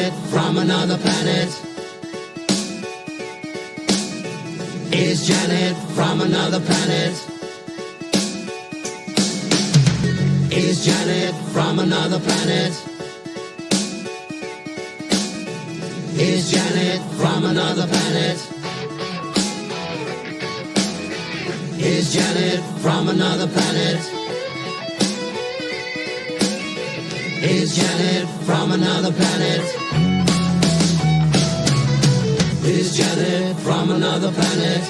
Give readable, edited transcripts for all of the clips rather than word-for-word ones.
Janet from another planet? Is Janet from another planet? Is Janet from another planet? Is Janet from another planet? Is Janet from another planet? Is Janet from another planet? Is Janet from another planet?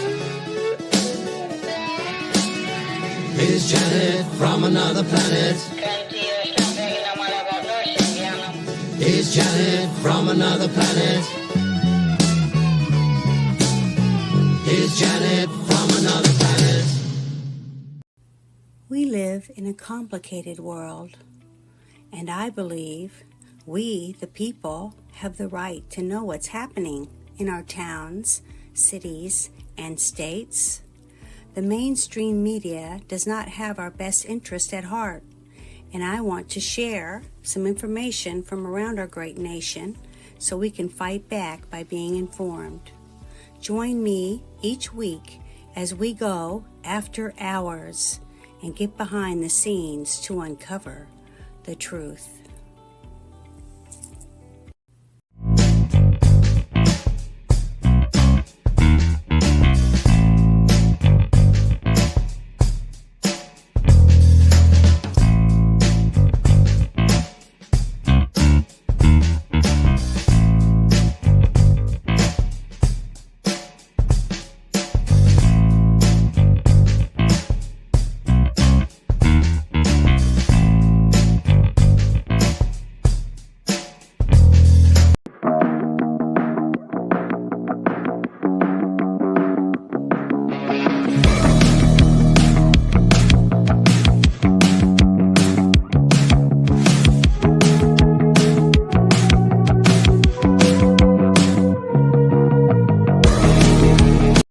Is Janet from another planet? Is Janet from another planet? Is Janet from another planet? We live in a complicated world, and I believe we, the people, have the right to know what's happening in our towns, cities, and states. The mainstream media does not have our best interest at heart, and I want to share some information from around our great nation so we can fight back by being informed. Join me each week as we go after hours and get behind the scenes to uncover the truth.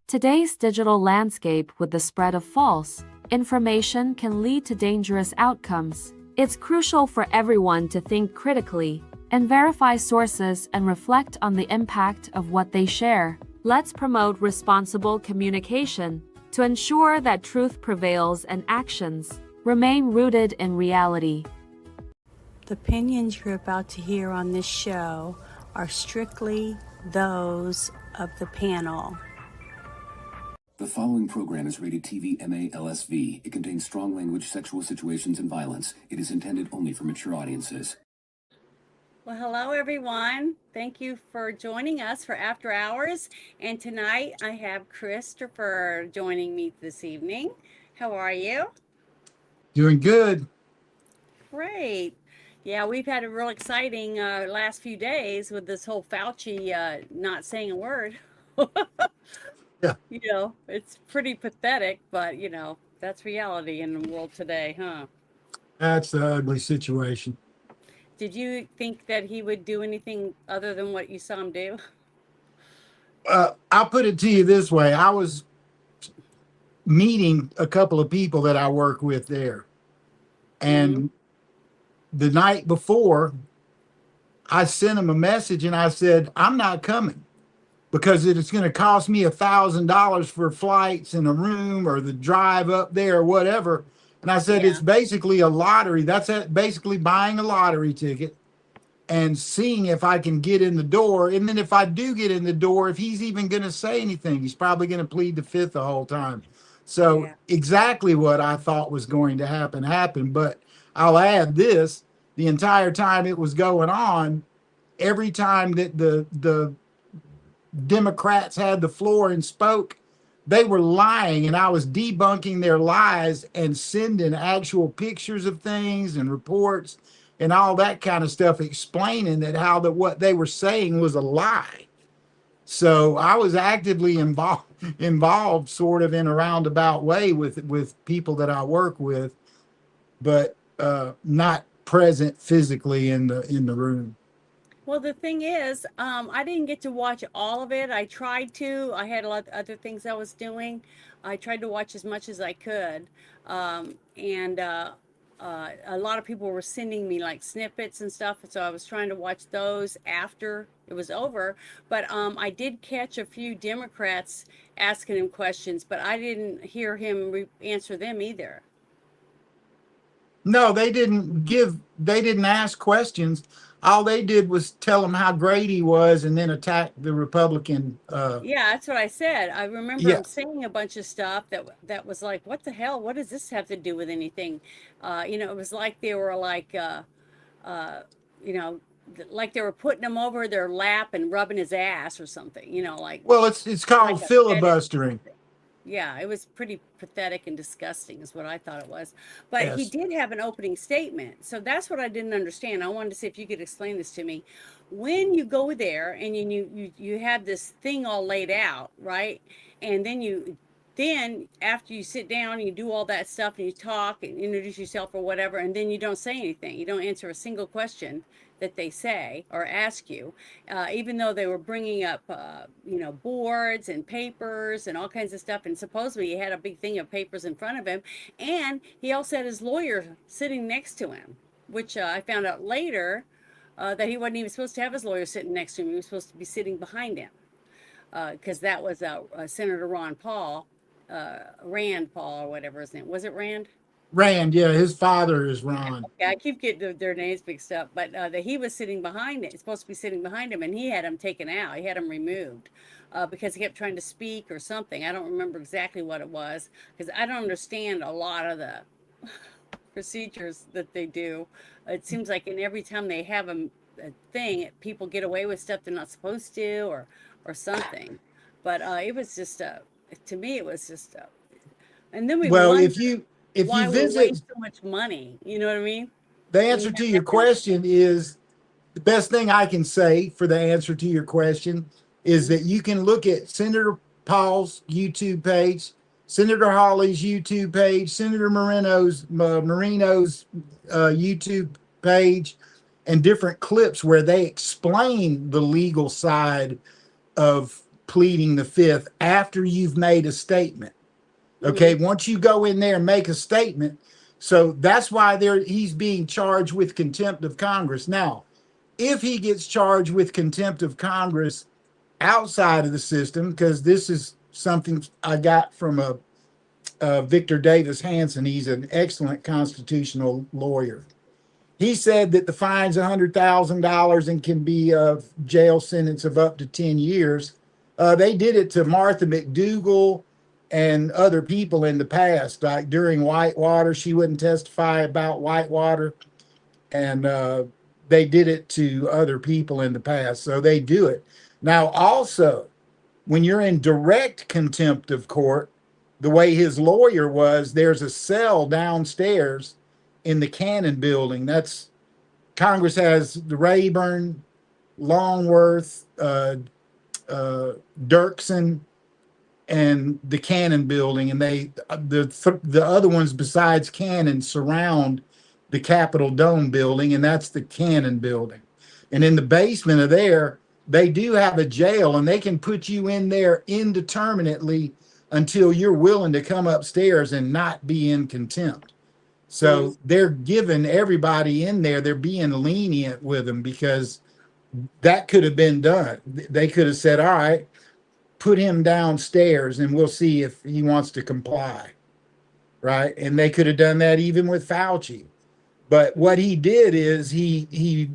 Today's digital landscape with the spread of false information can lead to dangerous outcomes. It's crucial for everyone to think critically and verify sources and reflect on the impact of what they share. Let's promote responsible communication to ensure that truth prevails and actions remain rooted in reality. The opinions you're about to hear on this show are strictly those of the panel. The following program is rated TV MA LSV. It contains strong language, sexual situations, and violence. It is intended only for mature audiences. Well, hello, everyone. Thank you for joining us for After Hours. And tonight I have Christopher joining me this evening. How are you? Doing good. Great. Yeah, we've had a real exciting last few days with this whole Fauci not saying a word. Yeah. You know, it's pretty pathetic, but, you know, that's reality in the world today, huh? That's the ugly situation. Did you think that he would do anything other than what you saw him do? I'll put it to you this way. I was meeting a couple of people that I work with there. And the night before, I sent them a message and I said, I'm not coming, because it's going to cost me $1,000 for flights and a room or the drive up there or whatever. And I said, It's basically a lottery. That's basically buying a lottery ticket and seeing if I can get in the door. And then if I do get in the door, if he's even going to say anything, he's probably going to plead the fifth the whole time. So exactly what I thought was going to happen happened. But I'll add this, the entire time it was going on, every time that the Democrats had the floor and spoke, they were lying, and I was debunking their lies and sending actual pictures of things and reports and all that kind of stuff, explaining that what they were saying was a lie. So I was actively involved sort of in a roundabout way with people that I work with, but not present physically in the room. Well, the thing is, I didn't get to watch all of it. I tried to. I had a lot of other things I was doing. I tried to watch as much as I could. And a lot of people were sending me like snippets and stuff, so I was trying to watch those after it was over. But I did catch a few Democrats asking him questions, but I didn't hear him answer them either. No, they didn't ask questions. All they did was tell him how great he was and then attack the Republican. Yeah, that's what I said. I remember Yeah. him saying a bunch of stuff that was like, "What the hell? What does this have to do with anything?" It was like they were like, uh, you know, like they were putting him over their lap and rubbing his ass or something. Well, it's Like called a fetish or filibustering. something. Yeah, it was pretty pathetic and disgusting, is what I thought it was. But he Yes. did have an opening statement. So that's what I didn't understand. I wanted to see if you could explain this to me. When you go there and you have this thing all laid out, right? And then after you sit down and you do all that stuff and you talk and introduce yourself or whatever, and then you don't say anything. You don't answer a single question that they say or ask you, even though they were bringing up, boards and papers and all kinds of stuff. And supposedly he had a big thing of papers in front of him. And he also had his lawyer sitting next to him, which I found out later that he wasn't even supposed to have his lawyer sitting next to him. He was supposed to be sitting behind him because that was Senator Rand Paul, or whatever his name was. It Rand? Rand, yeah, his father is Ron. Yeah, I keep getting their names mixed up, but that he was sitting behind it, supposed to be sitting behind him, and he had him taken out. He had him removed because he kept trying to speak or something. I don't remember exactly what it was because I don't understand a lot of the procedures that they do. It seems like in every time they have a thing, people get away with stuff they're not supposed to, or something. But it was just to me, it was just. And then we Well, wonder if you why we visit, waste so much money. You know what I mean? the When you answer to have your that kind of question is the best thing I can say for the answer to your question is thing. that you can look at Senator Paul's YouTube page, Senator Hawley's YouTube page, Senator Marino's YouTube page, and different clips where they explain the legal side of pleading the fifth after you've made a statement. Okay, Mm-hmm. once you go in there and make a statement, so that's why he's being charged with contempt of Congress. Now, if he gets charged with contempt of Congress outside of the system, because this is something I got from Victor Davis Hanson. He's an excellent constitutional lawyer. He said that the fine's $100,000 and can be a jail sentence of up to 10 years. They did it to Martha McDougal and other people in the past, like during Whitewater. She wouldn't testify about Whitewater, and they did it to other people in the past. So they do it. Now, also, when you're in direct contempt of court, the way his lawyer was, there's a cell downstairs in the Cannon building. That's Congress has the Rayburn, Longworth, Dirksen, and the Cannon building, and the other ones besides Cannon surround the Capitol Dome building, and that's the Cannon building. And in the basement of there, they do have a jail, and they can put you in there indeterminately until you're willing to come upstairs and not be in contempt. Mm-hmm. So they're giving everybody in there, they're being lenient with them because that could have been done. They could have said, all right, put him downstairs and we'll see if he wants to comply. Right. And they could have done that even with Fauci. But what he did is he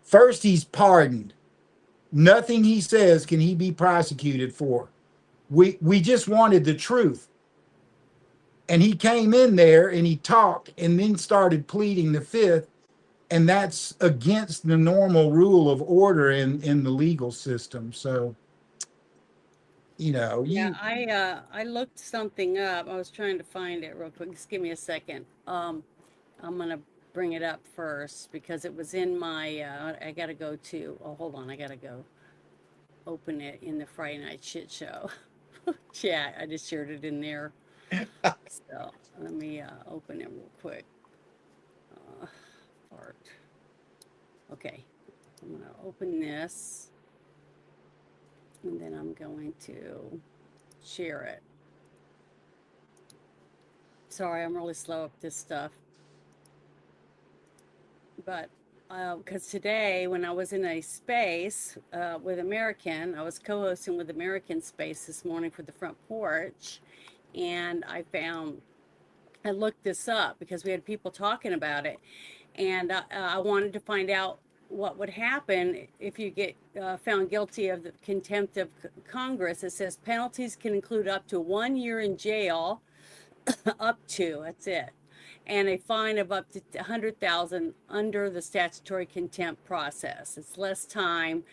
first he's pardoned. Nothing he says can he be prosecuted for. We just wanted the truth. And he came in there and he talked and then started pleading the fifth. And that's against the normal rule of order in the legal system. So, Yeah, you I looked something up. I was trying to find it real quick. Just give me a second. I'm gonna bring it up first because it was in my. I gotta go to. Oh, hold on. I gotta go open it in the Friday Night Shit Show chat. I just shared it in there. So let me open it real quick. Uh, Part. Okay, I'm gonna open this, and then I'm going to share it. Sorry, I'm really slow at this stuff. but because today when I was in a space with American, I was co-hosting with American Space this morning for the front porch, and I looked this up because we had people talking about it, and I wanted to find out what would happen if you get found guilty of the contempt of Congress. It says penalties can include up to 1 year in jail, up to, that's it, and a fine of up to 100,000 under the statutory contempt process. It's less time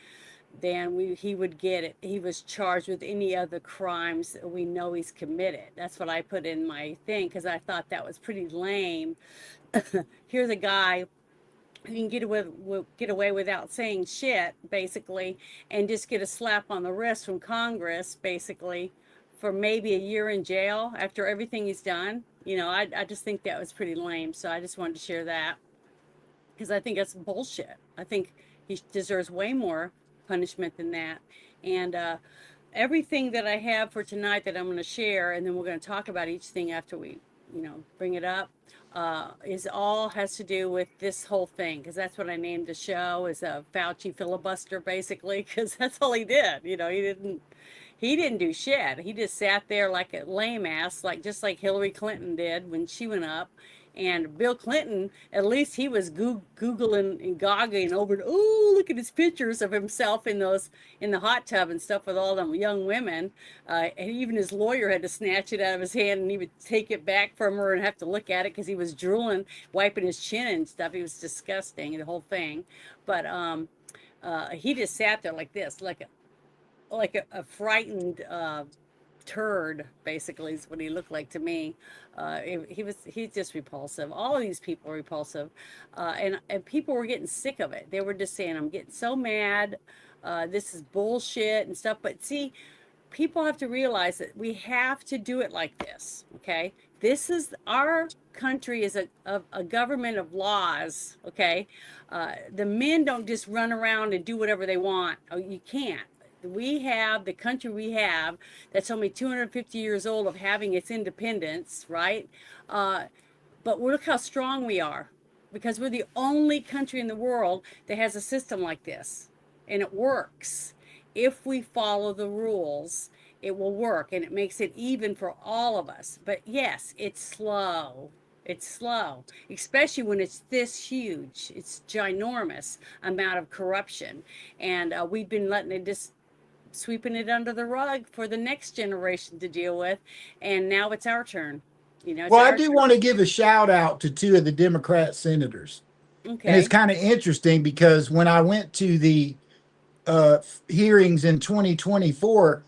than he would get it. He was charged with any other crimes that we know he's committed. That's what I put in my thing because I thought that was pretty lame. Here's a guy who can get away without saying shit, basically, and just get a slap on the wrist from Congress, basically, for maybe a year in jail after everything he's done. I just think that was pretty lame. So I just wanted to share that because I think that's bullshit. I think he deserves way more punishment than that. And everything that I have for tonight that I'm going to share, and then we're going to talk about each thing after we, bring it up, has to do with this whole thing, because that's what I named the show, is a Fauci filibuster, basically, because that's all he did. He didn't do shit. He just sat there like a lame ass, just like Hillary Clinton did when she went up. And Bill Clinton, at least he was Googling and goggling over, oh, look at his pictures of himself in the hot tub and stuff with all them young women. And even his lawyer had to snatch it out of his hand, and he would take it back from her and have to look at it because he was drooling, wiping his chin and stuff. He was disgusting, the whole thing. But he just sat there like this, like a frightened turd, basically, is what he looked like to me. He's just repulsive. All of these people are repulsive, and people were getting sick of it. They were just saying, "I'm getting so mad. This is bullshit and stuff." But see, people have to realize that we have to do it like this. Okay, this is our country is a government of laws. Okay, the men don't just run around and do whatever they want. Oh, you can't. We have the country we have that's only 250 years old of having its independence, right? But look how strong we are, because we're the only country in the world that has a system like this, and it works. If we follow the rules, it will work, and it makes it even for all of us. But yes, it's slow. It's slow, especially when it's this huge. It's ginormous amount of corruption, and we've been letting it just sweeping it under the rug for the next generation to deal with, and now it's our turn. Well, I do want to give a shout out to two of the Democrat senators. Okay. And it's kind of interesting because when I went to the hearings in 2024,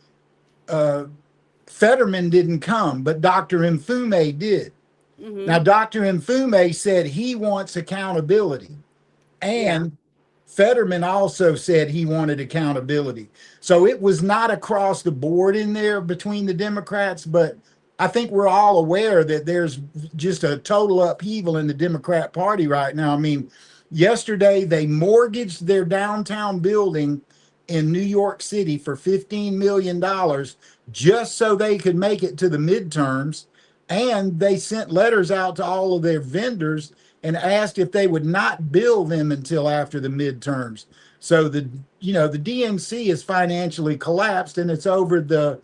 Fetterman didn't come, but Dr. Mfume did. Mm-hmm. Now, Dr. Mfume said he wants accountability, and Fetterman also said he wanted accountability. So it was not across the board in there between the Democrats, but I think we're all aware that there's just a total upheaval in the Democrat Party right now. I mean, yesterday they mortgaged their downtown building in New York City for $15 million just so they could make it to the midterms. And they sent letters out to all of their vendors and asked if they would not bill them until after the midterms. So the DNC is financially collapsed, and it's over the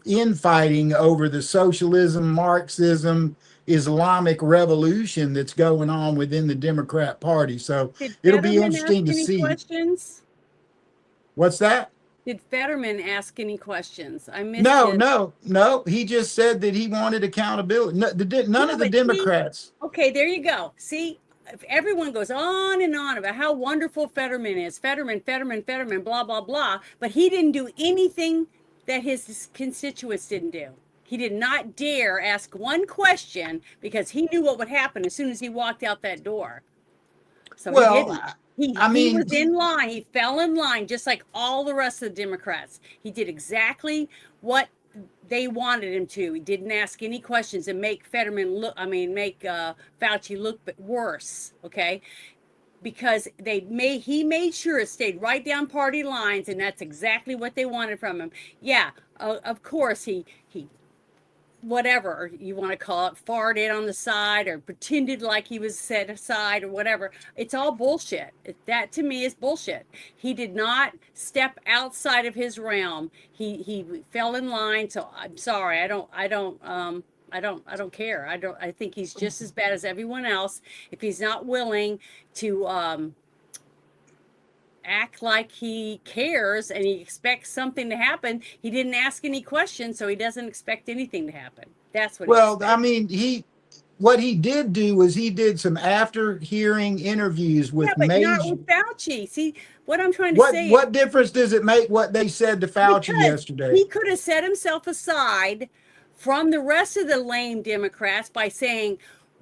infighting over the socialism, Marxism, Islamic revolution that's going on within the Democrat Party. So it'll be interesting to see. Questions? What's that? Did Fetterman ask any questions? I missed No. He just said that he wanted accountability. None of the Democrats. Okay, there you go. See, if everyone goes on and on about how wonderful Fetterman is, Fetterman, blah, blah, blah, but he didn't do anything that his constituents didn't do. He did not dare ask one question because he knew what would happen as soon as he walked out that door. So he didn't. He was in line. He fell in line just like all the rest of the Democrats. He did exactly what they wanted him to. He didn't ask any questions and make Fauci look worse. Okay, because he made sure it stayed right down party lines, and that's exactly what they wanted from him. Yeah, of course he whatever you want to call it, farted on the side or pretended like he was set aside or whatever. It's all bullshit. That to me is bullshit. He did not step outside of his realm. He fell in line. So I'm sorry. I don't care. I think he's just as bad as everyone else. If he's not willing to act like he cares and he expects something to happen, he didn't ask any questions, so he doesn't expect anything to happen. That's what he Well, I expects. mean, what he did do was he did some after hearing interviews Yeah, with but not major. with Fauci. See, what I'm trying to What say is what difference does it make what they said to Fauci because yesterday? he could have set himself aside from the rest of the lame Democrats by saying,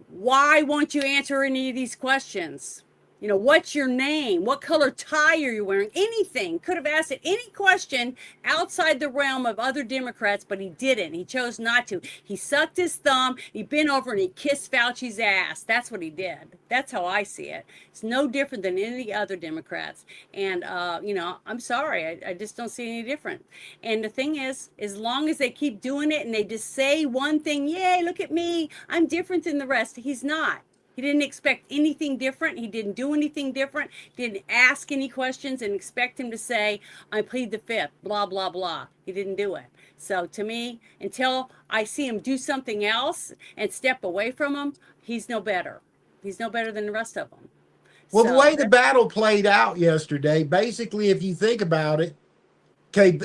why won't you answer any of these questions? What's your name? What color tie are you wearing? Anything. Could have asked it any question outside the realm of other Democrats, but he didn't. He chose not to. He sucked his thumb, he bent over and he kissed Fauci's ass. That's what he did. That's how I see it. It's no different than any other Democrats. And, I'm sorry. I just don't see any different. And the thing is, as long as they keep doing it and they just say one thing, yay, look at me, I'm different than the rest, he's not. He didn't expect anything different. He didn't do anything different. Didn't ask any questions and expect him to say, I plead the fifth, blah, blah, blah. He didn't do it. So to me, until I see him do something else and step away from him, he's no better. He's no better than the rest of them. Well, the So way the battle played out yesterday, basically, if you think about it, okay,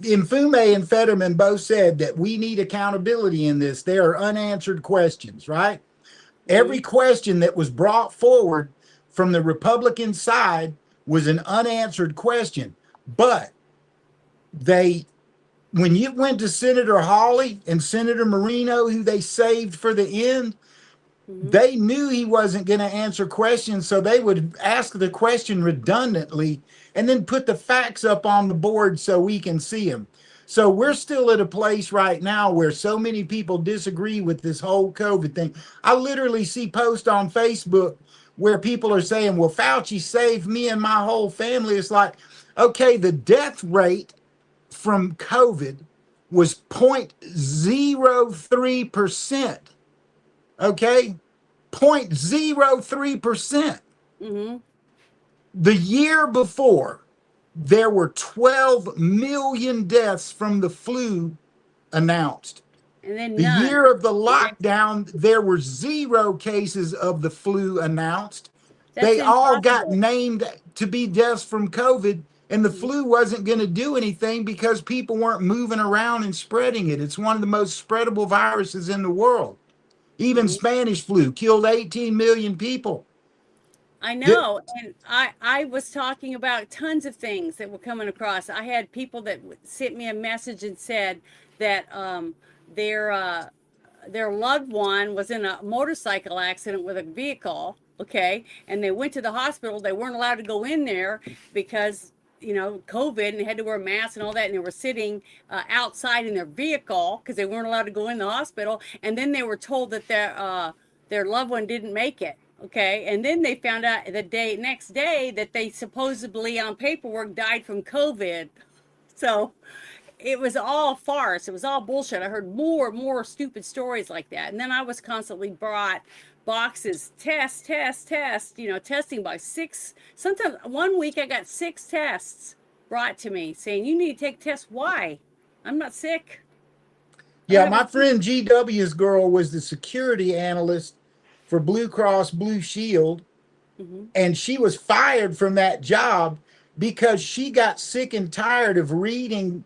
Mfume and Fetterman both said that we need accountability in this. There are unanswered questions, right? Every question that was brought forward from the Republican side was an unanswered question. But when you went to Senator Hawley and Senator Marino, who they saved for the end, they knew he wasn't going to answer questions. So they would ask the question redundantly and then put the facts up on the board so we can see them. So we're still at a place right now where so many people disagree with this whole COVID thing. I literally see posts on Facebook where people are saying, well, Fauci saved me and my whole family. It's like, okay, the death rate from COVID was 0.03%. Okay? 0.03%. The year before, there were 12 million deaths from the flu announced. and then The none. year of the The next, lockdown, there were 0 cases of the flu announced. that's They all got impossible. named to be deaths from COVID, and the flu wasn't going to do anything because people weren't moving around and spreading it. It's one of the most spreadable viruses in the world. Even Spanish flu killed 18 million people. I The- know, and I was talking about tons of things that were coming across. I had people that sent me a message and said that their loved one was in a motorcycle accident with a vehicle, okay, and they went to the hospital. They weren't allowed to go in there because COVID, and they had to wear masks and all that, and they were sitting outside in their vehicle because they weren't allowed to go in the hospital. And then they were told that their loved one didn't make it. Okay, and then they found out the next day that they supposedly on paperwork died from COVID. So it was all farce. It was all bullshit. I heard more and more stupid stories like that. And then I was constantly brought boxes, test, testing by 6. Sometimes one week I got 6 tests brought to me saying, you need to take tests. Why? I'm not sick. yeah, my friend GW's girl was the security analyst for Blue Cross Blue Shield, and she was fired from that job because she got sick and tired of reading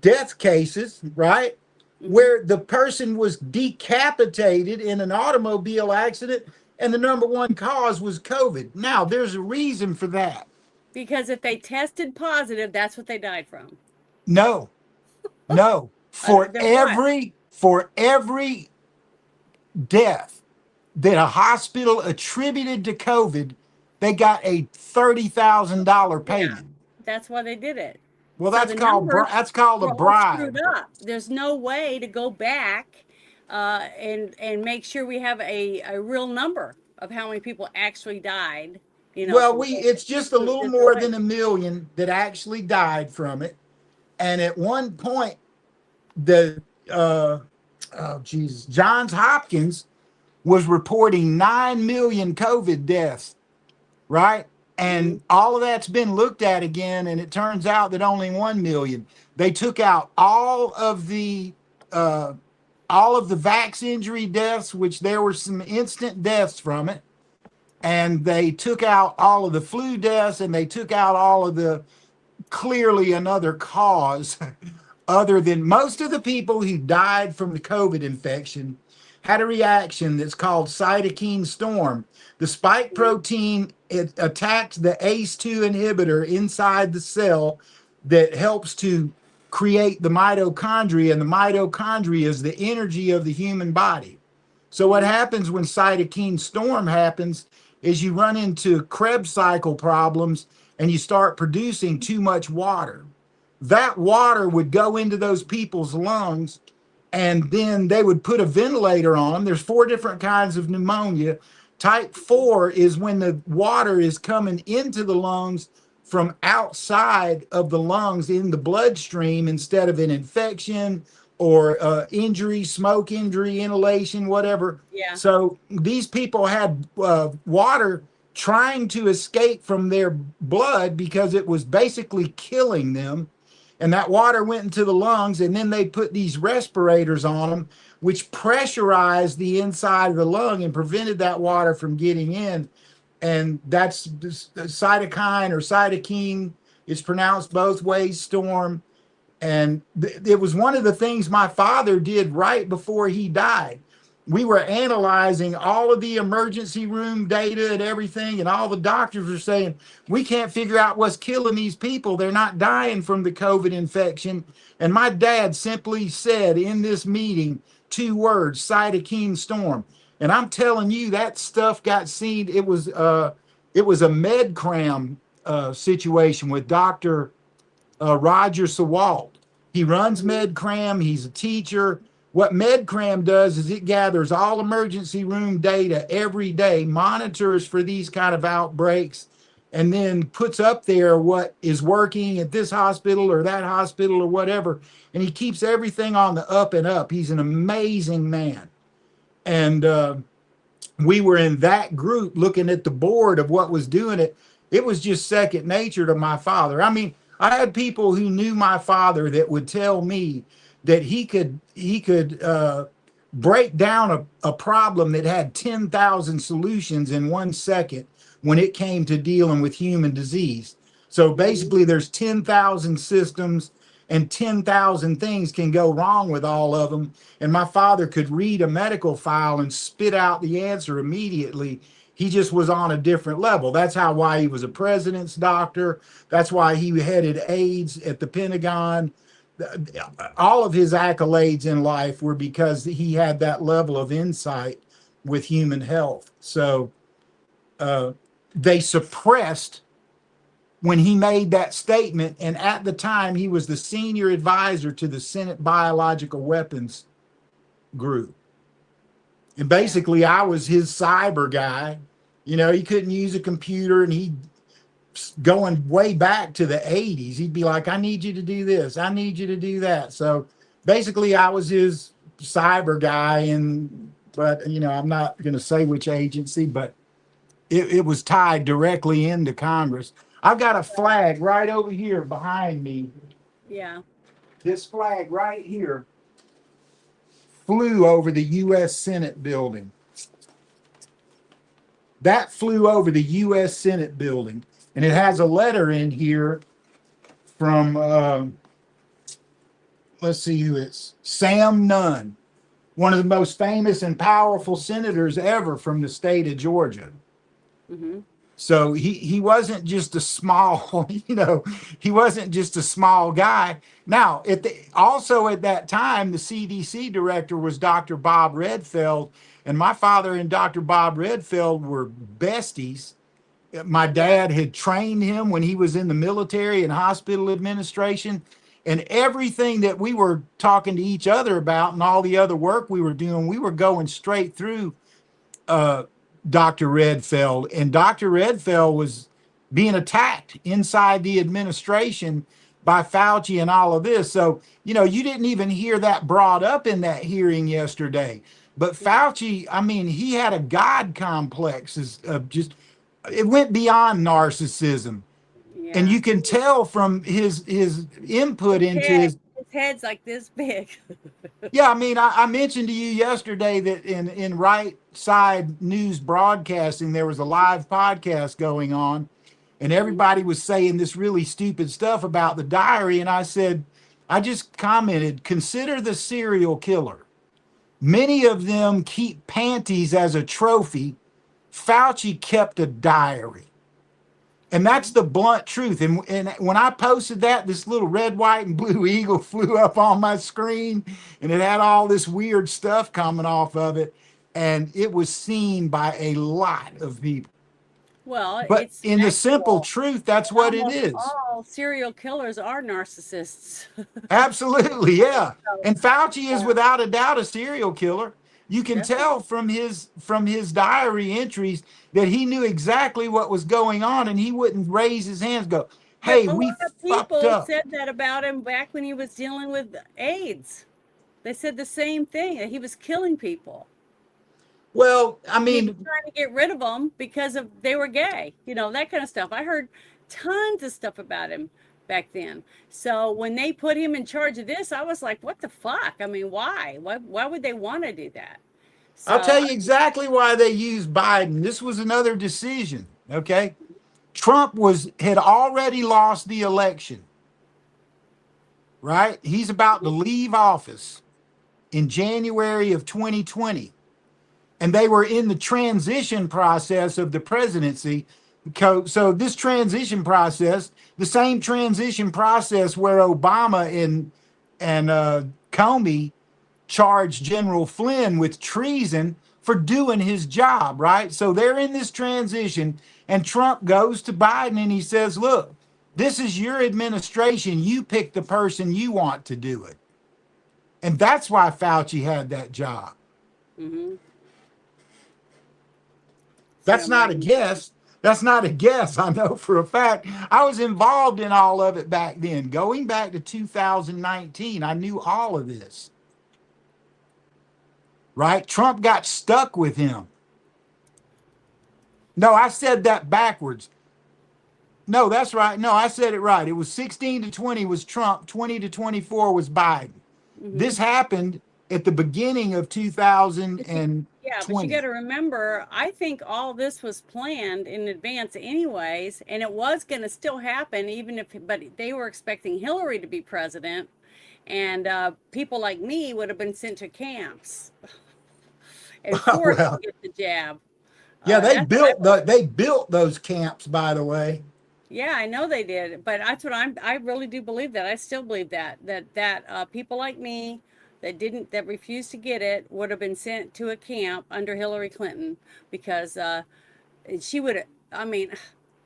death cases, right? Where the person was decapitated in an automobile accident and the number one cause was COVID. Now, there's a reason for that. Because if they tested positive, that's what they died from. No, no. Then what? For every death that a hospital attributed to COVID, they got a $30,000 payment. That's why they did it. Well, So that's the called numbers a were all bribe. screwed up. There's no way to go back and make sure we have a real number of how many people actually died. Well, From it's just a little there's no more way. than 1 million that actually died from it. And at one point, the Johns Hopkins was reporting 9 million COVID deaths, right? Mhm. And all of that's been looked at again, and it turns out that only 1 million. They took out uh, all of the vax injury deaths, which there were some instant deaths from it, and they took out all of the flu deaths, and they took out all of the clearly another cause other than most of the people who died from the COVID infection had a reaction that's called cytokine storm. The spike protein, it attacked the ACE2 inhibitor inside the cell that helps to create the mitochondria, and the mitochondria is the energy of the human body. So what happens when cytokine storm happens is you run into Krebs cycle problems and you start producing too much water. That water would go into those people's lungs, and then they would put a ventilator on them. There's 4 different kinds of pneumonia. Type 4 is when the water is coming into the lungs from outside of the lungs in the bloodstream instead of an infection or injury, smoke injury, inhalation, whatever. Yeah. So these people had water trying to escape from their blood because it was basically killing them. And that water went into the lungs, and then they put these respirators on them, which pressurized the inside of the lung and prevented that water from getting in. And that's cytokine or cytokine. It's pronounced both ways, storm. And it was one of the things my father did right before he died. We were analyzing all of the emergency room data and everything, and all the doctors were saying, we can't figure out what's killing these people. They're not dying from the COVID infection. And my dad simply said in this meeting 2 words, cytokine storm. And I'm telling you, that stuff got seen. It was a MedCram situation with Dr. Roger Sawalt. He runs MedCram. He's a teacher. What MedCram does is it gathers all emergency room data every day, monitors for these kind of outbreaks, and then puts up there what is working at this hospital or that hospital or whatever. And he keeps everything on the up and up. He's an amazing man. And we were in that group looking at the board of what was doing it. It was just second nature to my father. I mean, I had people who knew my father that would tell me that he could break down a problem that had 10,000 solutions in 1 second when it came to dealing with human disease. So basically there's 10,000 systems, and 10,000 things can go wrong with all of them. And my father could read a medical file and spit out the answer immediately. He just was on a different level. That's why he was a president's doctor. That's why he headed AIDS at the Pentagon. All of his accolades in life were because he had that level of insight with human health. So they suppressed when he made that statement. And at the time, he was the senior advisor to the Senate Biological Weapons Group. And basically, I was his cyber guy. You know, he couldn't use a computer, and he going way back to the 80s. He'd be like, I need you to do this. I need you to do that. So basically, I was his cyber guy. But, you know, I'm not going to say which agency, but it was tied directly into Congress. I've got a flag right over here behind me. Yeah. This flag right here flew over the U.S. Senate building. That flew over the U.S. Senate building. And it has a letter in here from, let's see who it's, Sam Nunn, one of the most famous and powerful senators ever from the state of Georgia. Mm-hmm. So he wasn't just a small, he wasn't just a small guy. Now, also at that time, the CDC director was Dr. Bob Redfield, and my father and Dr. Bob Redfield were besties. My dad had trained him when he was in the military and hospital administration, and everything that we were talking to each other about and all the other work we were doing, we were going straight through Dr. Redfield, and Dr. Redfield was being attacked inside the administration by Fauci and all of this. So, you didn't even hear that brought up in that hearing yesterday. But Fauci, I mean, he had a God complex, just it went beyond narcissism. And Yeah. you can tell from his input into his. His head's like this big. Yeah, I mean, I mentioned to you yesterday that in Right Side News Broadcasting, there was a live podcast going on, and everybody was saying this really stupid stuff about the diary. And I said, I just commented, consider the serial killer. Many of them keep panties as a trophy. Fauci kept a diary. And that's the blunt truth. And when I posted that, this little red, white, and blue eagle flew up on my screen, and it had all this weird stuff coming off of it. And it was seen by a lot of people. Well, But it's in the simple factual. truth, that's what it Almost is. all serial killers are narcissists. Absolutely, yeah. So, And Fauci is yeah, without a doubt a serial killer. You can definitely. tell from his diary entries that he knew exactly what was going on, and he wouldn't raise his hands and go, But "Hey, a lot we of fucked people up." said that about him back when he was dealing with AIDS. They said the same thing, that he was killing people. Well, I And he was mean, trying to get rid of them because of they were gay, that kind of stuff. I heard tons of stuff about him back then. So when they put him in charge of this, I was like, what the fuck? I mean, why? Why would they want to do that? I'll So, tell you exactly why they used Biden. This was another decision, okay? Trump had already lost the election, right? He's about to leave office in January of 2020. And they were in the transition process of the presidency. So this transition process, the same transition process where Obama and Comey charged General Flynn with treason for doing his job, right? So they're in this transition, and Trump goes to Biden and he says, "Look, this is your administration. You pick the person you want to do it." And that's why Fauci had that job. mm-hmm. That's So not a guess. That's not a guess. I know for a fact. I was involved in all of it back then. Going back to 2019, I knew all of this. Right? Trump got stuck with him. No, I said that backwards. No, that's right. No, I said it right. It was 16 to 20 was Trump, 20 to 24 was Biden. mm-hmm. This happened at the beginning of 2020. Yeah, but you got to remember, I think all this was planned in advance, anyways, and it was going to still happen, but they were expecting Hillary to be president, and people like me would have been sent to camps and forced Well, to get the jab. yeah, they That's what built those camps, by the way. Yeah, I know they did, but that's what I really do believe that. I still believe that people like me that refused to get it would have been sent to a camp under Hillary Clinton because she would. I mean,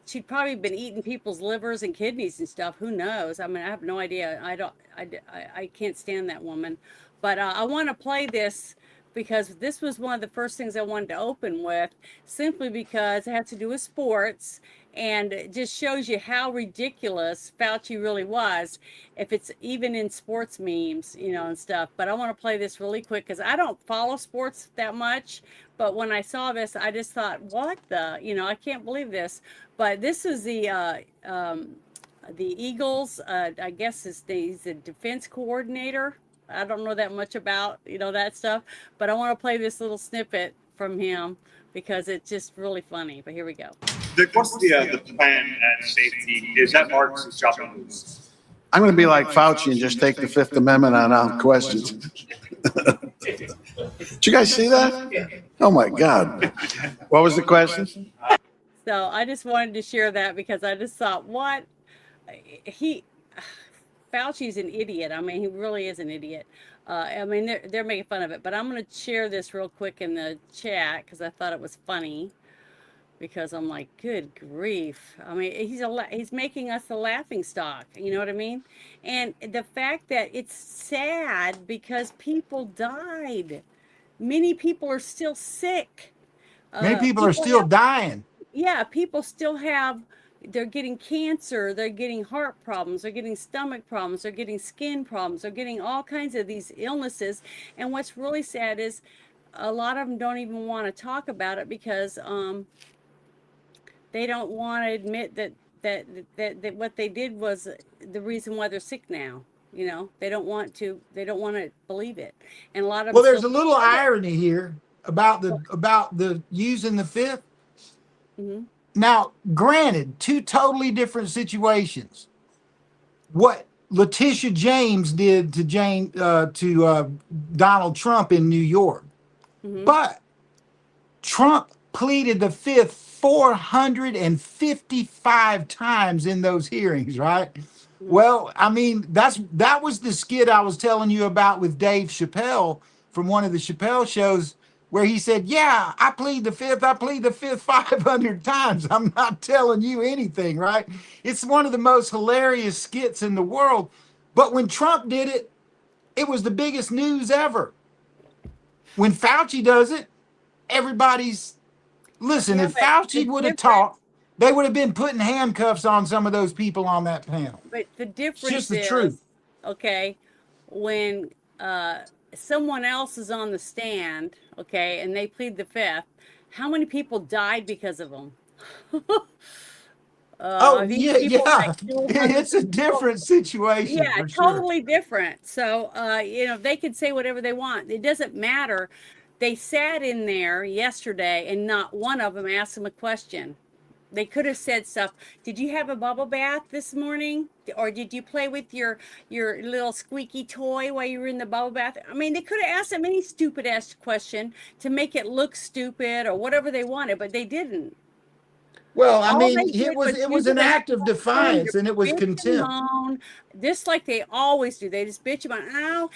she'd probably been eating people's livers and kidneys and stuff. Who knows? I mean, I have no idea. I don't. I can't stand that woman. But I want to play this because this was one of the first things I wanted to open with, simply because it has to do with sports and it just shows you how ridiculous Fauci really was, if it's even in sports memes, and stuff. But I want to play this really quick because I don't follow sports that much. But when I saw this, I just thought, what I can't believe this. But this is the Eagles. I guess he's a defense coordinator. I don't know that much about, that stuff, but I want to play this little snippet from him because it's just really funny. But here we go. What's the plan at safety? Is that Marks' job? I'm going to be like Fauci and just take the Fifth Amendment on questions. Did you guys see that? Oh my God. What was the question? So I just wanted to share that because I just thought, Fauci's an idiot. I mean, he really is an idiot. I mean, they're making fun of it, but I'm going to share this real quick in the chat because I thought it was funny. Because I'm like, good grief. I mean, he's making us a laughing stock. You know what I mean? And the fact that it's sad because people died. Many people are still sick. Many people are still dying. Yeah, people still have they're getting cancer, they're getting heart problems, they're getting stomach problems, they're getting skin problems, they're getting all kinds of these illnesses. And what's really sad is a lot of them don't even want to talk about it because they don't want to admit that what they did was the reason why they're sick now. You know, they don't want to believe it. And a lot of Well, them there's a still, little irony here about the using the fifth. Mhm. Now, granted, two totally different situations. What Letitia James did to Donald Trump in New York, but Trump pleaded the fifth 455 times in those hearings, right? Well, I mean, that was the skit I was telling you about with Dave Chappelle from one of the Chappelle shows where he said, "Yeah, I plead the fifth. I plead the fifth 500 times. I'm not telling you anything, right?" It's one of the most hilarious skits in the world. But when Trump did it, it was the biggest news ever. When Fauci does it, everybody's listen. Yeah, If but Fauci the would have difference, talked, they would have been putting handcuffs on some of those people on that panel. but the It's just difference the truth. is, okay, when someone else is on the stand, okay, and they plead the fifth, how many people died because of them? Oh These yeah, people yeah. that kill hundreds It's a of people. different situation Yeah, for sure. totally different. So, they could say whatever they want. It doesn't matter. They sat in there yesterday and not one of them asked them a question. They could have said stuff. Did you have a bubble bath this morning? Or did you play with your little squeaky toy while you were in the bubble bath? I mean, they could have asked them any stupid ass question to make it look stupid or whatever they wanted, but they didn't. Well, I All mean, they did was it was use it an as act a of platform to defiance and it was bitch and contempt. moan, just like they always do. They just bitch about, oh,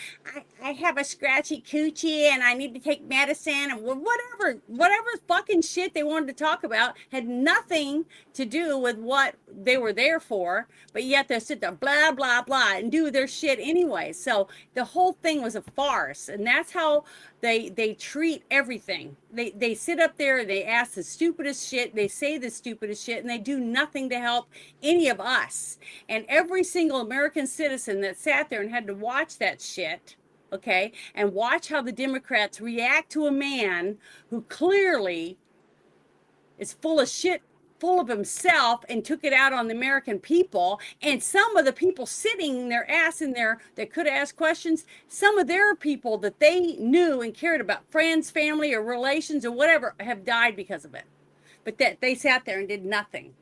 I have a scratchy coochie and I need to take medicine and whatever fucking shit they wanted to talk about had nothing to do with what they were there for, but yet they sit there blah blah blah and do their shit anyway. So the whole thing was a farce, and that's how they treat everything. They sit up there and they ask the stupidest shit, they say the stupidest shit, and they do nothing to help any of us. And every single American citizen that sat there and had to watch that shit, okay, and watch how the Democrats react to a man who clearly is full of shit, full of himself, and took it out on the American people. And some of the people sitting their ass in there that could ask questions, some of their people that they knew and cared about, friends, family, or relations, or whatever, have died because of it. But that they sat there and did nothing.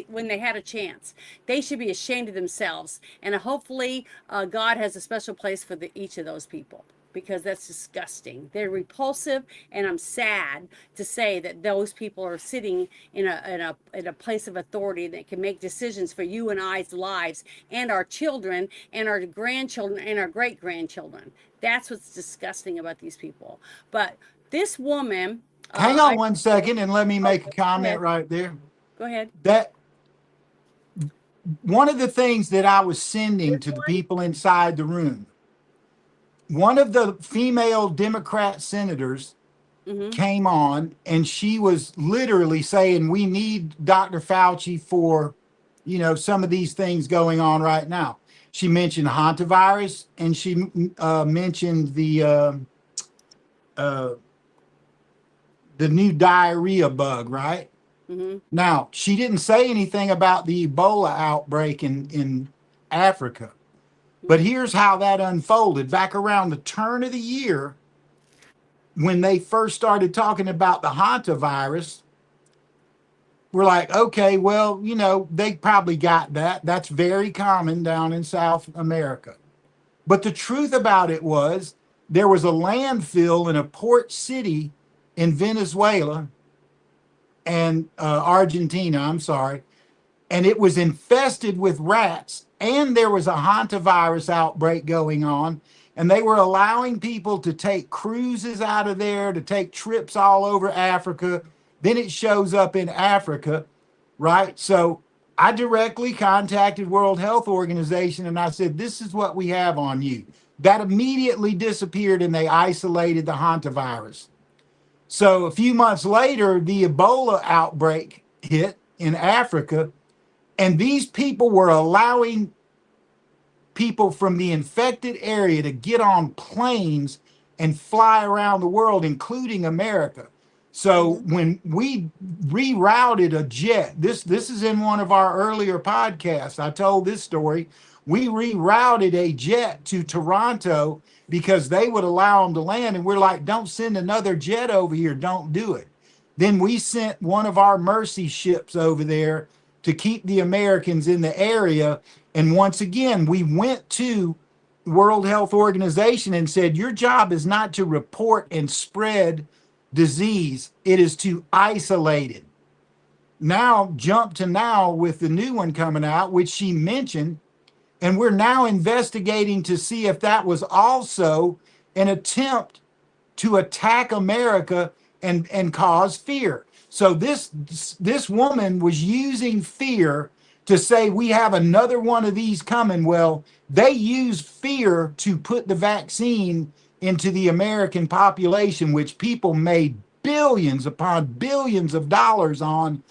When they had a chance, they should be ashamed of themselves. And hopefully, God has a special place for each of those people, because that's disgusting. They're repulsive, and I'm sad to say that those people are sitting in a place of authority that can make decisions for you and I's lives and our children and our grandchildren and our great grandchildren. That's what's disgusting about these people. But this woman, Hang on one second and let me make a okay, go comment ahead. right there. Go ahead. That one of the things that I was sending to the people inside the room, one of the female Democrat senators came on and she was literally saying, we need Dr. Fauci for, some of these things going on right now. She mentioned hantavirus and she mentioned the new diarrhea bug, right? Now, she didn't say anything about the Ebola outbreak in Africa. But here's how that unfolded. Back around the turn of the year, when they first started talking about the hantavirus, we're like, okay, well, they probably got that. That's very common down in South America. But the truth about it was there was a landfill in a port city in Venezuela and Argentina, I'm sorry, and it was infested with rats, and there was a hantavirus outbreak going on, and they were allowing people to take cruises out of there, to take trips all over Africa. Then it shows up in Africa, right? So I directly contacted World Health Organization, and I said, this is what we have on you. That immediately disappeared, and they isolated the hantavirus. So a few months later, the Ebola outbreak hit in Africa, And these people were allowing people from the infected area to get on planes and fly around the world, including America. So when we rerouted a jet, this is in one of our earlier podcasts, I told this story. We rerouted a jet to Toronto because they would allow them to land. And we're like, don't send another jet over here. Don't do it. Then we sent one of our Mercy ships over there to keep the Americans in the area. And once again, we went to World Health Organization and said, your job is not to report and spread disease. It is to isolate it. Now, jump to now with the new one coming out, which she mentioned, and we're now investigating to see if that was also an attempt to attack America and cause fear. So this woman was using fear to say we have another one of these coming. Well, they used fear to put the vaccine into the American population, which people made billions upon billions of dollars on,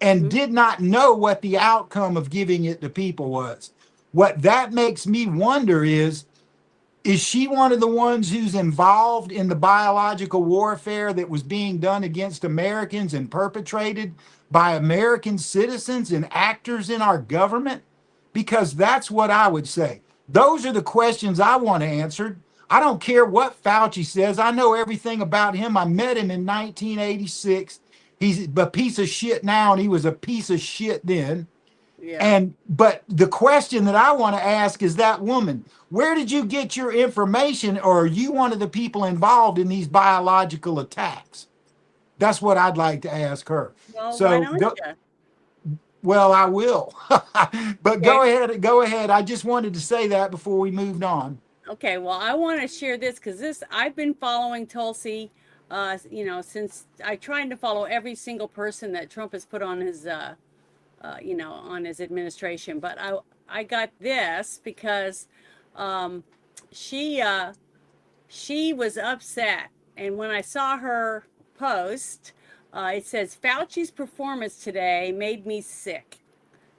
and did not know what the outcome of giving it to people was. What that makes me wonder is she one of the ones who's involved in the biological warfare that was being done against Americans and perpetrated by American citizens and actors in our government? Because that's what I would say. Those are the questions I want answered. I don't care what Fauci says. I know everything about him. I met him in 1986. He's a piece of shit now, and he was a piece of shit then. Yeah. But the question that I want to ask is that woman, where did you get your information, or are you one of the people involved in these biological attacks? That's what I'd like to ask her. Well, so why don't you? Well, I will. But okay. Go ahead. I just wanted to say that before we moved on. Okay, well, I want to share this because I've been following Tulsi, since I tried to follow every single person that Trump has put on his, on his administration. But I got this because she was upset, and when I saw her post, it says Fauci's performance today made me sick.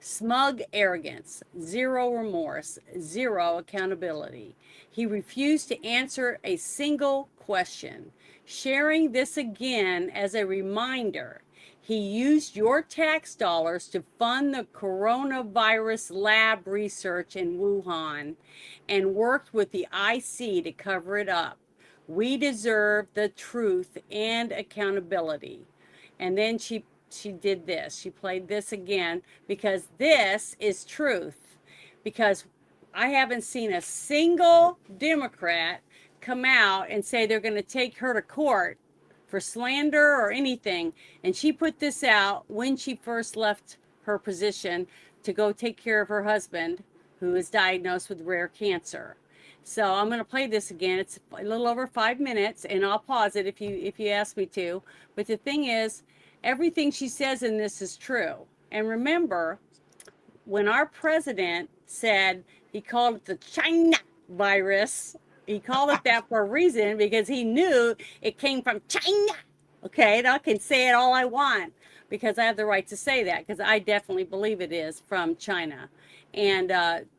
Smug arrogance, zero remorse, zero accountability. He refused to answer a single question. Sharing this again as a reminder, he used your tax dollars to fund the coronavirus lab research in Wuhan and worked with the IC to cover it up. We deserve the truth and accountability. And then she did this. She played this again because this is truth. Because I haven't seen a single Democrat come out and say they're going to take her to court for slander or anything. And she put this out when she first left her position to go take care of her husband, who is diagnosed with rare cancer. So I'm going to play this again. It's a little over 5 minutes, and I'll pause it if you ask me to. But the thing is, everything she says in this is true. And remember, when our president said he called it the China virus, he called it that for a reason because he knew it came from China. Okay, and I can say it all I want because I have the right to say that because I definitely believe it is from China. And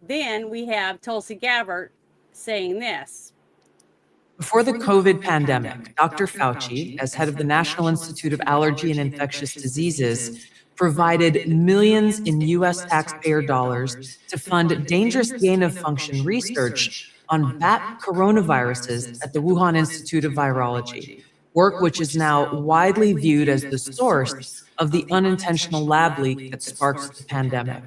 then we have Tulsi Gabbard saying this. Before the COVID pandemic, Dr. Fauci, as head of the National Institute of Allergy and Infectious Diseases, provided millions in U.S. taxpayer dollars to fund dangerous gain-of-function research on bat coronaviruses at the Wuhan Institute of Virology, work which is now widely viewed as the source of the unintentional lab leak that sparked the pandemic.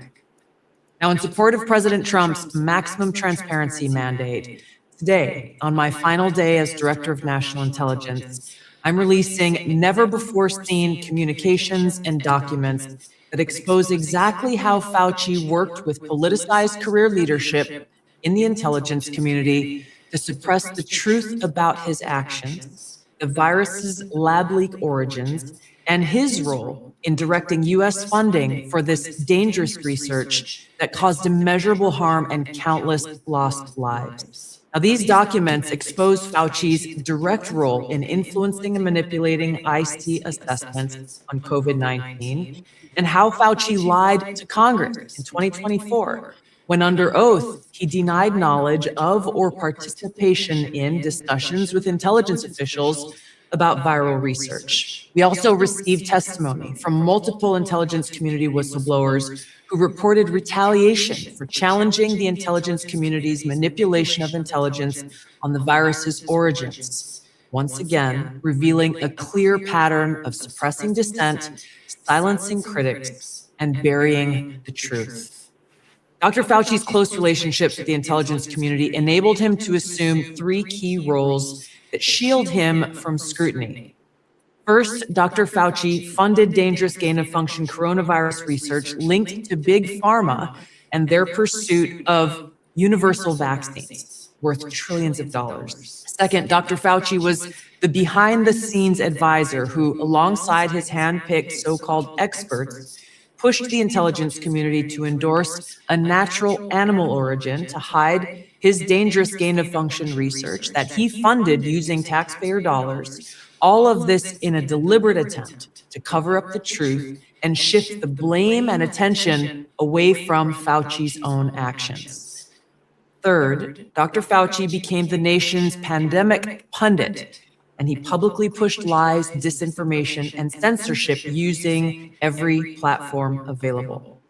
Now, in support of President Trump's maximum transparency mandate, today, on my final day as Director of National Intelligence, I'm releasing never-before-seen communications and documents that expose exactly how Fauci worked with politicized career leadership in the intelligence community to suppress the truth about his actions, the virus's lab leak origins, and his role in directing U.S. funding for this dangerous research that caused immeasurable harm and countless lost lives. Now, these documents expose Fauci's direct role in influencing and manipulating IC assessments on COVID-19 and how Fauci lied to Congress in 2024 when under oath he denied knowledge of or participation in discussions with intelligence officials about viral research. We also received testimony from multiple intelligence community whistleblowers who reported retaliation for challenging the intelligence community's manipulation of intelligence on the virus's origins, once again revealing a clear pattern of suppressing dissent, silencing critics, and burying the truth. Dr. Fauci's close relationships with the intelligence community enabled him to assume three key roles that shield him from scrutiny. First, Dr. Fauci funded dangerous gain-of-function coronavirus research linked to Big Pharma and their pursuit of universal vaccines worth trillions of dollars. Second, Dr. Fauci was the behind-the-scenes advisor who, alongside his hand-picked so-called experts, pushed the intelligence community to endorse a natural animal origin to hide his dangerous gain-of-function research that he funded using taxpayer dollars, all of this in a deliberate attempt to cover up the truth and shift the blame and attention away from Fauci's own actions. Third, Dr. Fauci became the nation's pandemic pundit, and he publicly pushed lies, disinformation, and censorship using every platform available.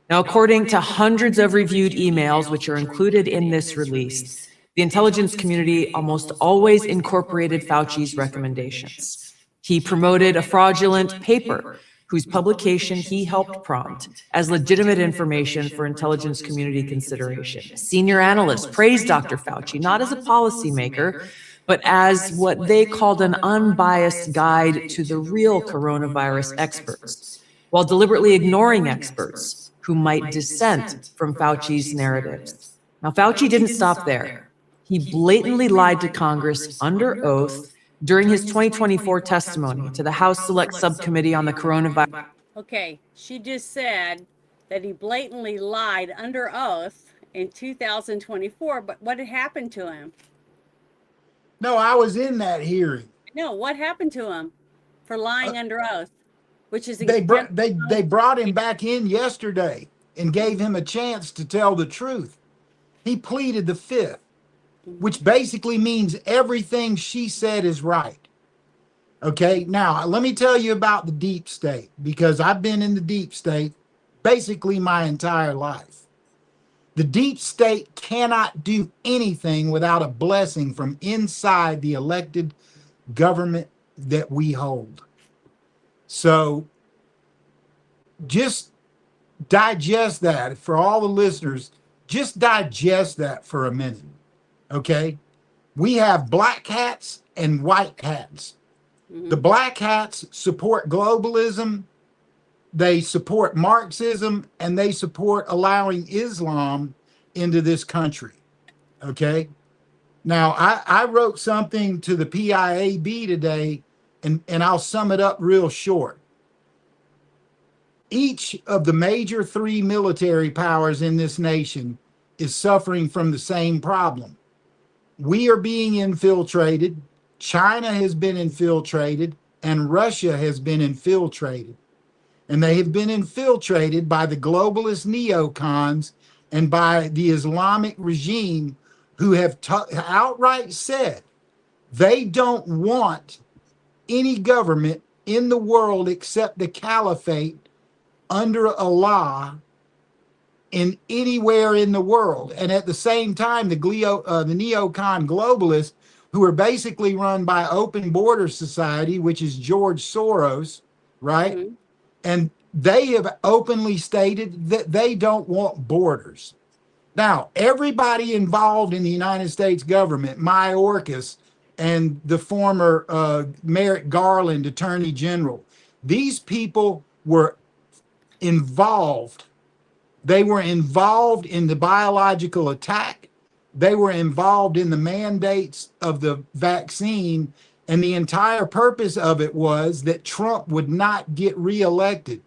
Now, according to hundreds of reviewed emails, which are included in this release, the intelligence community almost always incorporated Fauci's recommendations. He promoted a fraudulent paper whose publication he helped prompt as legitimate information for intelligence community consideration. Senior analysts praised Dr. Fauci not as a policymaker, but as what they called an unbiased guide to the real coronavirus experts, while deliberately ignoring experts who might dissent from Fauci's narratives. Now, Fauci didn't stop there. He blatantly lied to Congress under oath during his 2024 testimony to the House Select Subcommittee on the Coronavirus. Okay, she just said that he blatantly lied under oath in 2024, but what had happened to him? No, I was in that hearing. No, what happened to him for lying under oath? Which is they brought him back in yesterday and gave him a chance to tell the truth. He pleaded the fifth, which basically means everything she said is right. Okay, now let me tell you about the deep state, because I've been in the deep state basically my entire life. The deep state cannot do anything without a blessing from inside the elected government that we hold. So just digest that for all the listeners. Just digest that for a minute. Okay? We have black hats and white hats. Mm-hmm. The black hats support globalism. They support Marxism, and they support allowing Islam into this country. Okay? Now, I wrote something to the PIAB today, and I'll sum it up real short. Each of the major three military powers in this nation is suffering from the same problem. We are being infiltrated. China has been infiltrated, and Russia has been infiltrated. And they have been infiltrated by the globalist neocons and by the Islamic regime, who have outright said they don't want any government in the world except the caliphate under Allah in anywhere in the world. And at the same time, the neocon globalists, who are basically run by Open Border Society, which is George Soros, right? Mm-hmm. And they have openly stated that they don't want borders. Now, everybody involved in the United States government, Mayorkas and the former Merrick Garland Attorney General, these people were involved. They were involved in the biological attack. They were involved in the mandates of the vaccine. And the entire purpose of it was that Trump would not get reelected.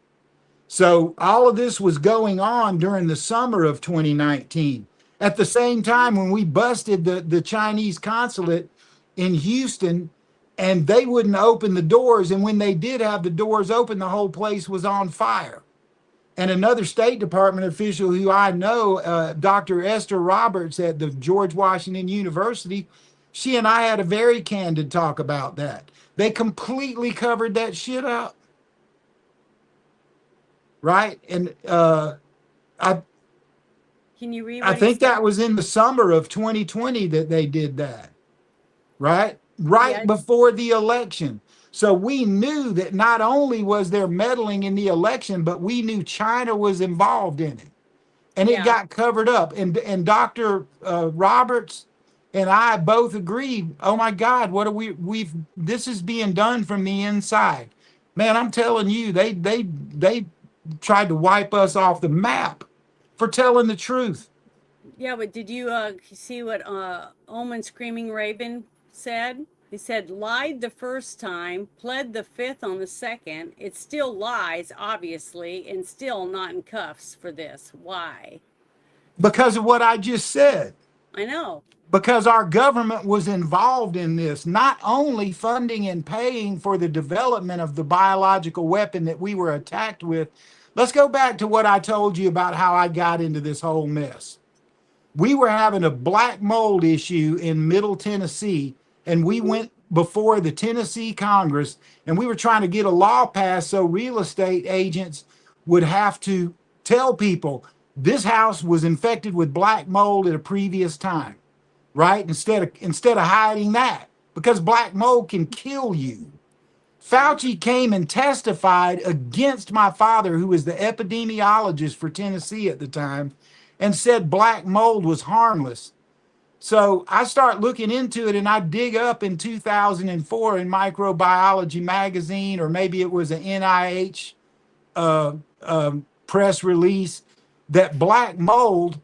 So all of this was going on during the summer of 2019. At the same time, when we busted the Chinese consulate in Houston, and they wouldn't open the doors, and when they did have the doors open, the whole place was on fire. And another State Department official who I know, Dr. Esther Roberts at the George Washington University, she and I had a very candid talk about that. They completely covered that shit up. Right? And I Can you read I what he think said? that was in the summer of 2020 that they did that. Right? Right Yeah. before the election. So we knew that not only was there meddling in the election, but we knew China was involved in it. And it Yeah. got covered up. And Dr. Roberts and I both agreed, oh my God, what are we've this is being done from the inside. Man, I'm telling you, they tried to wipe us off the map for telling the truth. Yeah, but did you see what Omen Screaming Raven said? He said, lied the first time, pled the fifth on the second. It still lies, obviously, and still not in cuffs for this. Why? Because of what I just said. I know. Because our government was involved in this, not only funding and paying for the development of the biological weapon that we were attacked with. Let's go back to what I told you about how I got into this whole mess. We were having a black mold issue in Middle Tennessee, and we went before the Tennessee Congress, and we were trying to get a law passed so real estate agents would have to tell people this house was infected with black mold at a previous time, right? Instead of hiding that, because black mold can kill you. Fauci came and testified against my father, who was the epidemiologist for Tennessee at the time, and said black mold was harmless. So I start looking into it, and I dig up in 2004 in Microbiology magazine, or maybe it was an NIH press release, that black mold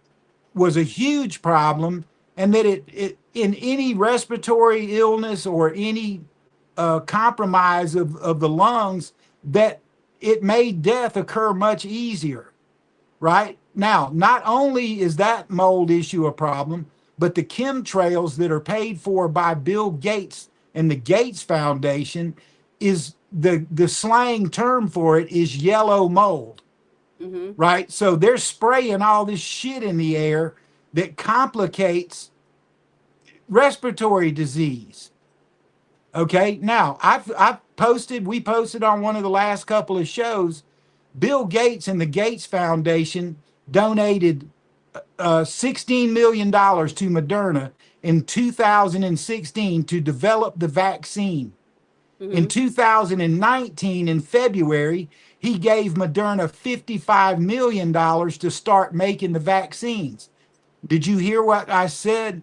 was a huge problem, and that it in any respiratory illness or any compromise of the lungs, that it made death occur much easier. Right? Now, not only is that mold issue a problem, but the chemtrails that are paid for by Bill Gates and the Gates Foundation, is the slang term for it is yellow mold. Right? So they're spraying all this shit in the air that complicates respiratory disease. Okay. Now, we posted on one of the last couple of shows, Bill Gates and the Gates Foundation donated $16 million to Moderna in 2016 to develop the vaccine. In 2019, in February, he gave Moderna $55 million to start making the vaccines. Did you hear what I said?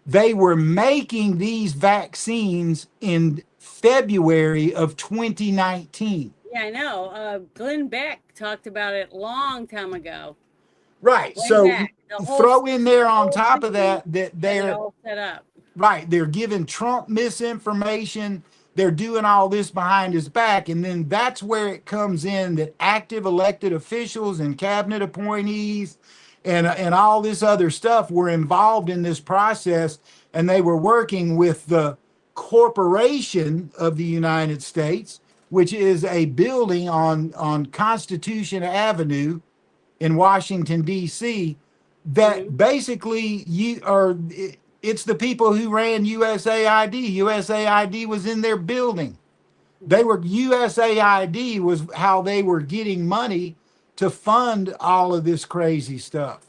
They were making these vaccines in February of 2019. Yeah, I know. Glenn Beck talked about it a long time ago. Right. Way So back. The whole- throw in there on whole top of that thing that had it they're all set up. right. They're giving Trump misinformation. They're doing all this behind his back. And then that's where it comes in that active elected officials and cabinet appointees and all this other stuff were involved in this process. And they were working with the corporation of the United States, which is a building on Constitution Avenue in Washington, D.C., that basically it's the people who ran USAID. USAID was in their building. USAID was how they were getting money to fund all of this crazy stuff.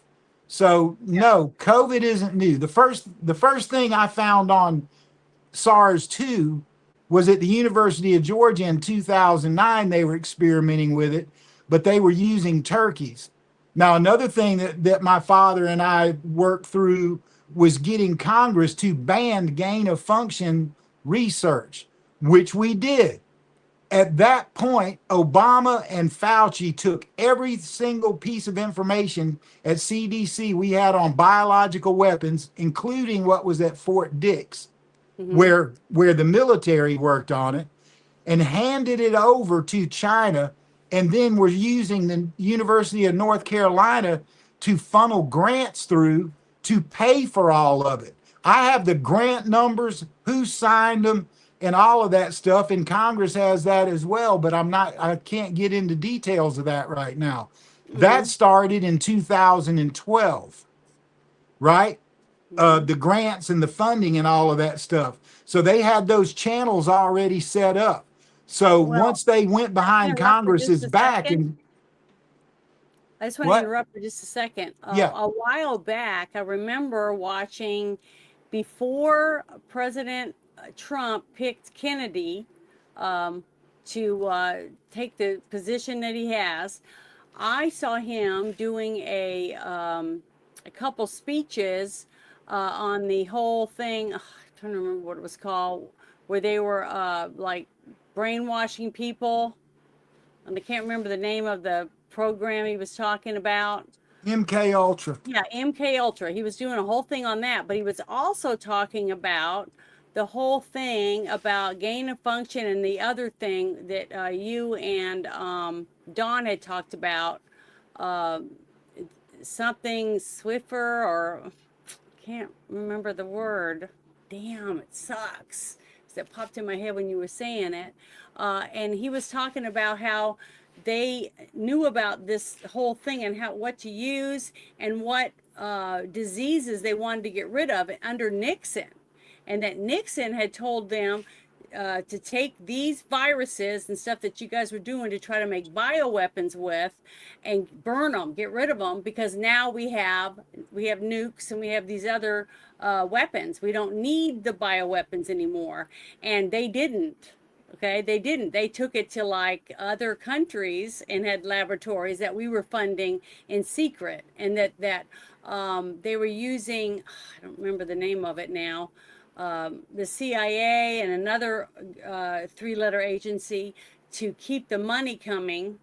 So no, COVID isn't new. The first thing I found on SARS-2 was at the University of Georgia in 2009. They were experimenting with it, but they were using turkeys. Now, another thing that my father and I worked through was getting Congress to ban gain of function research, which we did. At that point, Obama and Fauci took every single piece of information at CDC we had on biological weapons, including what was at Fort Dix, where the military worked on it, and handed it over to China, and then were using the University of North Carolina to funnel grants through to pay for all of it. I have the grant numbers, who signed them, and all of that stuff, and Congress has that as well, but I can't get into details of that right now. That started in 2012, right? The grants and the funding and all of that stuff. So they had those channels already set up. So Well, once they went behind interrupt for just Congress's a back second. and I just want to what? interrupt for just a second. Yeah. A while back, I remember watching before President Trump picked Kennedy to take the position that he has. I saw him doing a couple speeches on the whole thing. I'm trying to remember what it was called, where they were like brainwashing people. And I can't remember the name of the program he was talking about. MK Ultra. Yeah, MK Ultra. He was doing a whole thing on that, but he was also talking about the whole thing about gain of function and the other thing that you and Dawn had talked about, something Swiffer, or can't remember the word. Damn, it sucks. That popped in my head when you were saying it. And he was talking about how they knew about this whole thing and what to use and what diseases they wanted to get rid of under Nixon. And that Nixon had told them to take these viruses and stuff that you guys were doing to try to make bioweapons with and burn them, get rid of them, because now we have nukes and we have these other weapons. We don't need the bioweapons anymore. And they didn't. Okay, they didn't. They took it to like other countries and had laboratories that we were funding in secret, and that they were using, I don't remember the name of it now, the CIA and another three-letter agency to keep the money coming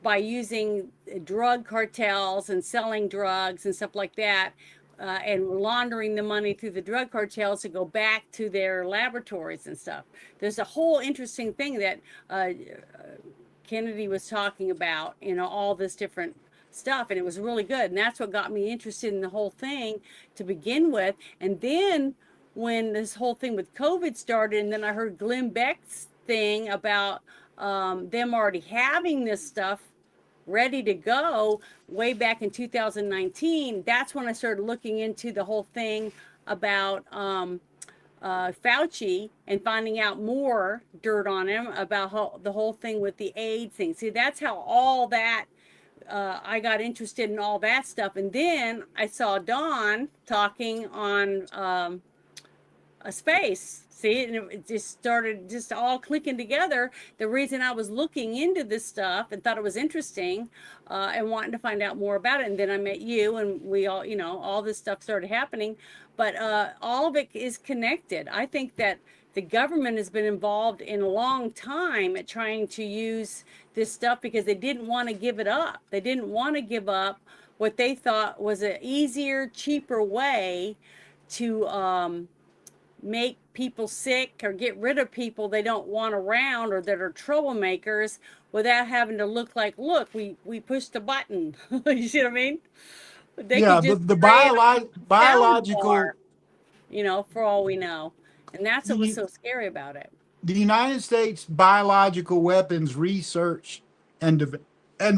by using drug cartels and selling drugs and stuff like that, and laundering the money through the drug cartels to go back to their laboratories and stuff. There's a whole interesting thing that Kennedy was talking about, all this different stuff, and it was really good. And that's what got me interested in the whole thing to begin with. And then when this whole thing with COVID started, and then I heard Glenn Beck's thing about them already having this stuff ready to go way back in 2019, that's when I started looking into the whole thing about Fauci and finding out more dirt on him about the whole thing with the AIDS thing. See, that's how all that, I got interested in all that stuff. And then I saw Dawn talking on a space. See, and it just started just all clicking together. The reason I was looking into this stuff and thought it was interesting and wanting to find out more about it. And then I met you, and we all, all this stuff started happening. But all of it is connected. I think that the government has been involved in a long time at trying to use this stuff because they didn't want to give it up. They didn't want to give up what they thought was an easier, cheaper way to make people sick or get rid of people they don't want around or that are troublemakers without having to look, we pushed the button. You see what I mean? They the biological, bar, for all we know. And that's what was so scary about it. The United States biological weapons research and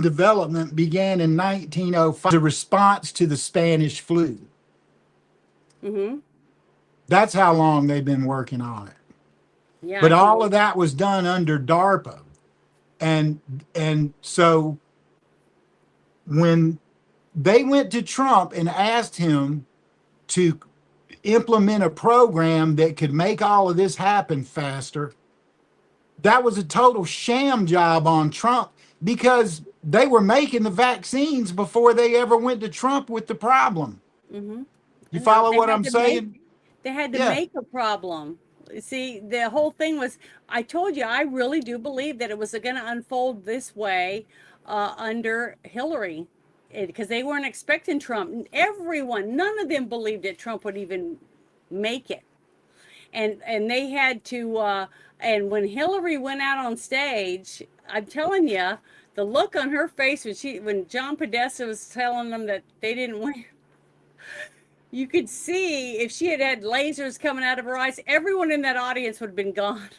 development began in 1905 as a response to the Spanish flu. Mm-hmm. That's how long they've been working on it. Yeah, but all of that was done under DARPA. And so when they went to Trump and asked him to implement a program that could make all of this happen faster, that was a total sham job on Trump, because they were making the vaccines before they ever went to Trump with the problem. Mm-hmm. You follow what I'm saying? They had to make a problem. See, the whole thing was, I told you, I really do believe that it was going to unfold this way under Hillary, because they weren't expecting Trump. Everyone, none of them believed that Trump would even make it. And they had to, and when Hillary went out on stage, I'm telling you, the look on her face when John Podesta was telling them that they didn't win, you could see if she had had lasers coming out of her eyes, everyone in that audience would have been gone.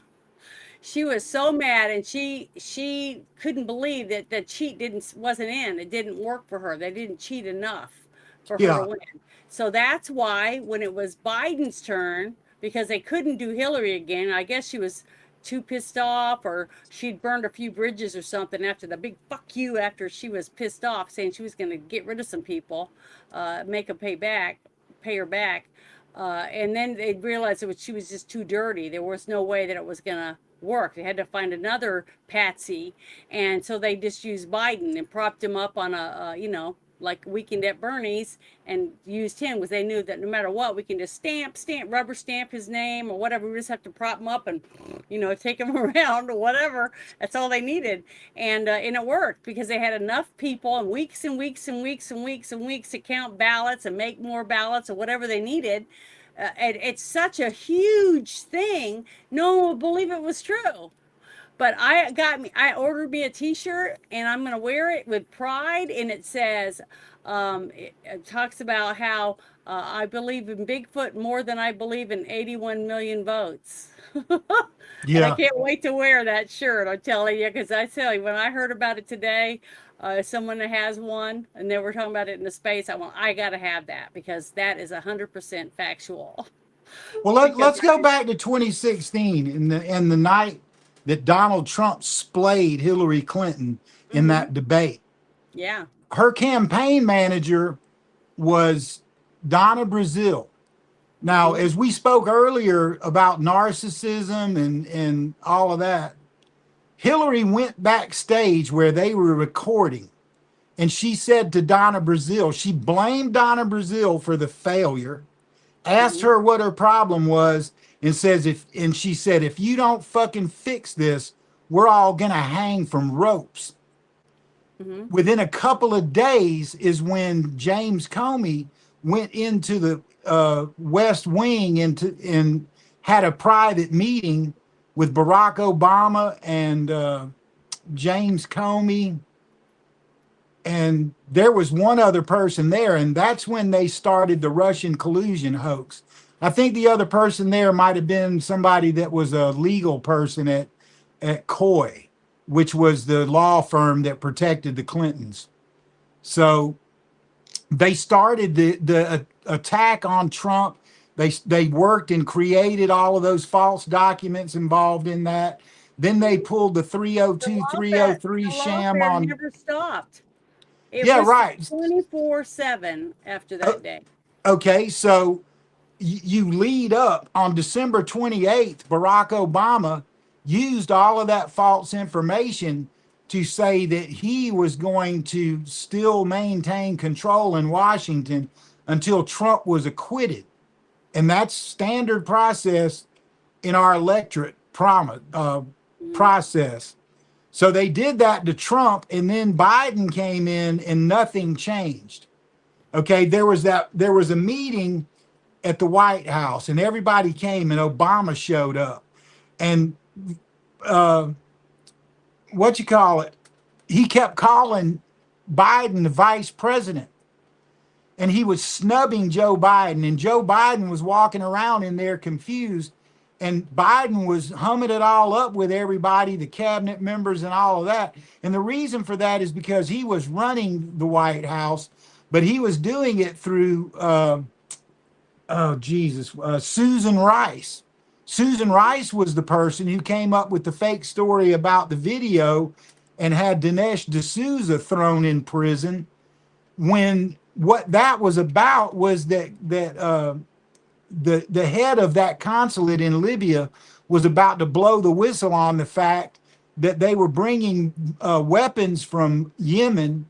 She was so mad, and she couldn't believe that the cheat wasn't in. It didn't work for her. They didn't cheat enough for her to Yeah. win. So that's why when it was Biden's turn, because they couldn't do Hillary again, I guess she was too pissed off, or she'd burned a few bridges or something after the big fuck you, after she was pissed off saying she was going to get rid of some people, make them pay her back. And then they realized she was just too dirty. There was no way that it was going to work. They had to find another patsy. And so they just used Biden and propped him up on like Weekend at Bernie's, and used him because they knew that no matter what, we can just rubber stamp his name or whatever. We just have to prop him up and, take him around or whatever. That's all they needed. And it worked because they had enough people and weeks and weeks and weeks and weeks and weeks to count ballots and make more ballots or whatever they needed. It's such a huge thing. No one would believe it was true. But I ordered me a t-shirt, and I'm going to wear it with pride. And it says, it talks about how I believe in Bigfoot more than I believe in 81 million votes. And I can't wait to wear that shirt, I'm telling you, because I tell you, when I heard about it today, someone that has one, and they were talking about it in the space, I got to have that, because that is 100% factual. Well, let's go back to 2016 and the night that Donald Trump splayed Hillary Clinton in that debate. Yeah. Her campaign manager was Donna Brazile. Now, as we spoke earlier about narcissism and all of that, Hillary went backstage where they were recording, and she said to Donna Brazile, she blamed Donna Brazile for the failure, asked her what her problem was, and she said, if you don't fucking fix this, we're all gonna hang from ropes. Within a couple of days is when James Comey went into the West Wing and had a private meeting with Barack Obama and James Comey. And there was one other person there, and that's when they started the Russian collusion hoax. I think the other person there might have been somebody that was a legal person at Coy, which was the law firm that protected the Clintons. So they started the attack on Trump. They worked and created all of those false documents involved in that. Then they pulled the 302, 303 sham on. Never stopped. It Yeah, was right. 24/7 after that day. Okay, so you lead up on December 28th, Barack Obama used all of that false information to say that he was going to still maintain control in Washington until Trump was acquitted. And that's standard process in our electorate process. So they did that to Trump, and then Biden came in and nothing changed. Okay, there was a meeting at the White House, and everybody came, and Obama showed up. And he kept calling Biden the vice president. And he was snubbing Joe Biden, and Joe Biden was walking around in there confused, and Biden was humming it all up with everybody, the cabinet members and all of that. And the reason for that is because he was running the White House, but he was doing it through, Susan Rice. Susan Rice was the person who came up with the fake story about the video and had Dinesh D'Souza thrown in prison, when what that was about was that the head of that consulate in Libya was about to blow the whistle on the fact that they were bringing weapons from Yemen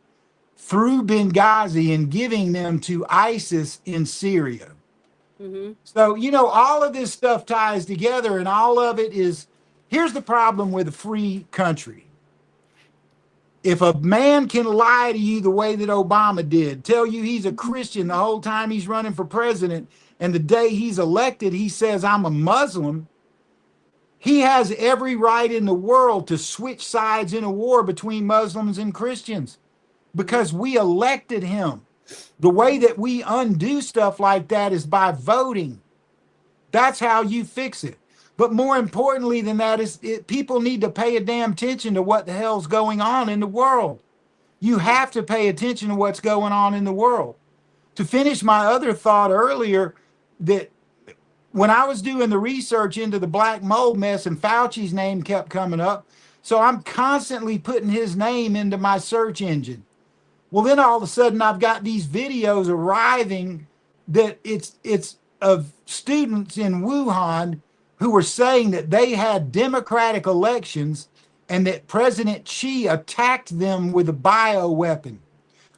through Benghazi and giving them to ISIS in Syria. So, all of this stuff ties together, and all of it is, here's the problem with a free country. If a man can lie to you the way that Obama did, tell you he's a Christian the whole time he's running for president, and the day he's elected, he says, I'm a Muslim, he has every right in the world to switch sides in a war between Muslims and Christians, because we elected him. The way that we undo stuff like that is by voting. That's how you fix it. But more importantly than that is people need to pay a damn attention to what the hell's going on in the world. You have to pay attention to what's going on in the world. To finish my other thought earlier, that when I was doing the research into the black mold mess and Fauci's name kept coming up, so I'm constantly putting his name into my search engine. Well, then all of a sudden I've got these videos arriving that it's of students in Wuhan who were saying that they had democratic elections and that President Xi attacked them with a bioweapon.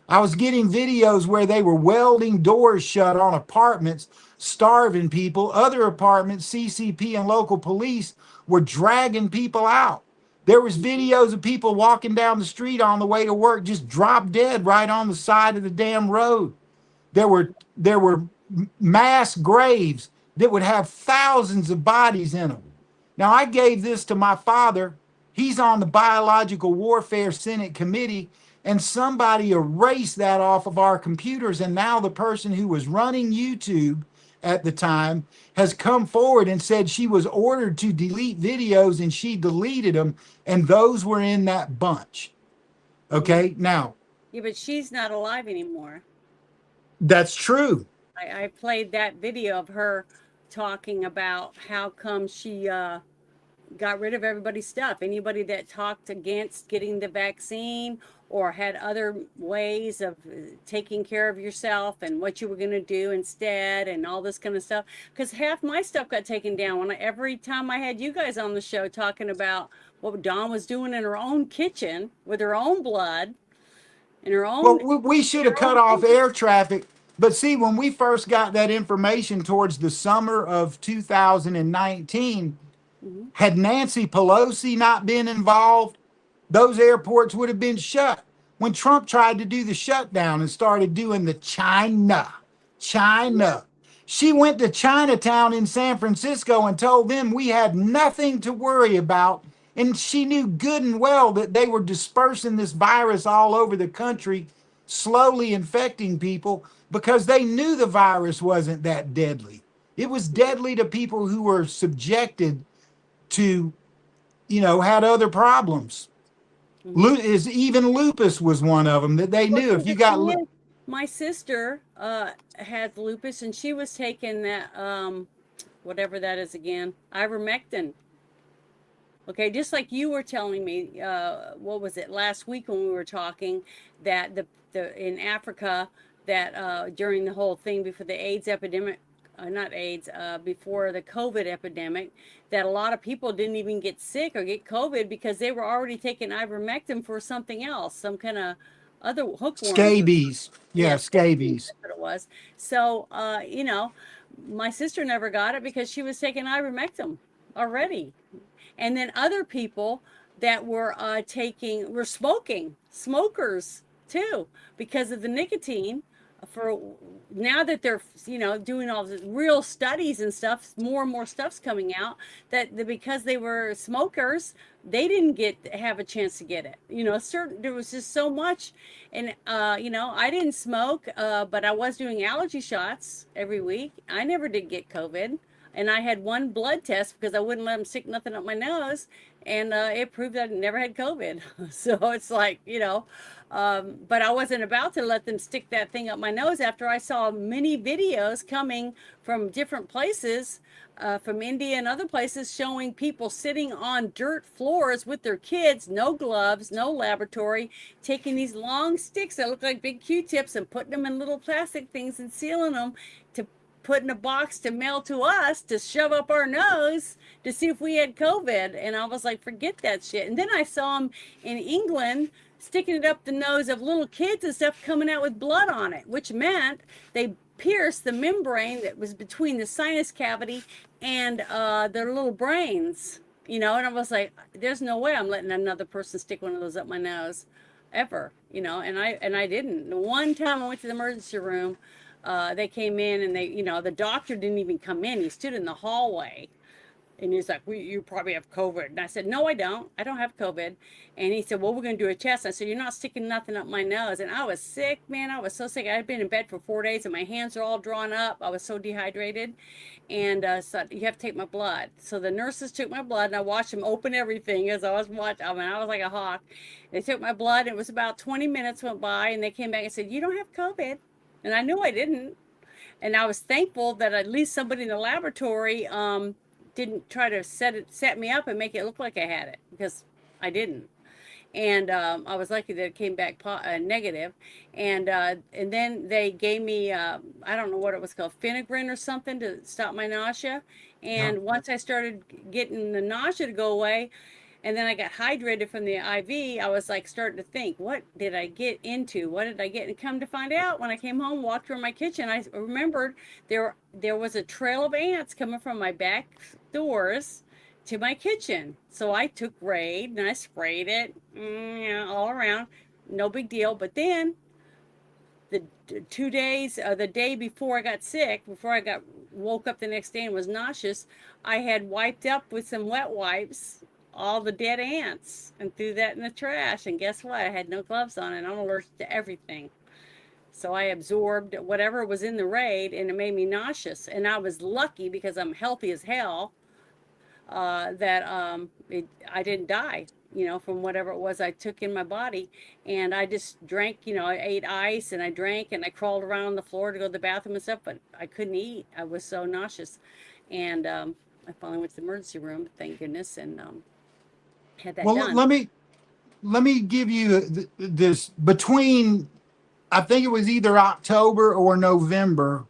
I was getting videos where they were welding doors shut on apartments, starving people. Other apartments, CCP and local police were dragging people out. There was videos of people walking down the street on the way to work, just drop dead right on the side of the damn road. There were mass graves that would have thousands of bodies in them. Now, I gave this to my father. He's on the Biological Warfare Senate Committee, and somebody erased that off of our computers. And now the person who was running YouTube at the time has come forward and said she was ordered to delete videos and she deleted them. And those were in that bunch. Okay. Now, Yeah, but she's not alive anymore. that's true. I played that video of her talking about how come she got rid of everybody's stuff. Anybody that talked against getting the vaccine or had other ways of taking care of yourself and what you were going to do instead and all this kind of stuff. Because half my stuff got taken down when every time I had you guys on the show talking about what Dawn was doing in her own kitchen with her own blood and her own. Well, we should have cut off air traffic. But see, when we first got that information towards the summer of 2019, had Nancy Pelosi not been involved, those airports would have been shut. When Trump tried to do the shutdown and started doing the China, she went to Chinatown in San Francisco and told them we had nothing to worry about. And she knew good and well that they were dispersing this virus all over the country, slowly infecting people because they knew the virus wasn't that deadly. It was deadly to people who were subjected to, had other problems. Even lupus was one of them that they knew if you got. My sister had lupus and she was taking that, whatever that is again, ivermectin. Okay, just like you were telling me, what was it, last week when we were talking, that the in Africa, that during the whole thing before the AIDS epidemic, not AIDS, before the COVID epidemic, that a lot of people didn't even get sick or get COVID because they were already taking ivermectin for something else, some kind of other hookworm. Scabies. Yeah, scabies. That's what it was. So, my sister never got it because she was taking ivermectin already. And then other people that were were smokers too, because of the nicotine. For now that they're doing all the real studies and stuff, more and more stuff's coming out that because they were smokers, they didn't have a chance to get it. There was just so much, and I didn't smoke, but I was doing allergy shots every week. I never did get COVID. And I had one blood test because I wouldn't let them stick nothing up my nose. And it proved that I never had COVID. So it's like, but I wasn't about to let them stick that thing up my nose after I saw many videos coming from different places, from India and other places, showing people sitting on dirt floors with their kids, no gloves, no laboratory, taking these long sticks that look like big Q-tips and putting them in little plastic things and sealing them to put in a box to mail to us to shove up our nose to see if we had COVID. And I was like, forget that shit. And then I saw them in England sticking it up the nose of little kids and stuff coming out with blood on it, which meant they pierced the membrane that was between the sinus cavity and their little brains, and I was like, there's no way I'm letting another person stick one of those up my nose ever, and I didn't. The one time I went to the emergency room, they came in and the doctor didn't even come in. He stood in the hallway And he's like, you probably have COVID. And I said, no, I don't. I don't have COVID. And he said, well, we're going to do a test. I said, you're not sticking nothing up my nose. And I was sick, man. I was so sick. I had been in bed for 4 days and my hands are all drawn up. I was so dehydrated. And so you have to take my blood. So the nurses took my blood and I watched them open everything as I was watching. I mean, I was like a hawk. They took my blood and it was about 20 minutes went by and they came back and said, you don't have COVID. And I knew I didn't. And I was thankful that at least somebody in the laboratory didn't try to set me up and make it look like I had it, because I didn't. And I was lucky that it came back negative. And then they gave me I don't know what it was called, Finagrin or something to stop my nausea. And once I started getting the nausea to go away, and then I got hydrated from the IV, I was like starting to think, what did I get into? What did I get? And come to find out, when I came home, walked through my kitchen, I remembered there was a trail of ants coming from my back doors to my kitchen. So I took Raid and I sprayed it, all around. No big deal. But then the 2 days, the day before I got sick, before I woke up the next day and was nauseous, I had wiped up with some wet wipes all the dead ants and threw that in the trash. And guess what? I had no gloves on and I'm allergic to everything. So I absorbed whatever was in the Raid and it made me nauseous. And I was lucky, because I'm healthy as hell, that I didn't die, from whatever it was I took in my body. And I just drank, I ate ice and I drank and I crawled around on the floor to go to the bathroom and stuff, but I couldn't eat. I was so nauseous. And I finally went to the emergency room, thank goodness, and had that done. Let me give you this. Between, I think it was either October or November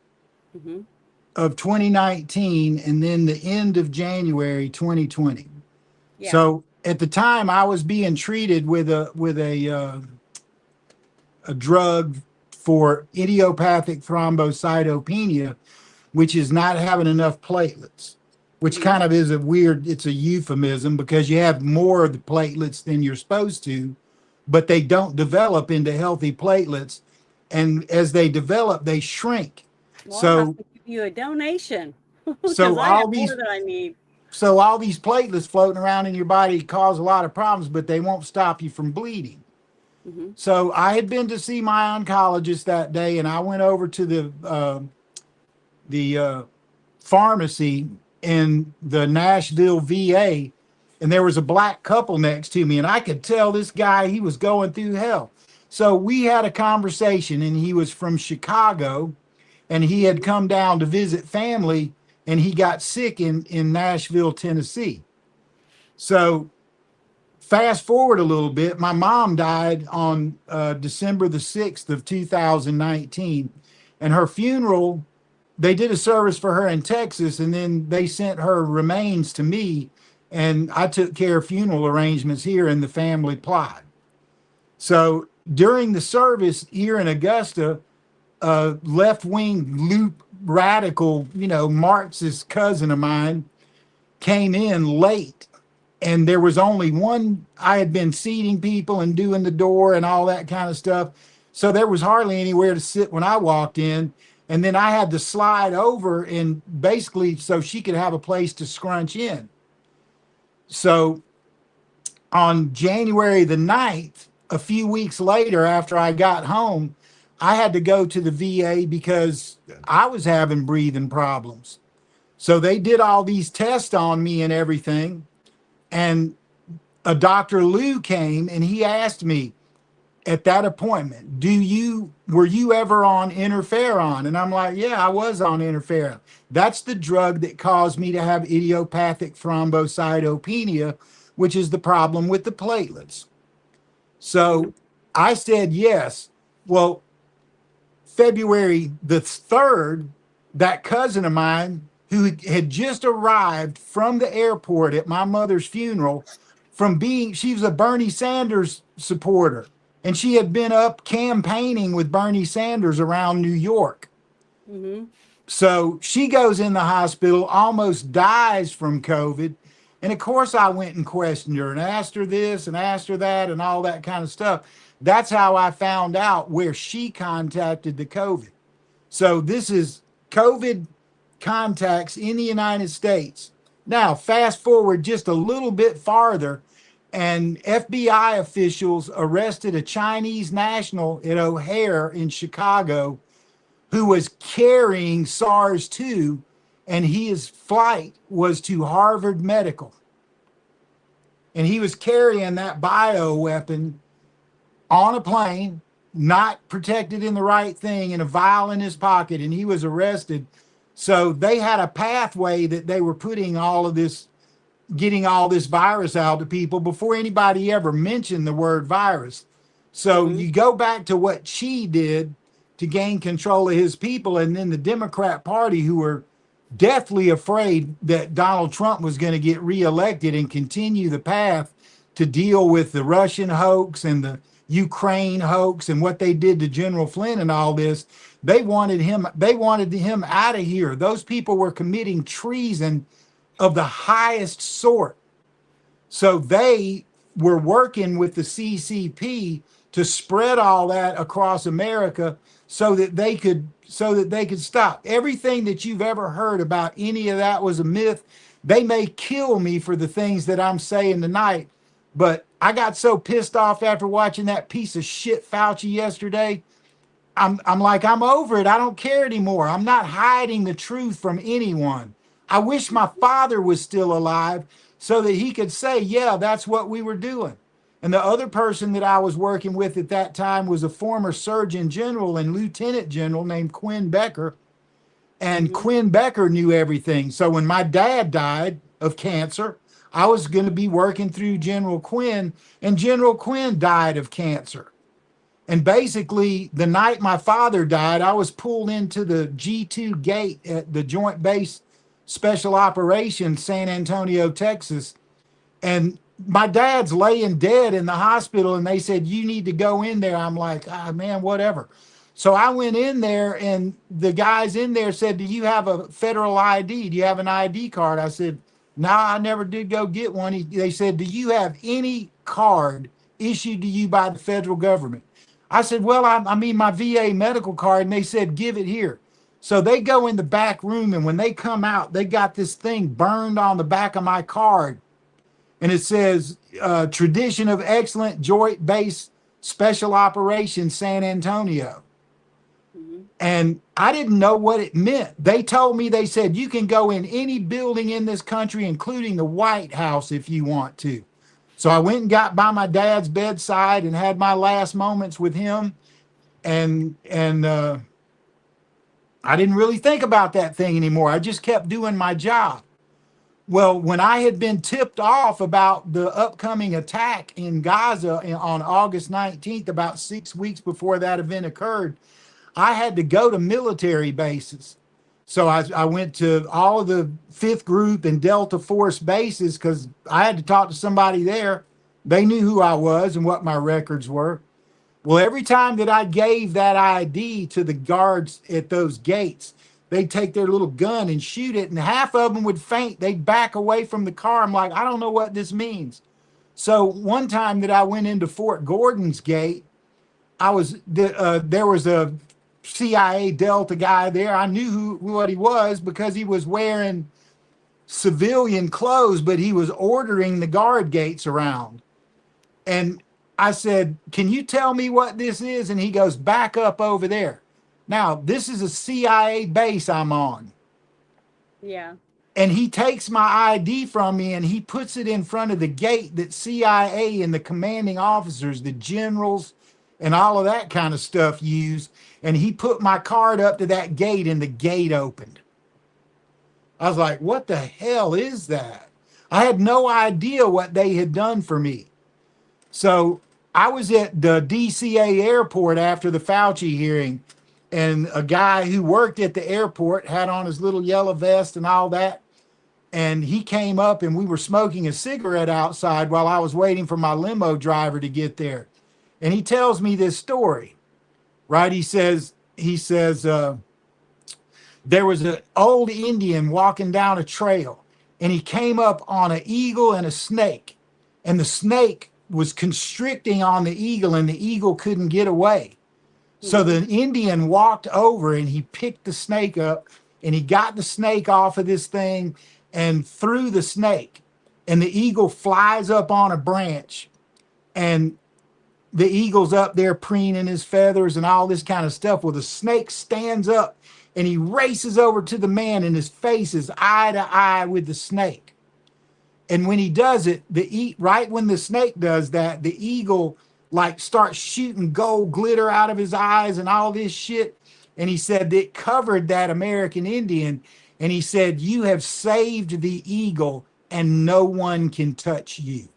of 2019, and then the end of January 2020. Yeah. So at the time, I was being treated with a drug for idiopathic thrombocytopenia, which is not having enough platelets, which kind of is it's a euphemism, because you have more of the platelets than you're supposed to, but they don't develop into healthy platelets. And as they develop, they shrink. Well, so I'll have to give you a donation. So I have more than I need. So all these platelets floating around in your body cause a lot of problems, but they won't stop you from bleeding. So I had been to see my oncologist that day, and I went over to the pharmacy in the Nashville VA, and there was a black couple next to me, and I could tell this guy, he was going through hell. So we had a conversation, and he was from Chicago, and he had come down to visit family, and he got sick in Nashville, Tennessee. So fast forward a little bit, my mom died on December the 6th of 2019, and her funeral, they did a service for her in Texas, and then they sent her remains to me, and I took care of funeral arrangements here in the family plot. So during the service here in Augusta, left-wing loop radical, Marxist cousin of mine came in late, and there was only one. I had been seating people and doing the door and all that kind of stuff. So there was hardly anywhere to sit when I walked in. And then I had to slide over, and basically so she could have a place to scrunch in. So on January the 9th, a few weeks later, after I got home, I had to go to the VA because I was having breathing problems. So they did all these tests on me and everything. And a Dr. Lou came, and he asked me at that appointment, were you ever on interferon? And I'm like, yeah, I was on interferon. That's the drug that caused me to have idiopathic thrombocytopenia, which is the problem with the platelets. So I said yes. Well, February the 3rd, that cousin of mine who had just arrived from the airport at my mother's funeral, she was a Bernie Sanders supporter, and she had been up campaigning with Bernie Sanders around New York. So she goes in the hospital, almost dies from COVID. And of course I went and questioned her and asked her this and asked her that and all that kind of stuff. That's how I found out where she contacted the COVID. So this is COVID contacts in the United States Now, fast forward just a little bit farther, and FBI officials arrested a Chinese national at O'Hare in Chicago who was carrying SARS-2, and his flight was to Harvard Medical. And he was carrying that bioweapon on a plane, not protected in the right thing, in a vial in his pocket, and he was arrested. So they had a pathway that they were putting all of this, getting all this virus out to people before anybody ever mentioned the word virus. So you go back to what Xi did to gain control of his people, and then the Democrat Party, who were deathly afraid that Donald Trump was going to get reelected and continue the path to deal with the Russian hoax and the Ukraine hoax and what they did to General Flynn and all this. They wanted him out of here. Those people were committing treason of the highest sort. So they were working with the CCP to spread all that across America so that they could stop. Everything that you've ever heard about any of that was a myth. They may kill me for the things that I'm saying tonight, but I got so pissed off after watching that piece of shit Fauci yesterday. I'm like, I'm over it. I don't care anymore. I'm not hiding the truth from anyone. I wish my father was still alive so that he could say, yeah, that's what we were doing. And the other person that I was working with at that time was a former Surgeon General and Lieutenant General named Quinn Becker. And Quinn Becker knew everything. So when my dad died of cancer, I was going to be working through General Quinn, and General Quinn died of cancer. And basically, the night my father died, I was pulled into the G2 gate at the Joint Base Special Operations, San Antonio, Texas. And my dad's laying dead in the hospital, and they said, you need to go in there. I'm like, man, whatever. So I went in there, and the guys in there said, do you have a federal ID? Do you have an ID card? I said, no, I never did go get one. They said, do you have any card issued to you by the federal government? I said, well, I mean my VA medical card. And they said, give it here. So they go in the back room, and when they come out, they got this thing burned on the back of my card. And it says, Tradition of Excellent Joint Base Special Operations, San Antonio. And I didn't know what it meant. They told me, they said, you can go in any building in this country, including the White House, if you want to. So I went and got by my dad's bedside and had my last moments with him. And I didn't really think about that thing anymore. I just kept doing my job. Well, when I had been tipped off about the upcoming attack in Gaza on August 19th, about 6 weeks before that event occurred, I had to go to military bases. So I went to all of the 5th Group and Delta Force bases because I had to talk to somebody there. They knew who I was and what my records were. Well, every time that I gave that ID to the guards at those gates, they'd take their little gun and shoot it, and half of them would faint. They'd back away from the car. I'm like, I don't know what this means. So one time that I went into Fort Gordon's gate, there was a CIA Delta guy there. I knew what he was because he was wearing civilian clothes, but he was ordering the guard gates around. And I said, can you tell me what this is? And he goes, back up over there. Now, this is a CIA base I'm on. Yeah. And he takes my ID from me and he puts it in front of the gate that CIA and the commanding officers, the generals, and all of that kind of stuff use. And he put my card up to that gate, and the gate opened. I was like, what the hell is that? I had no idea what they had done for me. So I was at the DCA airport after the Fauci hearing, and a guy who worked at the airport had on his little yellow vest and all that. And he came up, and we were smoking a cigarette outside while I was waiting for my limo driver to get there. And he tells me this story, right? He says, there was an old Indian walking down a trail, and he came up on an eagle and a snake, and the snake was constricting on the eagle, and the eagle couldn't get away. So the Indian walked over, and he picked the snake up, and he got the snake off of this thing, and threw the snake, and the eagle flies up on a branch, and the eagle's up there preening his feathers and all this kind of stuff. Well, the snake stands up and he races over to the man, and his face is eye to eye with the snake. And when he does it, right when the snake does that, the eagle like starts shooting gold glitter out of his eyes and all this shit. And he said it covered that American Indian. And he said, "You have saved the eagle, and no one can touch you."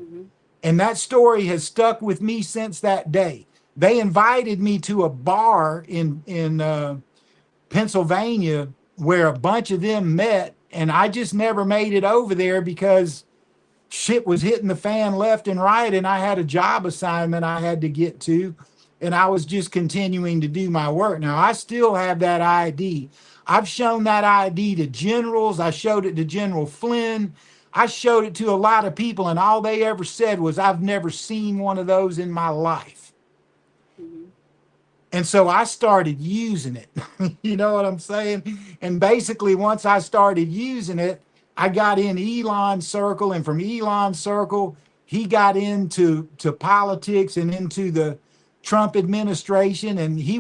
Mm-hmm. And that story has stuck with me since that day. They invited me to a bar in Pennsylvania where a bunch of them met, and I just never made it over there because shit was hitting the fan left and right, and I had a job assignment I had to get to, and I was just continuing to do my work. Now, I still have that ID. I've shown that ID to generals. I showed it to General Flynn. I showed it to a lot of people, and all they ever said was, "I've never seen one of those in my life." Mm-hmm. And so I started using it. You know what I'm saying? And basically, once I started using it, I got in Elon's circle, and from Elon's circle, he got into politics and into the Trump administration. And he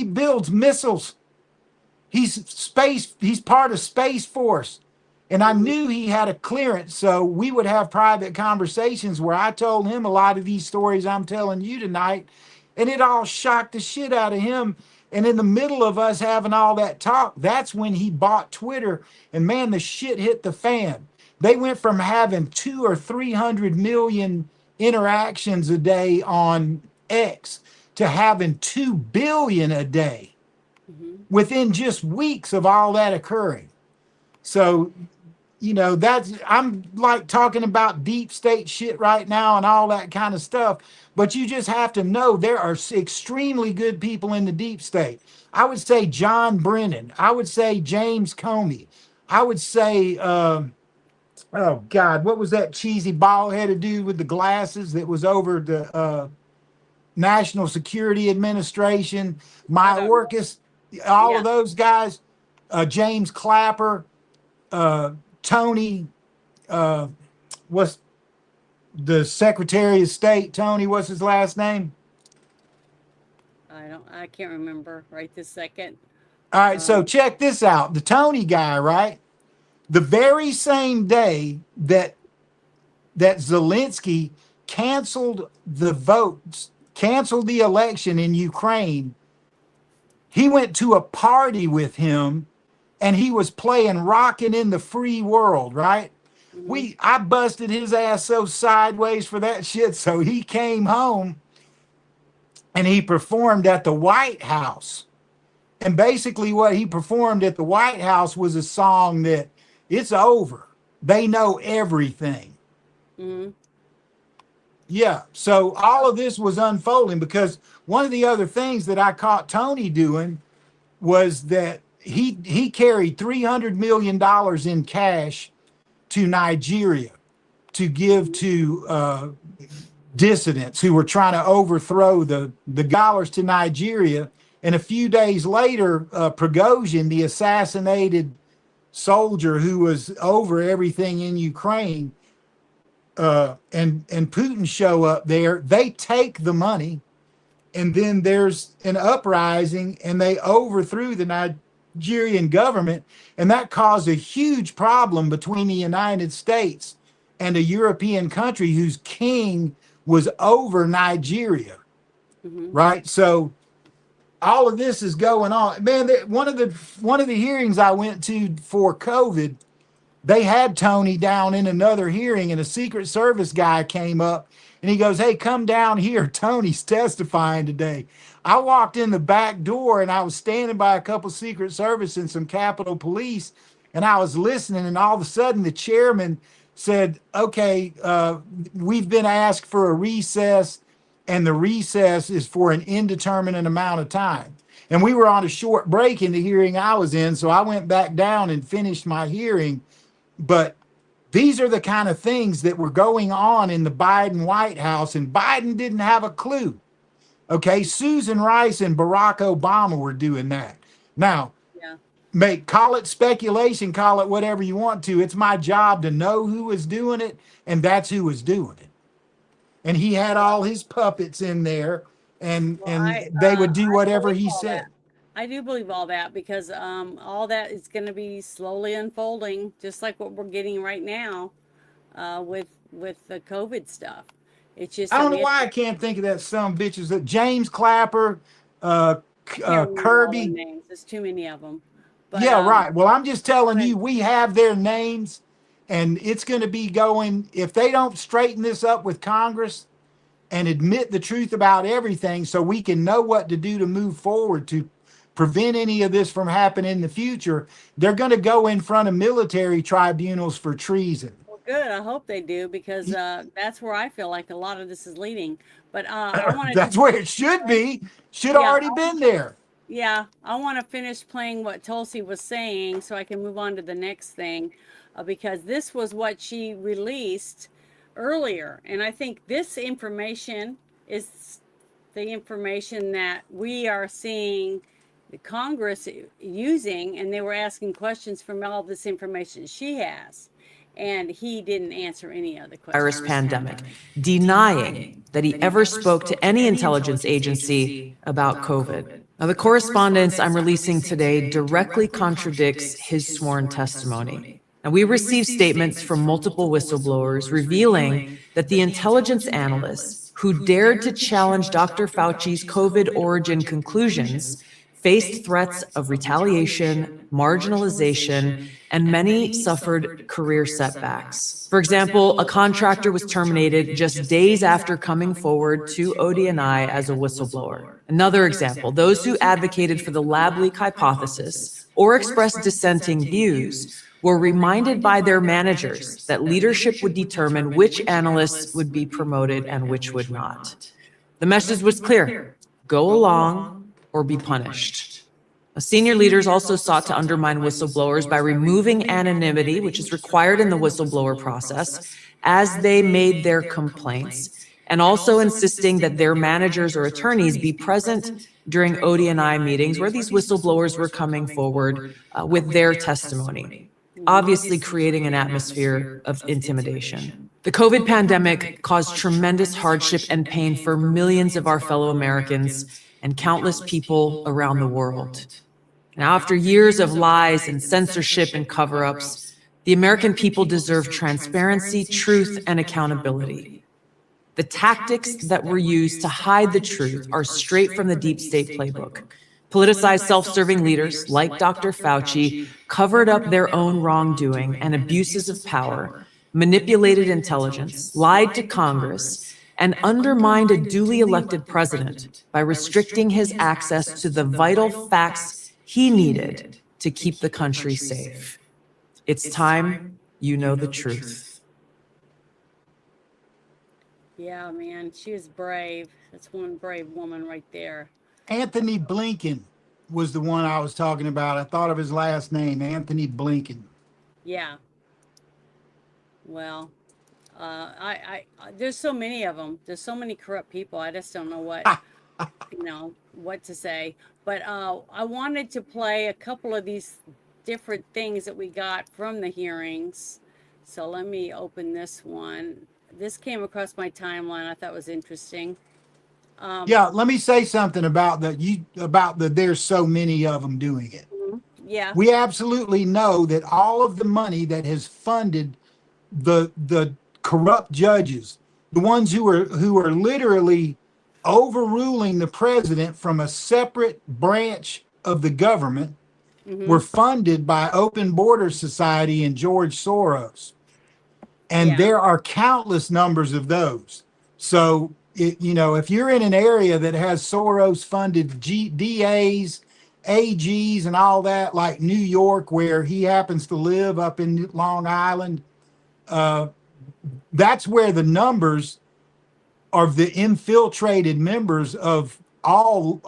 builds missiles. He's part of Space Force. And I knew he had a clearance, so we would have private conversations where I told him a lot of these stories I'm telling you tonight, and it all shocked the shit out of him. And in the middle of us having all that talk, that's when he bought Twitter, and man, the shit hit the fan. They went from having 200 or 300 million interactions a day on X to having 2 billion a day within just weeks of all that occurring. So, you know, I'm like talking about deep state shit right now and all that kind of stuff, but you just have to know there are extremely good people in the deep state. I would say John Brennan. I would say James Comey. I would say, oh God, what was that cheesy bald-headed dude with the glasses that was over the National Security Administration? Mayorkas, all of those guys, James Clapper, Tony, what's the Secretary of State? Tony, what's his last name? I can't remember right this second. All right, so check this out. The Tony guy, right? The very same day that Zelensky canceled the votes, canceled the election in Ukraine, he went to a party with him, and he was playing "Rockin' in the Free World," right? I busted his ass so sideways for that shit. So he came home and he performed at the White House. And basically what he performed at the White House was a song that it's over. They know everything. Mm-hmm. Yeah. So all of this was unfolding because one of the other things that I caught Tony doing was that he carried $300 million in cash to Nigeria to give to dissidents who were trying to overthrow the dollars to Nigeria. And a few days later, Prigozhin, the assassinated soldier who was over everything in Ukraine, and Putin show up there, they take the money, and then there's an uprising and they overthrew the Nigerian government, and that caused a huge problem between the United States and a European country whose king was over Nigeria. Right? So all of this is going on. Man, one of the hearings I went to for COVID, they had Tony down in another hearing, and a Secret Service guy came up and he goes, "Hey, come down here. Tony's testifying today." I walked in the back door and I was standing by a couple Secret Service and some Capitol Police, and I was listening, and all of a sudden the chairman said, "Okay, we've been asked for a recess, and the recess is for an indeterminate amount of time." And we were on a short break in the hearing I was in, so I went back down and finished my hearing. But these are the kind of things that were going on in the Biden White House, and Biden didn't have a clue. Okay, Susan Rice and Barack Obama were doing that. Now, call it speculation, call it whatever you want to. It's my job to know who was doing it, and that's who was doing it. And he had all his puppets in there, and Well, and they would do I whatever believe he all that. said. I do believe all that because all that is going to be slowly unfolding, just like what we're getting right now with the COVID stuff. It's just I that don't know we have why I to, can't think of that some bitches that James Clapper, can't remember all their Kirby. names. There's too many of them. But Yeah, right. Well, I'm just telling wanted, you, we have their names, and it's going to be going. If they don't straighten this up with Congress and admit the truth about everything, so we can know what to do to move forward to prevent any of this from happening in the future, they're going to go in front of military tribunals for treason. well, good. I hope they do because that's where I feel like a lot of this is leading. But I wanted to That's where it finish should playing. be. Should Yeah, already been there. yeah, I want to finish playing what Tulsi was saying so I can move on to the next thing because this was what she released earlier. And I think this information is the information that we are seeing the Congress using, and they were asking questions from all this information she has. And he didn't answer any of the virus questions. pandemic, denying that he ever spoke to any intelligence agency about COVID. Now, the correspondence I'm releasing today directly contradicts his sworn testimony. Now, we received statements from multiple whistleblowers revealing that the intelligence analysts who dared to challenge Dr. Fauci's COVID origin conclusions faced threats of retaliation, marginalization, and many suffered career setbacks. For example, a contractor was terminated just days after coming forward to ODNI as a whistleblower. Another example, those who advocated for the lab leak hypothesis or expressed dissenting views were reminded by their managers that leadership would determine which analysts would be promoted and which would not. The message was clear: go along or be punished. Senior leaders also sought to undermine whistleblowers by removing anonymity, which is required in the whistleblower process, as they made their complaints, and also insisting that their managers or attorneys be present during ODNI meetings where these whistleblowers were coming forward with their testimony, obviously creating an atmosphere of intimidation. The COVID pandemic caused tremendous hardship and pain for millions of our fellow Americans and countless people around the world. Now, after years of lies and censorship and cover-ups, the American people deserve transparency, truth, and accountability. The tactics that were used to hide the truth are straight from the deep state playbook. Politicized self-serving leaders like Dr. Fauci covered up their own wrongdoing and abuses of power, manipulated intelligence, lied to Congress, and undermined a duly elected president by restricting his access to the vital facts he needed to keep the country safe. It's time you know the truth. Yeah, man, she was brave. That's one brave woman right there. Anthony Blinken was the one I was talking about. I thought of his last name, Anthony Blinken. Yeah. Well, there's so many of them. There's so many corrupt people. I just don't know what to say. But I wanted to play a couple of these different things that we got from the hearings. So let me open this one. This came across my timeline. I thought was interesting. Yeah, let me say something about there's so many of them doing it. Yeah. We absolutely know that all of the money that has funded the corrupt judges, the ones who are literally overruling the president from a separate branch of the government, were funded by Open Borders Society and George Soros. And there are countless numbers of those. So, if you're in an area that has Soros funded DAs, AGs, and all that, like New York, where he happens to live up in Long Island, that's where the numbers of the infiltrated members of all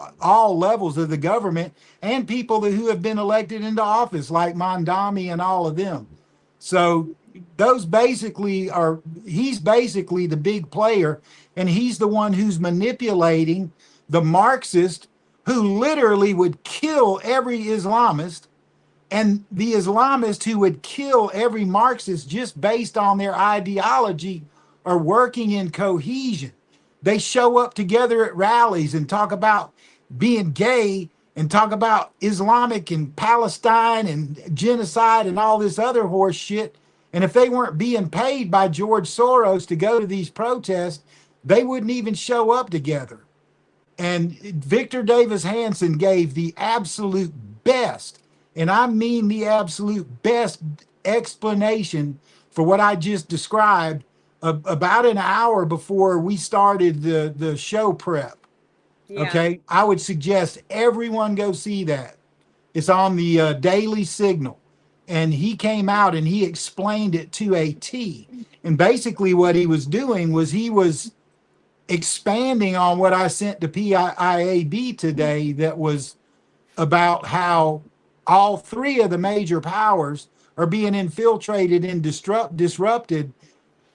levels of the government and people who have been elected into office, like Mondami and all of them. So those he's basically the big player, and he's the one who's manipulating the Marxist who literally would kill every Islamist And the Islamists who would kill every Marxist just based on their ideology are working in cohesion. They show up together at rallies and talk about being gay and talk about Islamic and Palestine and genocide and all this other horse shit. And if they weren't being paid by George Soros to go to these protests, they wouldn't even show up together. And Victor Davis Hanson gave the absolute best, and I mean the absolute best explanation for what I just described about an hour before we started the show prep. Yeah. Okay. I would suggest everyone go see that. It's on the Daily Signal. And he came out and he explained it to a T. And basically, what he was doing was he was expanding on what I sent to PIAB today, that was about how all three of the major powers are being infiltrated and disrupted.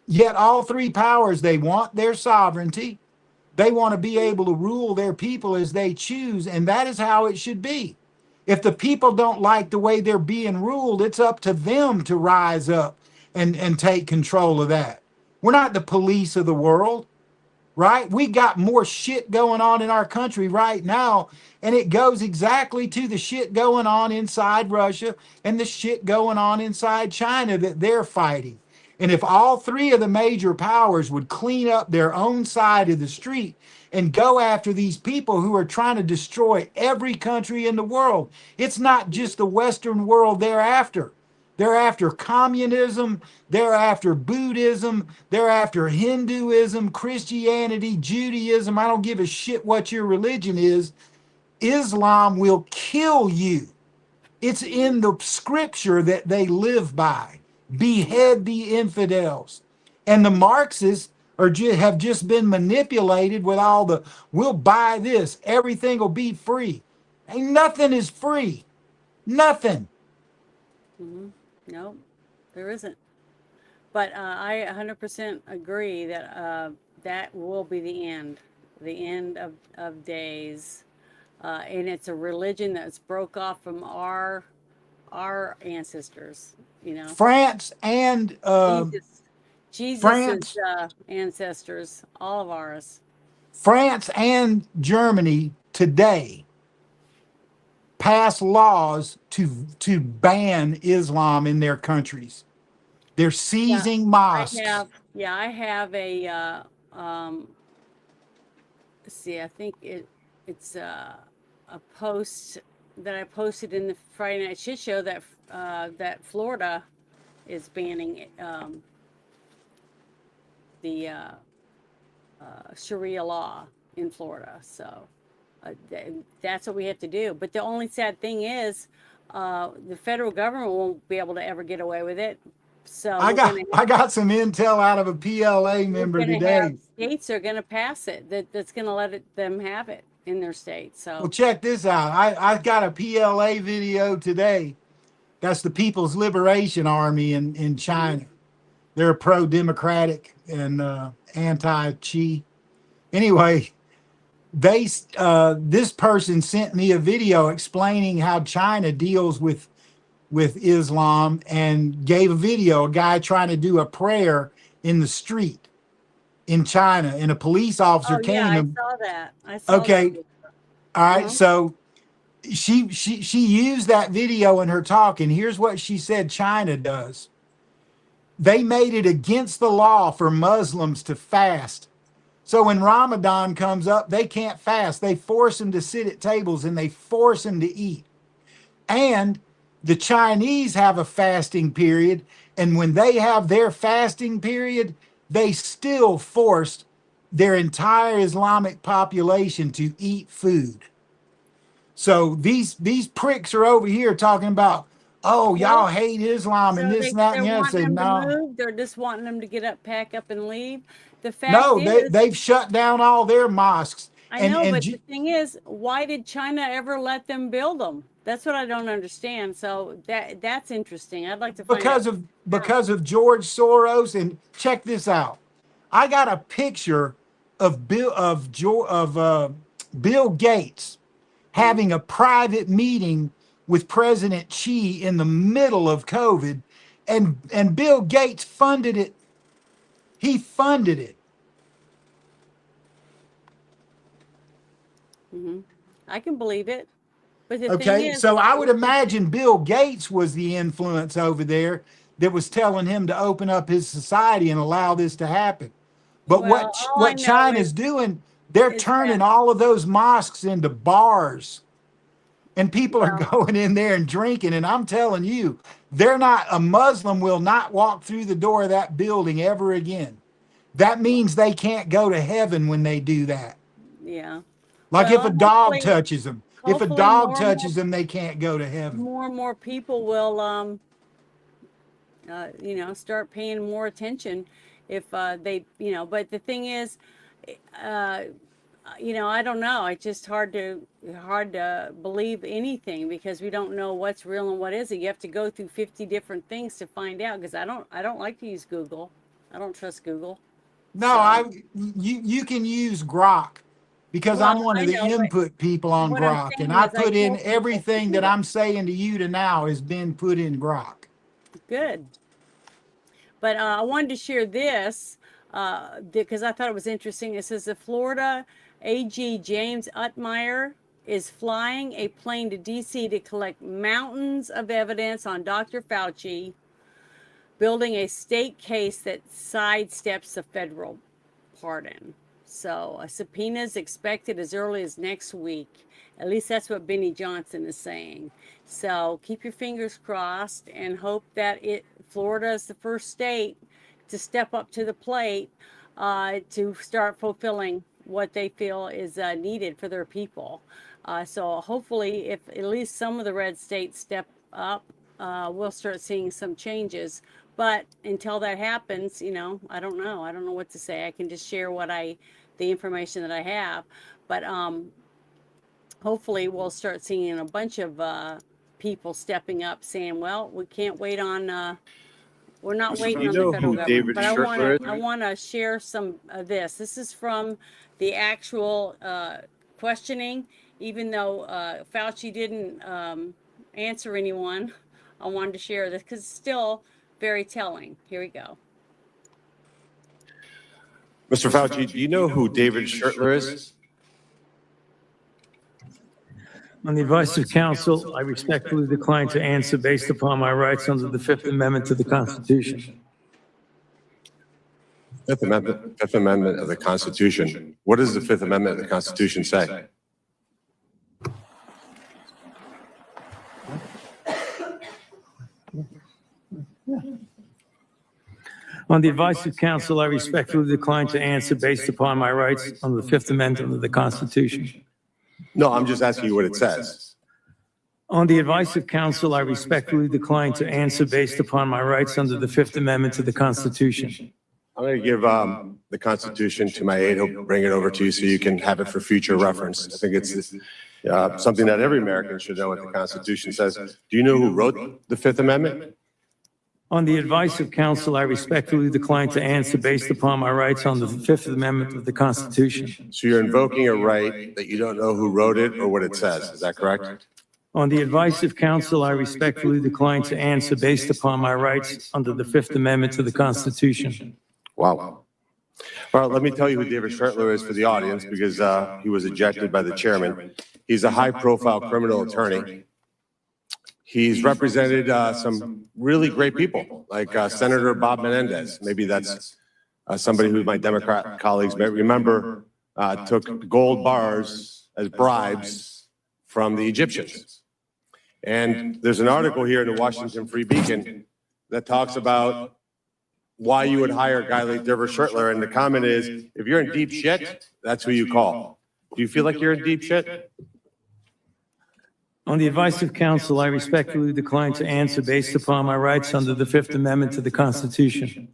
Yet all three powers, they want their sovereignty. They want to be able to rule their people as they choose, and that is how it should be. If the people don't like the way they're being ruled, it's up to them to rise up and take control of that. We're not the police of the world, right? We got more shit going on in our country right now, and it goes exactly to the shit going on inside Russia and the shit going on inside China that they're fighting. And if all three of the major powers would clean up their own side of the street and go after these people who are trying to destroy every country in the world, it's not just the Western world they're after. They're after communism, they're after Buddhism, they're after Hinduism, Christianity, Judaism. I don't give a shit what your religion is. Islam will kill you. It's in the scripture that they live by. Behead the infidels. And the Marxists have just been manipulated with all the, we'll buy this, everything will be free. Ain't nothing is free. Nothing. No, there isn't. But I 100% agree that that will be the end of days. And it's a religion that's broke off from our ancestors, you know. France and Jesus' ancestors, all of ours. France and Germany today pass laws to ban Islam in their countries. They're seizing mosques. I have a see, I think it's a post that I posted in the Friday Night Shit Show that that Florida is banning the Sharia law in Florida. So that's what we have to do. But the only sad thing is the federal government won't be able to ever get away with it. So I got some intel out of a PLA member today. States are going to pass it. That's going to let them have it in their state. So well, check this out. I got a PLA video today. That's the People's Liberation Army in China. They're pro-democratic and anti-Qi. Anyway, this person sent me a video explaining how China deals with Islam, and gave a video, a guy trying to do a prayer in the street in China, and a police officer came. Yeah, I saw that. Okay. That. All right. So she used that video in her talk, and here's what she said China does. They made it against the law for Muslims to fast. So when Ramadan comes up, they can't fast. They force them to sit at tables and they force them to eat. And the Chinese have a fasting period, and when they have their fasting period, they still forced their entire Islamic population to eat food. So these pricks are over here talking about, oh, y'all hate Islam and this and that and the other. Say no. They're just wanting them to get up, pack up, and leave. The fact is, they've shut down all their mosques. I know, but the thing is, why did China ever let them build them? That's what I don't understand. So that's interesting. I'd like to find out. Because of George Soros. And check this out. I got a picture of Bill Gates having a private meeting with President Xi in the middle of COVID, and Bill Gates funded it. He funded it. I can believe it. But the thing Okay, is, so I would imagine Bill Gates was the influence over there that was telling him to open up his society and allow this to happen. But well, all I what know China's doing, they're is turning that, all of those mosques into bars, and people are well, going in there and drinking. And I'm telling you, they're not, a Muslim will not walk through the door of that building ever again. That means they can't go to heaven when they do that. yeah. Like if Well, a dog touches them, if a hopefully dog touches them, they can't go to heaven. more and more people will, start paying more attention if they, but the thing is, uh, I don't know. It's just hard to believe anything because we don't know what's real and what isn't. You have to go through 50 different things to find out. Because I don't like to use Google. I don't trust Google. No, you can use Grok because I'm Well, one I of the know, but input people on what I'm Grok, and saying I is I put in tell people to everything do that it. I'm saying to you to now has been put in Grok. Good. But I wanted to share this because I thought it was interesting. It says the Florida AG James Utmeyer is flying a plane to D.C. to collect mountains of evidence on Dr. Fauci, building a state case that sidesteps the federal pardon. So a subpoena is expected as early as next week. At least that's what Benny Johnson is saying. So keep your fingers crossed and hope that Florida is the first state to step up to the plate to start fulfilling what they feel is needed for their people. So hopefully, if at least some of the red states step up, we'll start seeing some changes. But until that happens, I don't know. I don't know what to say. I can just share the information that I have. But hopefully we'll start seeing a bunch of people stepping up saying, well, we can't wait on, we're not waiting on the federal government. But I want to share some of this. This is from the actual questioning, even though Fauci didn't answer anyone. I wanted to share this because it's still very telling. Here we go. Mr. Fauci, do you know who David Schertler is? On the advice of counsel, I respectfully decline to answer based upon my rights under the Fifth Amendment to the Constitution. Fifth Amendment of the Constitution. What does the Fifth Amendment of the Constitution say? On the advice of counsel, I respectfully decline to answer based upon my rights under the Fifth Amendment of the Constitution. No, I'm just asking you what it says. On the advice of counsel, I respectfully decline to answer based upon my rights under the Fifth Amendment to the Constitution. I'm going to give the Constitution to my aide. He'll bring it over to you so you can have it for future reference. I think it's something that every American should know what the Constitution says. Do you know who wrote the Fifth Amendment? On the advice of counsel, I respectfully decline to answer based upon my rights under the Fifth Amendment of the Constitution. So you're invoking a right that you don't know who wrote it or what it says. Is that correct? On the advice of counsel, I respectfully decline to answer based upon my rights under the Fifth Amendment to the Constitution. Wow. All right, let me tell you who David Schertler is for the audience because he was ejected by the chairman. He's a high-profile criminal attorney. He's represented some really great people, like Senator Bob Menendez. Maybe that's somebody who my Democrat colleagues may remember took gold bars as bribes from the Egyptians. And there's an article here in the Washington Free Beacon that talks about why you would hire a guy like David Schertler. And the comment is, if you're in deep shit, that's who you call. Do you feel like you're in deep shit? On the advice of counsel, I respectfully decline to answer based upon my rights under the Fifth Amendment to the Constitution.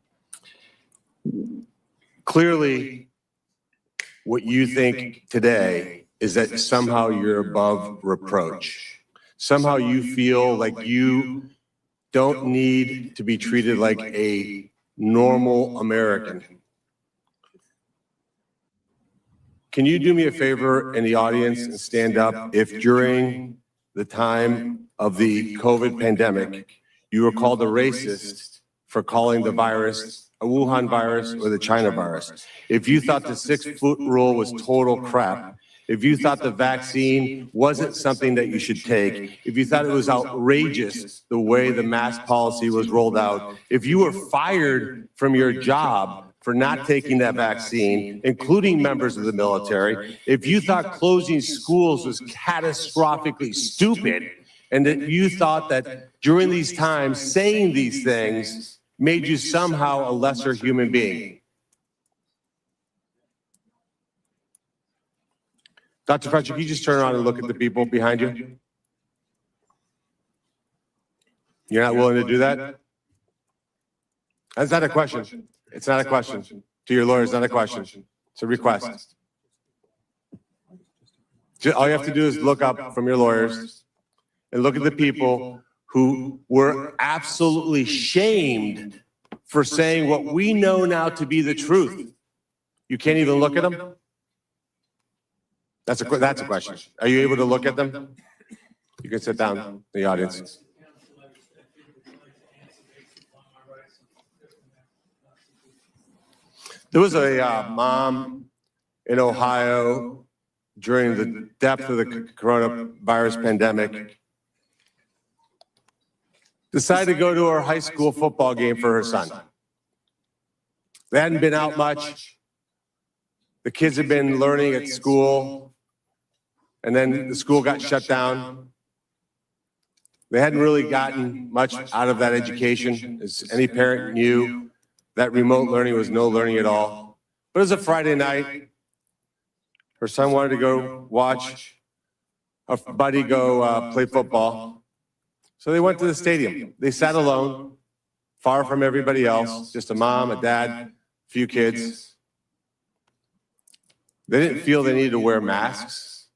Clearly, what you think today is that somehow you're above reproach. Somehow you feel like you don't need to be treated like a normal American. Can you do me a favor in the audience and stand up if during the time of the COVID pandemic, you were called a racist for calling the virus a Wuhan virus or the China virus. If you thought the 6-foot rule was total crap, if you thought the vaccine wasn't something that you should take, if you thought it was outrageous the way the mask policy was rolled out, if you were fired from your job for not taking that vaccine, including members of the military, if you thought closing schools was catastrophically stupid, and that you thought that during these times saying these things made you somehow a lesser human being. Dr. Fauci, can you just turn around and look at the people behind you? You're not willing to do that? That's not a question. It's not a question. To your lawyers, not a question. It's a request. All you have to do is look up from your lawyers and look at the people who were absolutely shamed for saying what we know now to be the truth. You can't even look at them? That's a question. Are you able to look at them? You can sit down in the audience. There was a mom in Ohio during the depth of the coronavirus pandemic, decided to go to her high school football game for her son. They hadn't been out much. The kids had been learning at school, and then the school got shut down. They hadn't really gotten much out of that education, as any parent knew that remote learning was no learning at all. But it was a Friday night. Her son wanted to go watch a buddy go play football. So they went to the stadium. They sat alone, far from everybody else, just a mom, a dad, a few kids. They didn't feel they needed to wear masks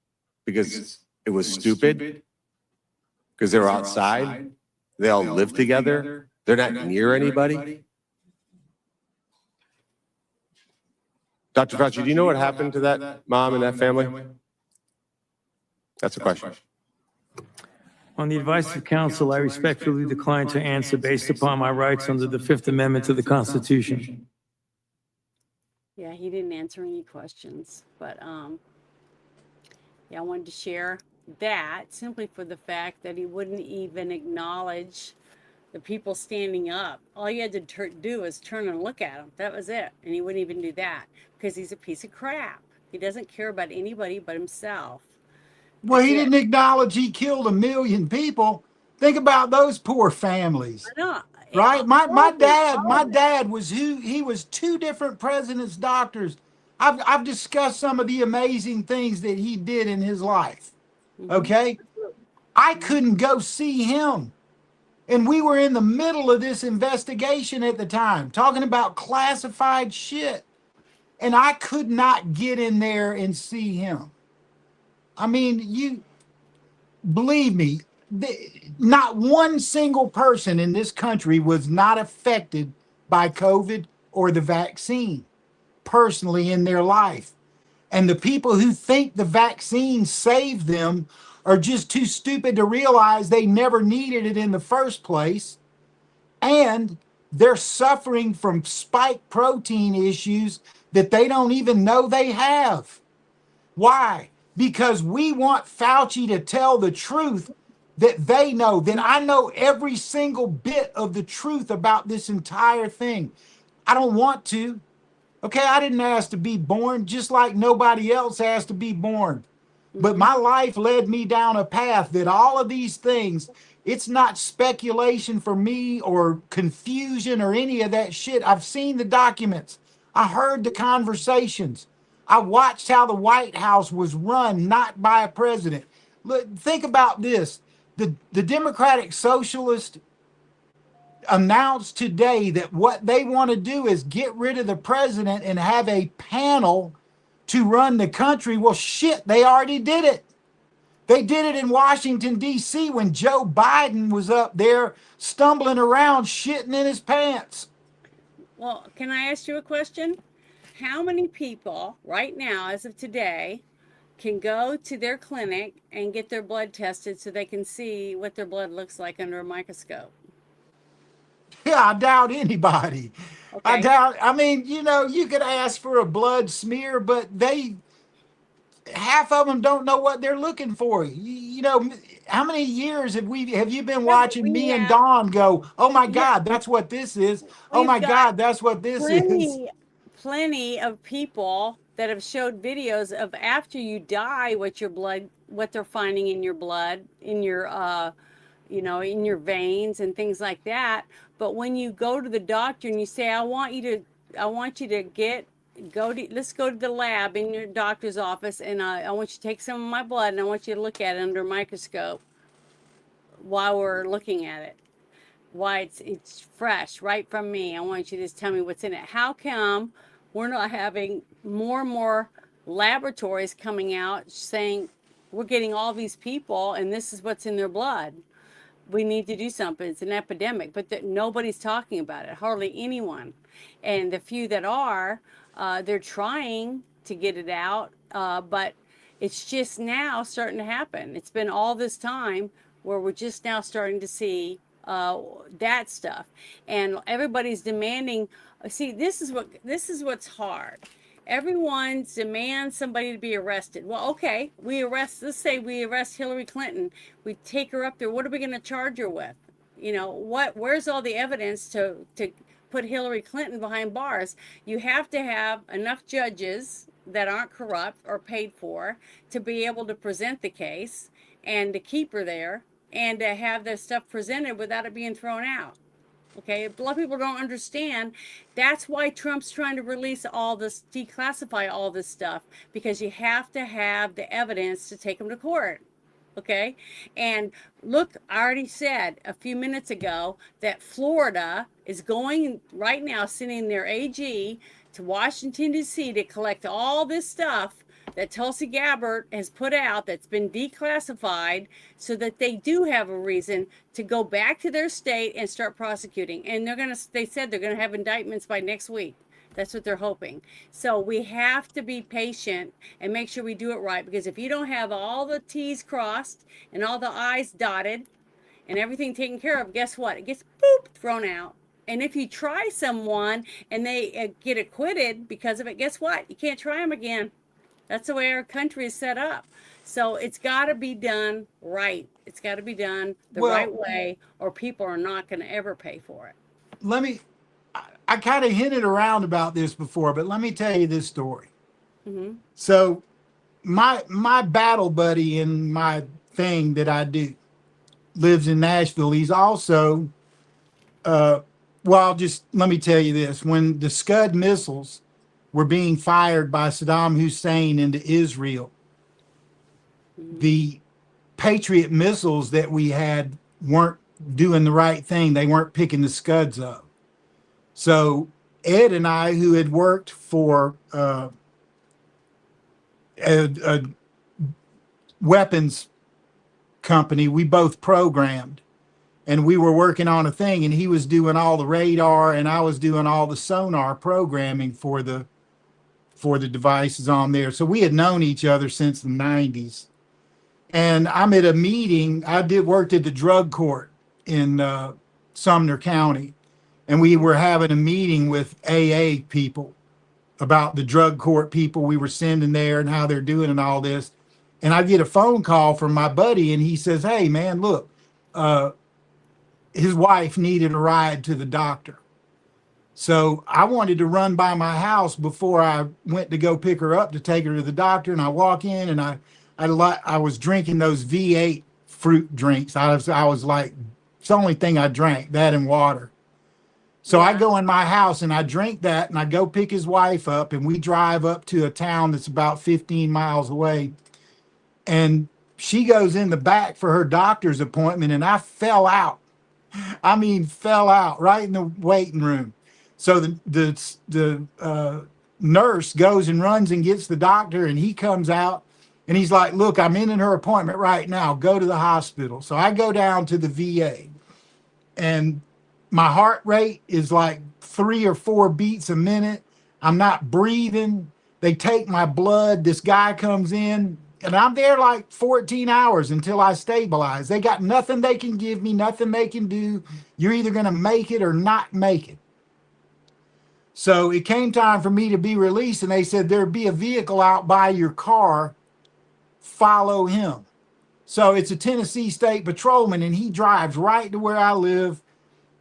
because it was stupid, because they were outside. They all live together. They're not near anybody. Dr. Fauci, do you know what happened to that mom and that family? That's a question. On the advice of counsel, I respectfully decline to answer based upon my rights under the Fifth Amendment to the Constitution. Yeah, he didn't answer any questions, but yeah, I wanted to share that simply for the fact that he wouldn't even acknowledge the people standing up. All you had to do was turn and look at him. That was it. And he wouldn't even do that because he's a piece of crap. He doesn't care about anybody but himself. Well, he didn't acknowledge he killed 1 million people. Think about those poor families. I know. Right? My dad was he was 2 different presidents' doctors. I've discussed some of the amazing things that he did in his life. Okay? I couldn't go see him. And we were in the middle of this investigation at the time, talking about classified shit. And I could not get in there and see him. I mean, you believe me, not one single person in this country was not affected by COVID or the vaccine personally in their life. And the people who think the vaccine saved them are just too stupid to realize they never needed it in the first place. And they're suffering from spike protein issues that they don't even know they have. Why? Because we want Fauci to tell the truth that they know, that I know every single bit of the truth about this entire thing. I don't want to. Okay, I didn't ask to be born, just like nobody else asked to be born. But my life led me down a path that all of these things, it's not speculation for me or confusion or any of that shit. I've seen the documents. I heard the conversations. I watched how the White House was run, not by a president. Look, think about this. The Democratic Socialist announced today that what they want to do is get rid of the president and have a panel to run the country. Well, shit, they already did it. They did it in Washington, D.C. when Joe Biden was up there stumbling around, shitting in his pants. Well, can I ask you a question? How many people right now, as of today, can go to their clinic and get their blood tested so they can see what their blood looks like under a microscope. Yeah, I doubt anybody. Okay. I mean, you could ask for a blood smear, but half of them don't know what they're looking for. How many years have you been Yeah, but watching we me and have, Dawn go, oh my yeah, God, that's what this is. Oh we've my got God, that's what this is. plenty of people that have showed videos of after you die what they're finding in your blood, in your in your veins and things like that. But when you go to the doctor and you say, I want you to let's go to the lab in your doctor's office, and I want you to take some of my blood and I want you to look at it under a microscope while we're looking at it, why it's fresh right from me. I want you to just tell me what's in it. How come we're not having more and more laboratories coming out saying we're getting all these people and this is what's in their blood? We need to do something. It's an epidemic, but nobody's talking about it, hardly anyone. And the few that are, they're trying to get it out, but it's just now starting to happen. It's been all this time where we're just now starting to see that stuff, and everybody's demanding. See, this is what's hard. Everyone demands somebody to be arrested. Well, okay, let's say we arrest Hillary Clinton. We take her up there. What are we going to charge her with? Where's all the evidence to put Hillary Clinton behind bars? You have to have enough judges that aren't corrupt or paid for to be able to present the case and to keep her there and to have this stuff presented without it being thrown out. Okay, a lot of people don't understand. That's why Trump's trying to release all this, declassify all this stuff, because you have to have the evidence to take them to court. Okay, and look, I already said a few minutes ago that Florida is going right now, sending their AG to Washington, D.C. to collect all this stuff that Tulsi Gabbard has put out that's been declassified, so that they do have a reason to go back to their state and start prosecuting. And they said they're gonna have indictments by next week. That's what they're hoping. So we have to be patient and make sure we do it right, because if you don't have all the T's crossed and all the I's dotted and everything taken care of, guess what? It gets thrown out. And if you try someone and they get acquitted because of it, guess what? You can't try them again. That's the way our country is set up. So it's got to be done right. It's got to be done the right way, or people are not going to ever pay for it. I kind of hinted around about this before, but let me tell you this story. Mm-hmm. So my battle buddy in my thing that I do lives in Nashville. He's also, let me tell you this. When the Scud missiles were being fired by Saddam Hussein into Israel, the Patriot missiles that we had weren't doing the right thing. They weren't picking the Scuds up. So Ed and I, who had worked for a weapons company, we both programmed, and we were working on a thing, and he was doing all the radar and I was doing all the sonar programming for the devices on there. So we had known each other since the 90s. And I'm at a meeting. I worked at the drug court in Sumner County, and we were having a meeting with AA people about the drug court people we were sending there and how they're doing and all this. And I get a phone call from my buddy, and he says, hey man, look, his wife needed a ride to the doctor. So I wanted to run by my house before I went to go pick her up to take her to the doctor. And I walk in, and I was drinking those V8 fruit drinks. I was like, it's the only thing I drank, that and water. So I go in my house and I drink that, and I go pick his wife up, and we drive up to a town that's about 15 miles away. And she goes in the back for her doctor's appointment, and I fell out. I mean, fell out right in the waiting room. So the nurse goes and runs and gets the doctor, and he comes out and he's like, look, I'm in her appointment right now. Go to the hospital. So I go down to the VA, and my heart rate is like 3 or 4 beats a minute. I'm not breathing. They take my blood. This guy comes in, And I'm there like 14 hours until I stabilize. They got nothing they can give me, nothing they can do. You're either going to make it or not make it. So it came time for me to be released, and they said there'd be a vehicle out by your car. Follow him. So it's a Tennessee State Patrolman, and he drives right to where I live.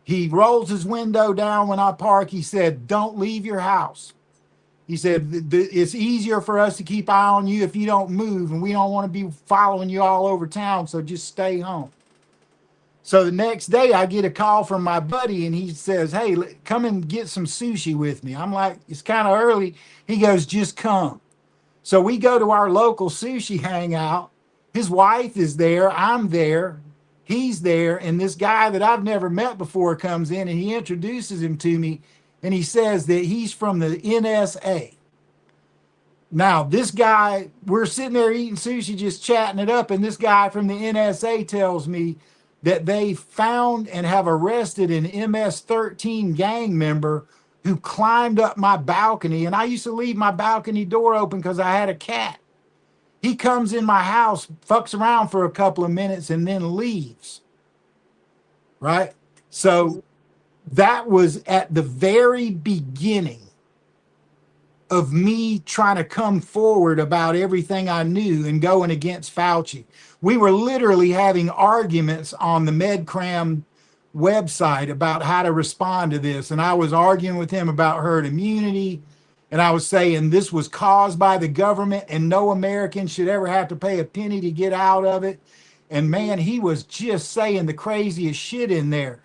He rolls his window down when I park. He said, "Don't leave your house." He said, "It's easier for us to keep eye on you if you don't move, and we don't want to be following you all over town, so just stay home." So the next day I get a call from my buddy, and he says, "Hey, come and get some sushi with me." I'm like, "It's kind of early." He goes, "Just come." So we go to our local sushi hangout. His wife is there. I'm there. He's there. And this guy that I've never met before comes in, and he introduces him to me. And he says that he's from the NSA. Now, this guy, we're sitting there eating sushi, just chatting it up. And this guy from the NSA tells me that they found and have arrested an MS-13 gang member who climbed up my balcony. And I used to leave my balcony door open because I had a cat. He comes in my house, fucks around for a couple of minutes, and then leaves. Right? So that was at the very beginning of me trying to come forward about everything I knew and going against Fauci. We were literally having arguments on the MedCram website about how to respond to this. And I was arguing with him about herd immunity. And I was saying this was caused by the government and no American should ever have to pay a penny to get out of it. And man, he was just saying the craziest shit in there.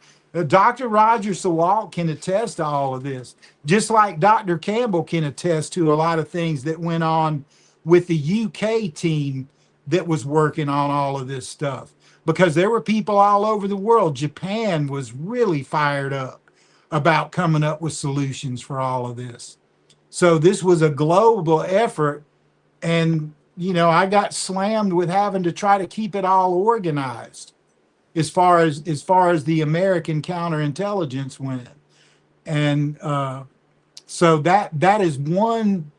Dr. Roger Sawalt can attest to all of this, just like Dr. Campbell can attest to a lot of things that went on with the UK team that was working on all of this stuff. Because there were people all over the world. Japan was really fired up about coming up with solutions for all of this. So this was a global effort. And, you know, I got slammed with having to try to keep it all organized as far as the American counterintelligence went. And so that is one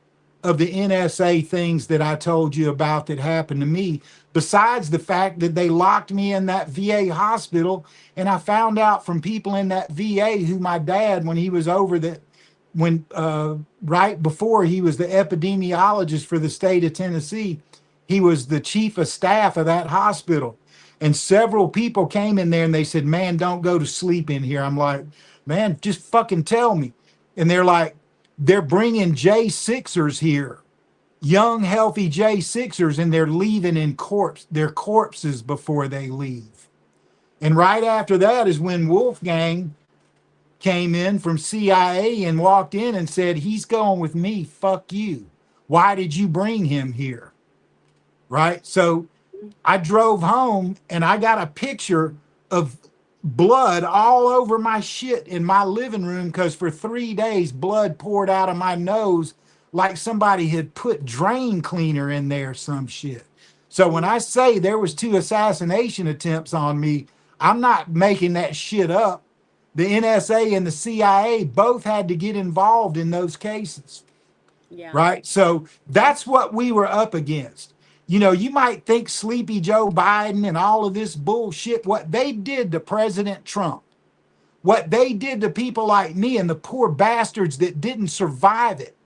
of the NSA things that I told you about that happened to me, besides the fact that they locked me in that VA hospital. And I found out from people in that VA who my dad, when he was over the, when right before he was the epidemiologist for the state of Tennessee, he was the chief of staff of that hospital. And several people came in there and they said, "Man, don't go to sleep in here." I'm like, "Man, just fucking tell me." And they're like, "They're bringing J6ers here, young, healthy J6ers, and they're leaving in their corpses before they leave." And right after that is when Wolfgang came in from CIA and walked in and said, "He's going with me. Fuck you. Why did you bring him here?" Right? So I drove home and I got a picture of blood all over my shit in my living room because for 3 days blood poured out of my nose like somebody had put drain cleaner in there, some shit. So when I say there was 2 assassination attempts on me, I'm not making that shit up. The NSA and the CIA both had to get involved in those cases. Yeah. Right? So that's what we were up against. You know, you might think Sleepy Joe Biden and all of this bullshit, what they did to President Trump, what they did to people like me and the poor bastards that didn't survive it.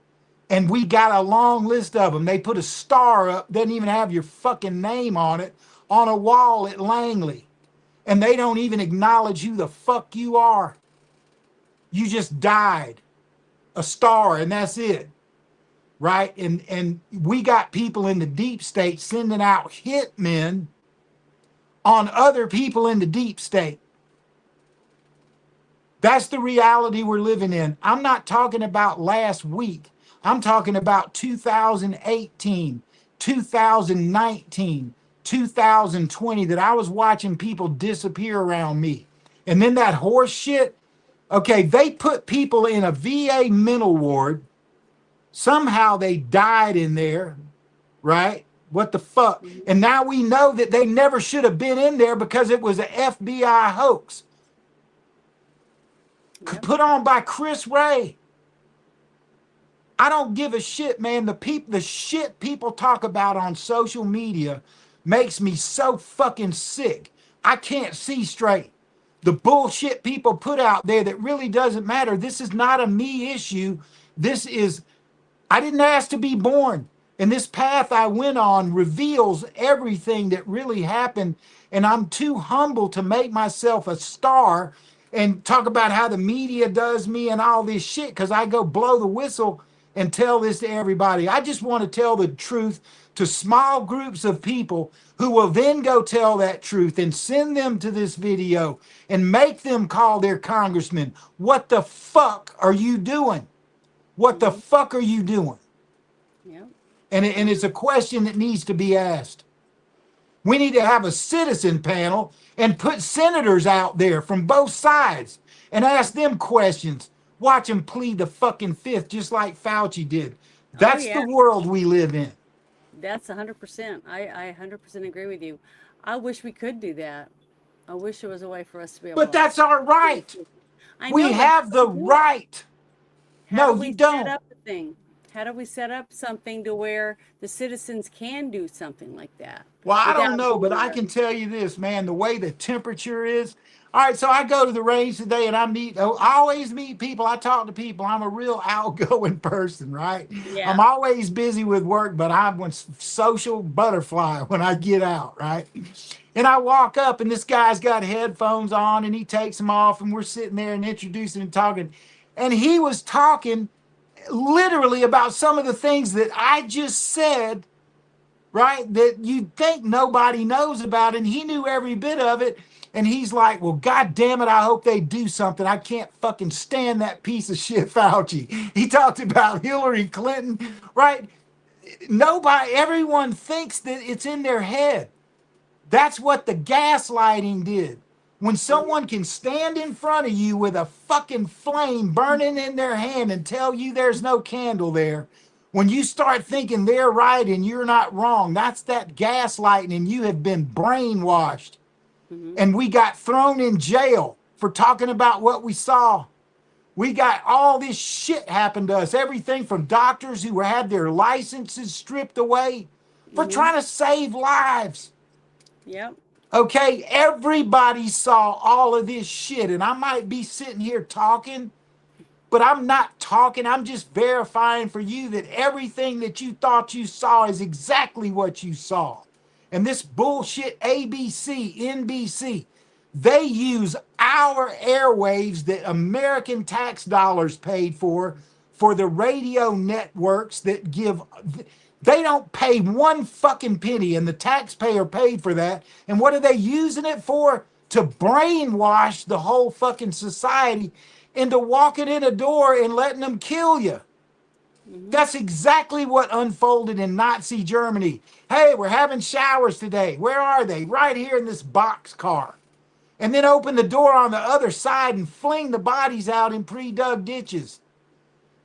And we got a long list of them. They put a star up, doesn't even have your fucking name on it, on a wall at Langley. And they don't even acknowledge who the fuck you are. You just died. A star, and that's it. Right? And we got people in the deep state sending out hitmen on other people in the deep state. That's the reality we're living in. I'm not talking about last week. I'm talking about 2018, 2019, 2020, that I was watching people disappear around me. And then that horse shit, okay, they put people in a VA mental ward. Somehow they died in there, right? What the fuck? And now we know that they never should have been in there because it was an FBI hoax. Put on by Chris Wray. I don't give a shit, man. The shit people talk about on social media makes me so fucking sick. I can't see straight. The bullshit people put out there that really doesn't matter. This is not a me issue. This is, I didn't ask to be born. And this path I went on reveals everything that really happened. And I'm too humble to make myself a star and talk about how the media does me and all this shit because I go blow the whistle and tell this to everybody. I just want to tell the truth to small groups of people who will then go tell that truth and send them to this video and make them call their congressman. What the fuck are you doing? What the fuck are you doing? Yeah. And it's a question that needs to be asked. We need to have a citizen panel and put senators out there from both sides and ask them questions. Watch them plead the fucking fifth, just like Fauci did. That's yeah. the world we live in. That's 100%. I 100% agree with you. I wish we could do that. I wish there was a way for us to be able But to. that's our right. I know, We but have how the do we do it? right. How No, do we you set don't. up the thing? How do we set up something to where the citizens can do something like that? Well, I don't without know, but going I there? can tell you this, man, the way the temperature is. All right, so I go to the range today and I always meet people. I talk to people. I'm a real outgoing person, right? Yeah. I'm always busy with work, but I'm a social butterfly when I get out, right? And I walk up and this guy's got headphones on and he takes them off and we're sitting there and introducing and talking. And he was talking literally about some of the things that I just said, right? That you'd think nobody knows about, and he knew every bit of it. And he's like, well, God damn it, I hope they do something. I can't fucking stand that piece of shit Fauci. He talked about Hillary Clinton, right? Nobody, everyone thinks that it's in their head. That's what the gaslighting did. When someone can stand in front of you with a fucking flame burning in their hand and tell you there's no candle there, when you start thinking they're right and you're not wrong, that's that gaslighting and you have been brainwashed. And we got thrown in jail for talking about what we saw. We got all this shit happen to us. Everything from doctors who had their licenses stripped away for trying to save lives. Yep. Okay, everybody saw all of this shit, and I might be sitting here talking, but I'm not talking. I'm just verifying for you that everything that you thought you saw is exactly what you saw. And this bullshit ABC, NBC, they use our airwaves that American tax dollars paid for the radio networks that give. They don't pay one fucking penny, and the taxpayer paid for that. And what are they using it for? To brainwash the whole fucking society into walking in a door and letting them kill you. That's exactly what unfolded in Nazi Germany. Hey, we're having showers today. Where are they? Right here in this box car. And then open the door on the other side and fling the bodies out in pre-dug ditches.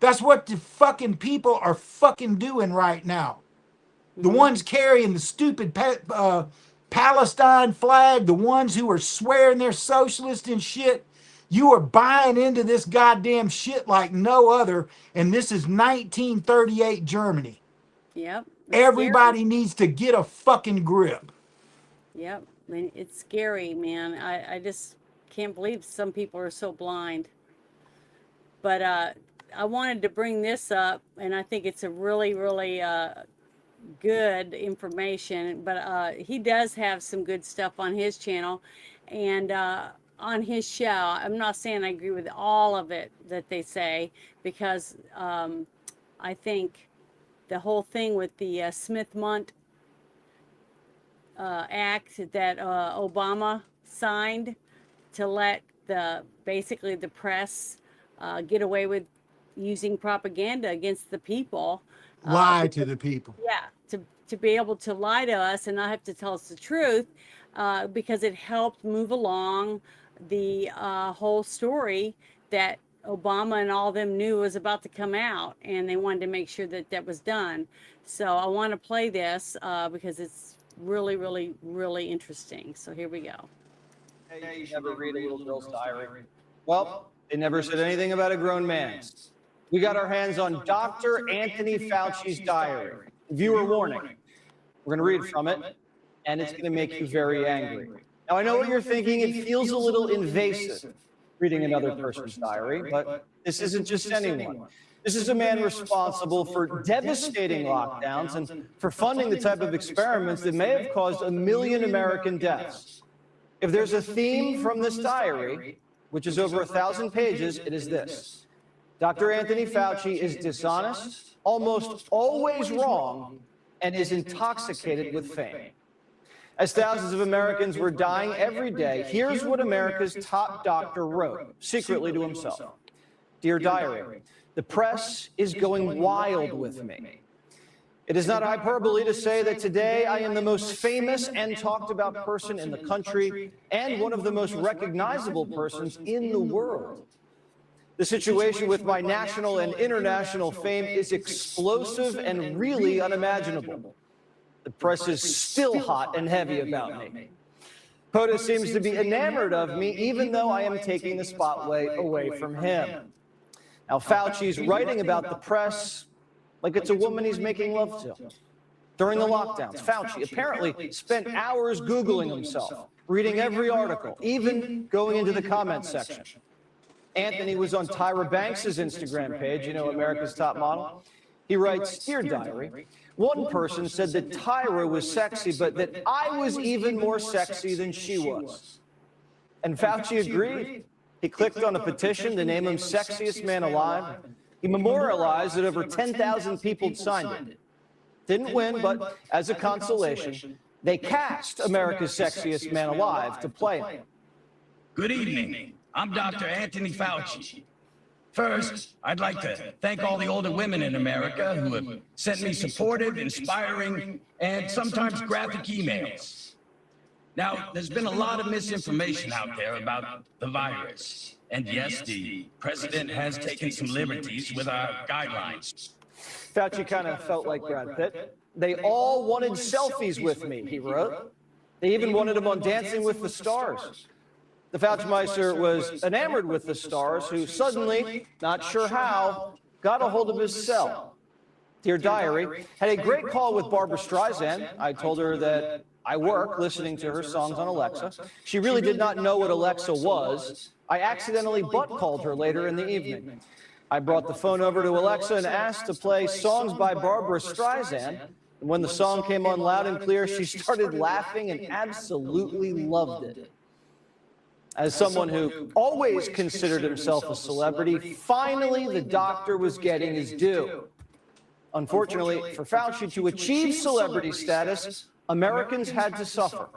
That's what the fucking people are fucking doing right now. The ones carrying the stupid Palestine flag, the ones who are swearing they're socialist and shit, you are buying into this goddamn shit like no other. And this is 1938 Germany. Yep. Everybody needs to get a fucking grip. Yep. I mean, it's scary, man. I just can't believe some people are so blind. But I wanted to bring this up, and I think it's a really, really good information. But he does have some good stuff on his channel and on his show. I'm not saying I agree with all of it that they say, because I think the whole thing with the Smith-Mundt act that Obama signed to let basically the press get away with using propaganda against the people. Lie to the people. Yeah, to be able to lie to us and not have to tell us the truth, because it helped move along the whole story that Obama and all them knew was about to come out, and they wanted to make sure that that was done. So I want to play this because it's really, really, really interesting. So here we go. Hey, you should never read a little girl's diary. Well, it never said anything about a grown man's. we got our hands on Dr. Anthony Fauci's diary. Viewer warning. We're going to read from it, and it's going to make you very angry. Now, I know what you're thinking. It feels a little invasive reading another person's diary, but this isn't just anyone. This is a man responsible for devastating lockdowns and for funding the type of experiments that may have caused 1 million American deaths. If there's a theme from this diary, which is over 1,000 pages, it is this. Dr. Anthony Fauci is dishonest, almost always wrong, and is intoxicated with fame. As thousands of Americans were dying every day, here's what America's top doctor wrote, secretly to himself. Dear Diary, the press is going wild with me. It is not hyperbole to say that today I am the most famous and talked about person in the country and one of the most recognizable persons in the world. The situation with my national and international fame is explosive and really unimaginable. The press is still hot and heavy about me. POTUS seems to be enamored of me, even though I am taking the spotlight away from him. Now, Fauci's writing about the press like it's a woman he's making love to. During the lockdowns, Fauci apparently spent hours Googling himself, reading every article, even going into the comments section. Anthony was on Tyra Banks' Instagram page, you know, America's Top Model. He writes, Dear Diary, one person said that Tyra was sexy, but that I was even more sexy than she was. And Fauci agreed. He clicked on a petition to name him sexiest man alive. He memorialized that over 10,000 people signed it. Didn't win, but as a consolation, they cast America's sexiest man alive to play him. Good evening. I'm Dr. Anthony Fauci. First, I'd like to thank all the older women in America who have sent me supportive, inspiring, and sometimes graphic emails. Now, there's been a lot of misinformation out there about the virus. And yes, the president has taken some liberties with our guidelines. Fauci kind of felt like Brad Pitt. They all wanted selfies with me, he wrote. They even wanted him on Dancing with the Stars. The Fauci-meister was enamored with the stars, who suddenly, not sure how, got a hold of his cell. Dear Diary, had a great call with Barbara Streisand. I told her that I work listening to her songs on Alexa. She really did not know what Alexa was. I accidentally butt-called her later in the evening. I brought the phone over to Alexa and asked to play songs by Barbara Streisand. And when the song came on loud and clear, she started laughing and absolutely loved it. As someone who always considered himself a celebrity, finally the doctor was getting his due. Unfortunately, for Fauci to achieve celebrity status, Americans had to suffer.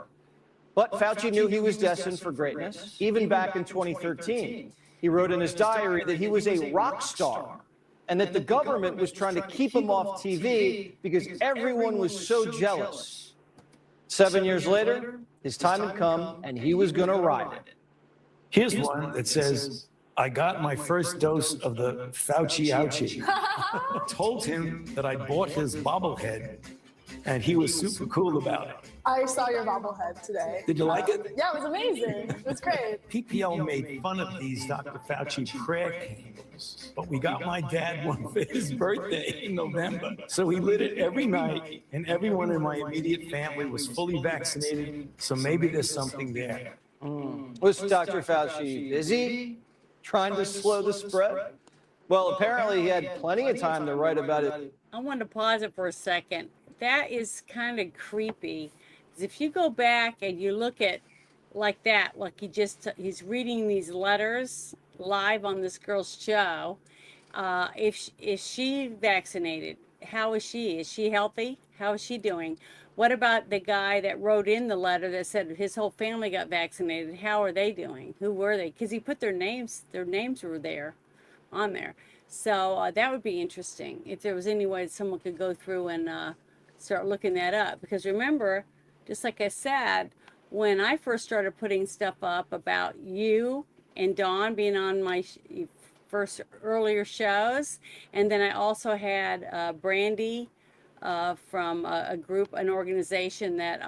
But Fauci knew he was destined for greatness. Even back in 2013, he wrote in his diary that he was a rock star and that the government was trying to keep him off TV because everyone was so jealous. 7 years later, his time had come and he was going to ride it. Here's one that says, I got my first dose of the Fauci ouchie. Told him that I bought his bobblehead, and he was super cool about it. I saw your bobblehead today. Did you like it? Yeah, it was amazing. It was great. PPL made fun of these Dr. Fauci prayer candles, but we got my dad one for his birthday in November. So he lit it every night, and everyone in my immediate family was fully vaccinated, so maybe there's something there. Was Dr. Fauci busy trying to slow the spread? Well, apparently he had plenty of time to write about it. I want to pause it for a second. That is kind of creepy. 'Cause if you go back and you look at like that, like he's reading these letters live on this girl's show. Is she vaccinated? How is she? Is she healthy? How is she doing? What about the guy that wrote in the letter that said his whole family got vaccinated? How are they doing? Who were they? Because he put their names were there, on there. So that would be interesting if there was any way someone could go through and start looking that up. Because remember, just like I said, when I first started putting stuff up about you and Dawn being on my first earlier shows, and then I also had Brandy from a group, an organization that,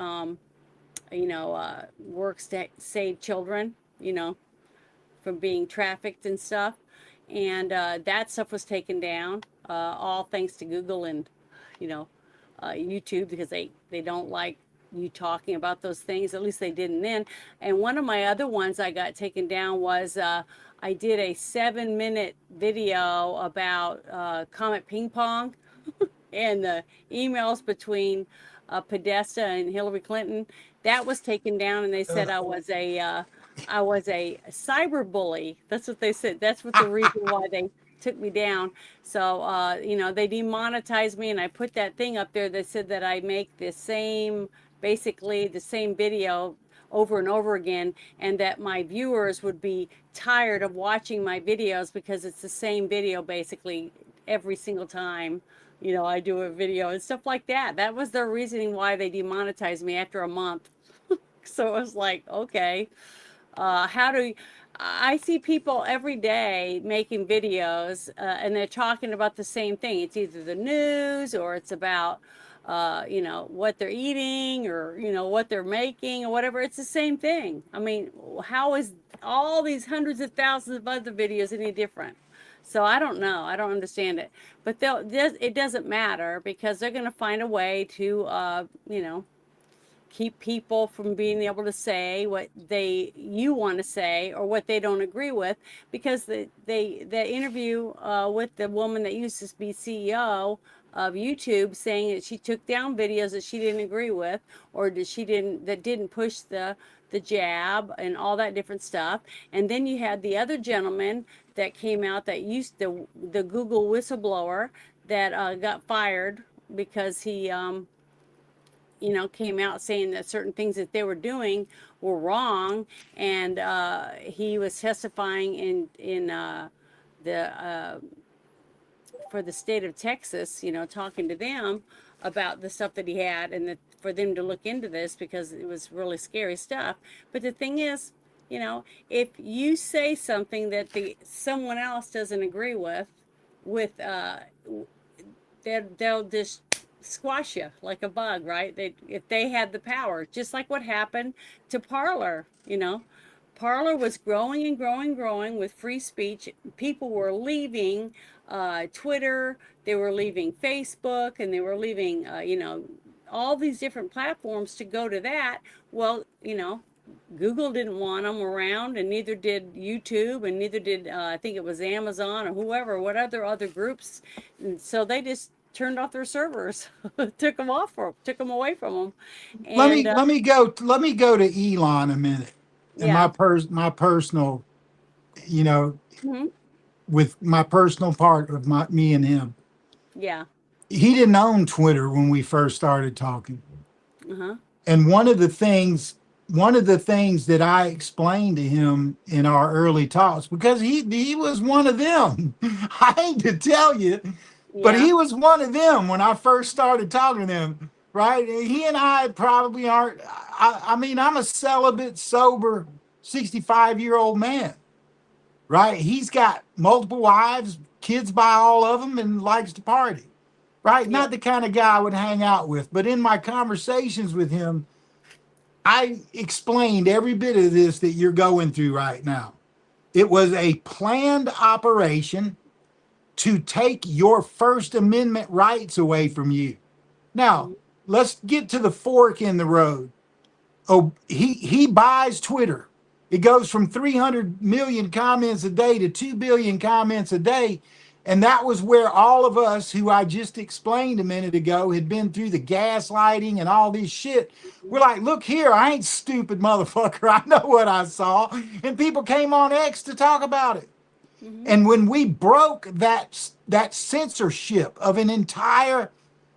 works to save children, from being trafficked and stuff. and that stuff was taken down, all thanks to Google and, you know, YouTube, because they don't like you talking about those things. At least they didn't then. And one of my other ones I got taken down was I did a 7-minute video about Comet Ping Pong and the emails between Podesta and Hillary Clinton. That was taken down, and they said I was a cyber bully. That's what they said. That's what the reason why they took me down. So you know, they demonetized me, and I put that thing up there that said that I make the same, basically the same video over and over again, and that my viewers would be tired of watching my videos because it's the same video basically every single time, you know, I do a video and stuff like that. That was their reasoning why they demonetized me after a month. So it was like, okay, how do I see people every day making videos, and they're talking about the same thing. It's either the news or it's about, you know, what they're eating or, you know, what they're making or whatever. It's the same thing. I mean, how is all these hundreds of thousands of other videos any different? So I don't know. I don't understand it. But it doesn't matter because they're going to find a way to, you know, keep people from being able to say what you want to say or what they don't agree with, because the interview with the woman that used to be CEO of YouTube, saying that she took down videos that she didn't agree with, or that didn't push the jab and all that different stuff. And then you had the other gentleman that came out that used the Google whistleblower that got fired because he you know, came out saying that certain things that they were doing were wrong, and he was testifying in the for the state of Texas, you know, talking to them about the stuff that he had, and that for them to look into this because it was really scary stuff. But the thing is, you know, if you say something that someone else doesn't agree with they'll just squash you like a bug, right? If they had the power, just like what happened to Parler, you know. Parler was growing and growing and growing with free speech. People were leaving Twitter, they were leaving Facebook, and they were leaving, you know, all these different platforms to go to that. Well, you know, Google didn't want them around, and neither did YouTube, and neither did I think it was Amazon or whoever, what other groups. And so they just turned off their servers, took them away from them. And Let me go to Elon a minute, and yeah. my personal, you know, Mm-hmm. with my personal part of me and him. Yeah. He didn't own Twitter when we first started talking. Uh-huh. And one of the things that I explained to him in our early talks, because he was one of them. I hate to tell you, but he was one of them when I first started talking to him, right? He and I probably aren't, I mean, I'm a celibate, sober, 65-year-old man, right? He's got multiple wives, kids by all of them, and likes to party, right? Not the kind of guy I would hang out with, but in my conversations with him, I explained every bit of this that you're going through right now. It was a planned operation to take your First Amendment rights away from you. Now, let's get to the fork in the road. Oh, he buys Twitter. It goes from 300 million comments a day to 2 billion comments a day. And that was where all of us, who I just explained a minute ago, had been through the gaslighting and all this shit. We're like, look here, I ain't stupid, motherfucker. I know what I saw. And people came on X to talk about it. Mm-hmm. And when we broke that censorship of an entire,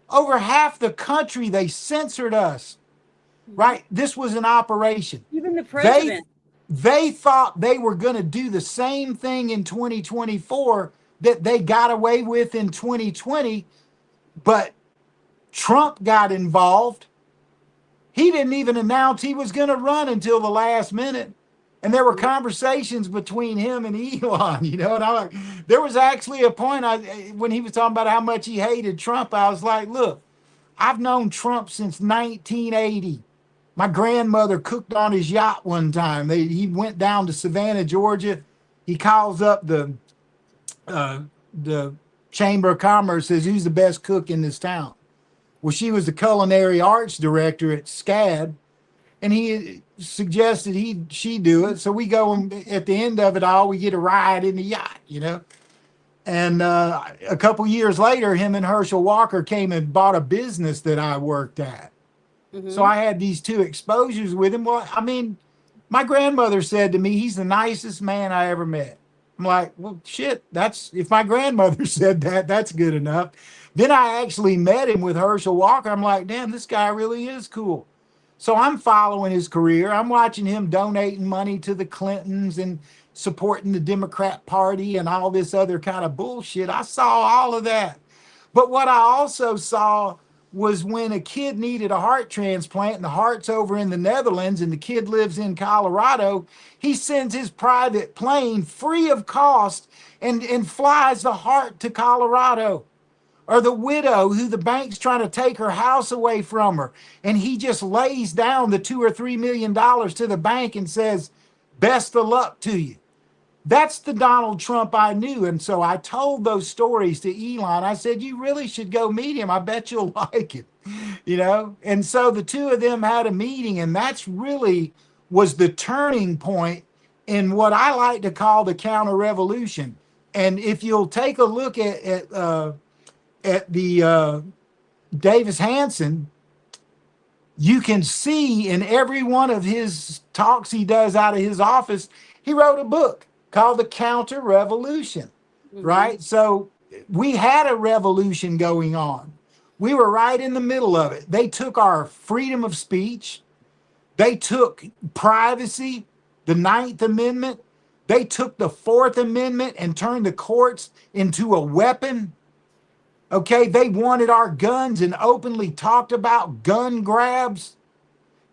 over half the country, they censored us, right? This was an operation. Even the president. They thought they were going to do the same thing in 2024 that they got away with in 2020, but Trump got involved. He didn't even announce he was going to run until the last minute. And there were conversations between him and Elon, you know, and there was actually a point when he was talking about how much he hated Trump. I was like, look, I've known Trump since 1980. My grandmother cooked on his yacht one time. He went down to Savannah, Georgia. He calls up the the Chamber of Commerce says, who's the best cook in this town? Well, she was the culinary arts director at SCAD, and he suggested she do it. So we go, and at the end of it all, we get a ride in the yacht, you know. And a couple years later, him and Herschel Walker came and bought a business that I worked at. So I had these two exposures with him. Well, I mean, my grandmother said to me, he's the nicest man I ever met. I'm like, well, shit, that's, if my grandmother said that, that's good enough. Then I actually met him with Herschel Walker. I'm like, damn, this guy really is cool. So I'm following his career. I'm watching him donating money to the Clintons and supporting the Democrat Party and all this other kind of bullshit. I saw all of that. But what I also saw was when a kid needed a heart transplant and the heart's over in the Netherlands and the kid lives in Colorado, he sends his private plane free of cost and flies the heart to Colorado. Or the widow who the bank's trying to take her house away from her, and he just lays down the $2 or $3 million to the bank and says, best of luck to you. That's the Donald Trump I knew. And so I told those stories to Elon. I said, you really should go meet him. I bet you'll like it, you know? And so the two of them had a meeting, and that's really was the turning point in what I like to call the counter revolution. And if you'll take a look at the Davis Hansen, you can see in every one of his talks he does out of his office, he wrote a book called The Counter Revolution, right? So we had a revolution going on. We were right in the middle of it. They took our freedom of speech. They took privacy, the 9th Amendment. They took the 4th Amendment and turned the courts into a weapon. Okay, they wanted our guns and openly talked about gun grabs.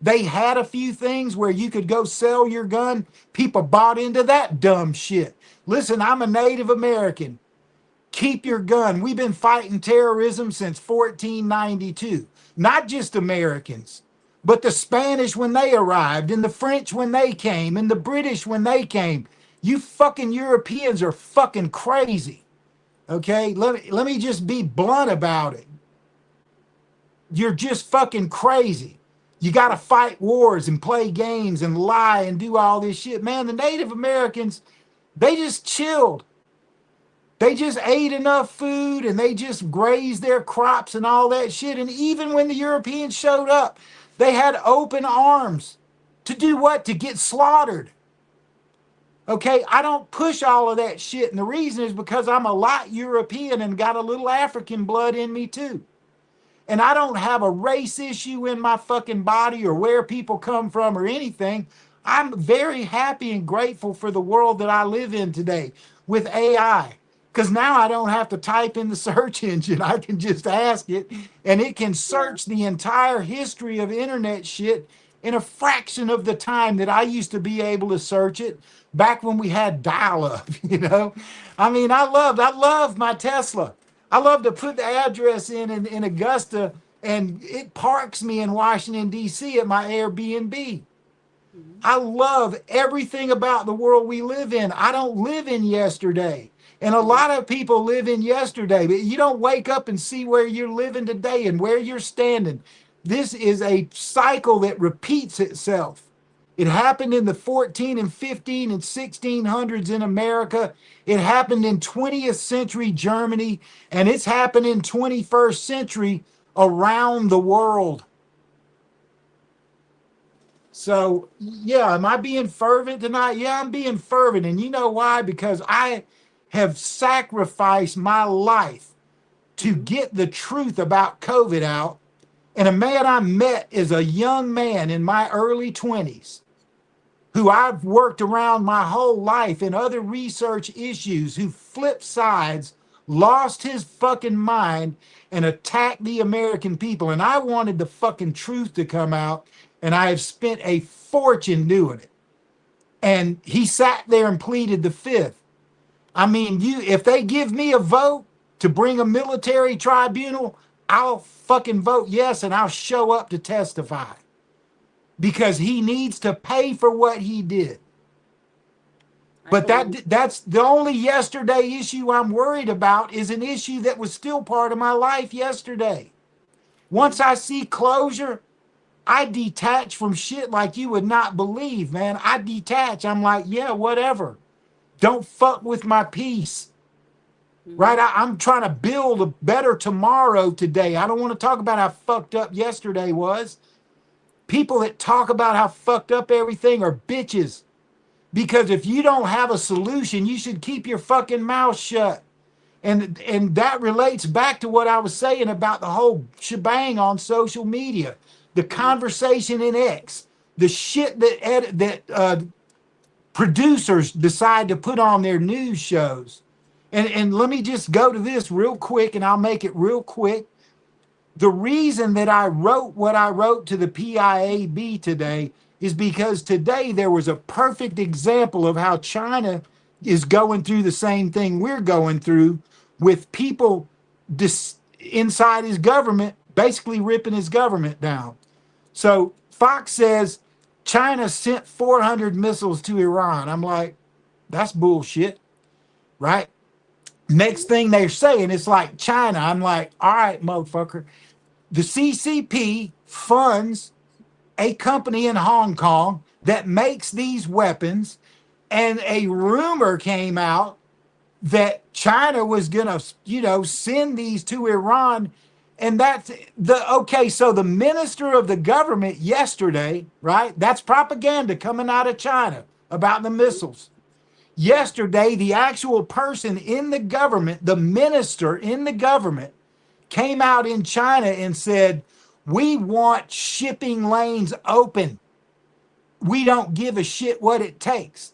They had a few things where you could go sell your gun. People bought into that dumb shit. Listen, I'm a Native American. Keep your gun. We've been fighting terrorism since 1492. Not just Americans, but the Spanish when they arrived, and the French when they came, and the British when they came. You fucking Europeans are fucking crazy. Okay, let me just be blunt about it. You're just fucking crazy. You got to fight wars and play games and lie and do all this shit. Man, the Native Americans, they just chilled. They just ate enough food and they just grazed their crops and all that shit. And even when the Europeans showed up, they had open arms to do what? To get slaughtered. Okay, I don't push all of that shit. And the reason is because I'm a lot European and got a little African blood in me too. And I don't have a race issue in my fucking body or where people come from or anything. I'm very happy and grateful for the world that I live in today with AI. Because now I don't have to type in the search engine. I can just ask it and it can search the entire history of internet shit in a fraction of the time that I used to be able to search it back when we had dial-up, you know? I mean, I love my Tesla. I love to put the address in Augusta and it parks me in Washington, D.C. at my Airbnb. I love everything about the world we live in. I don't live in yesterday. And a lot of people live in yesterday, but you don't wake up and see where you're living today and where you're standing. This is a cycle that repeats itself. It happened in the 14 and 15 and 1600s in America. It happened in 20th century Germany, and it's happened in 21st century around the world. So, yeah, am I being fervent tonight? Yeah, I'm being fervent. And you know why? Because I have sacrificed my life to get the truth about COVID out. And a man I met is a young man in my early 20s who I've worked around my whole life in other research issues, who flipped sides, lost his fucking mind, and attacked the American people. And I wanted the fucking truth to come out, and I have spent a fortune doing it. And he sat there and pleaded the fifth. I mean, if they give me a vote to bring a military tribunal, I'll fucking vote yes, and I'll show up to testify. Because he needs to pay for what he did. But that's the only yesterday issue I'm worried about is an issue that was still part of my life yesterday. Once I see closure, I detach from shit like you would not believe, man. I detach. I'm like, yeah, whatever. Don't fuck with my peace. Right? I'm trying to build a better tomorrow today. I don't want to talk about how fucked up yesterday was. People that talk about how fucked up everything are bitches. Because if you don't have a solution, you should keep your fucking mouth shut. And that relates back to what I was saying about the whole shebang on social media, the conversation in X, the shit that producers decide to put on their news shows. And let me just go to this real quick, and I'll make it real quick. The reason that I wrote what I wrote to the PIAB today is because today there was a perfect example of how China is going through the same thing we're going through, with people inside his government basically ripping his government down. So Fox says China sent 400 missiles to Iran. I'm like, that's bullshit, right? Next thing they're saying, it's like China. I'm like, all right, motherfucker. The CCP funds a company in Hong Kong that makes these weapons, and a rumor came out that China was gonna, send these to Iran. And that's so the minister of the government yesterday, right? That's propaganda coming out of China about the missiles. Yesterday, the actual person in the government, the minister in the government, came out in China and said, we want shipping lanes open. We don't give a shit what it takes.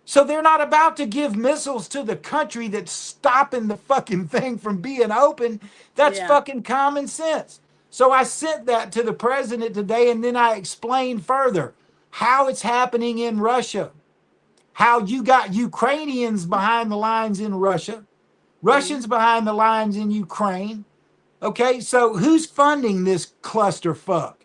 So they're not about to give missiles to the country that's stopping the fucking thing from being open. That's fucking common sense. So I sent that to the president today, and then I explained further how it's happening in Russia, how you got Ukrainians behind the lines in Russia, Russians behind the lines in Ukraine. Okay, so who's funding this clusterfuck?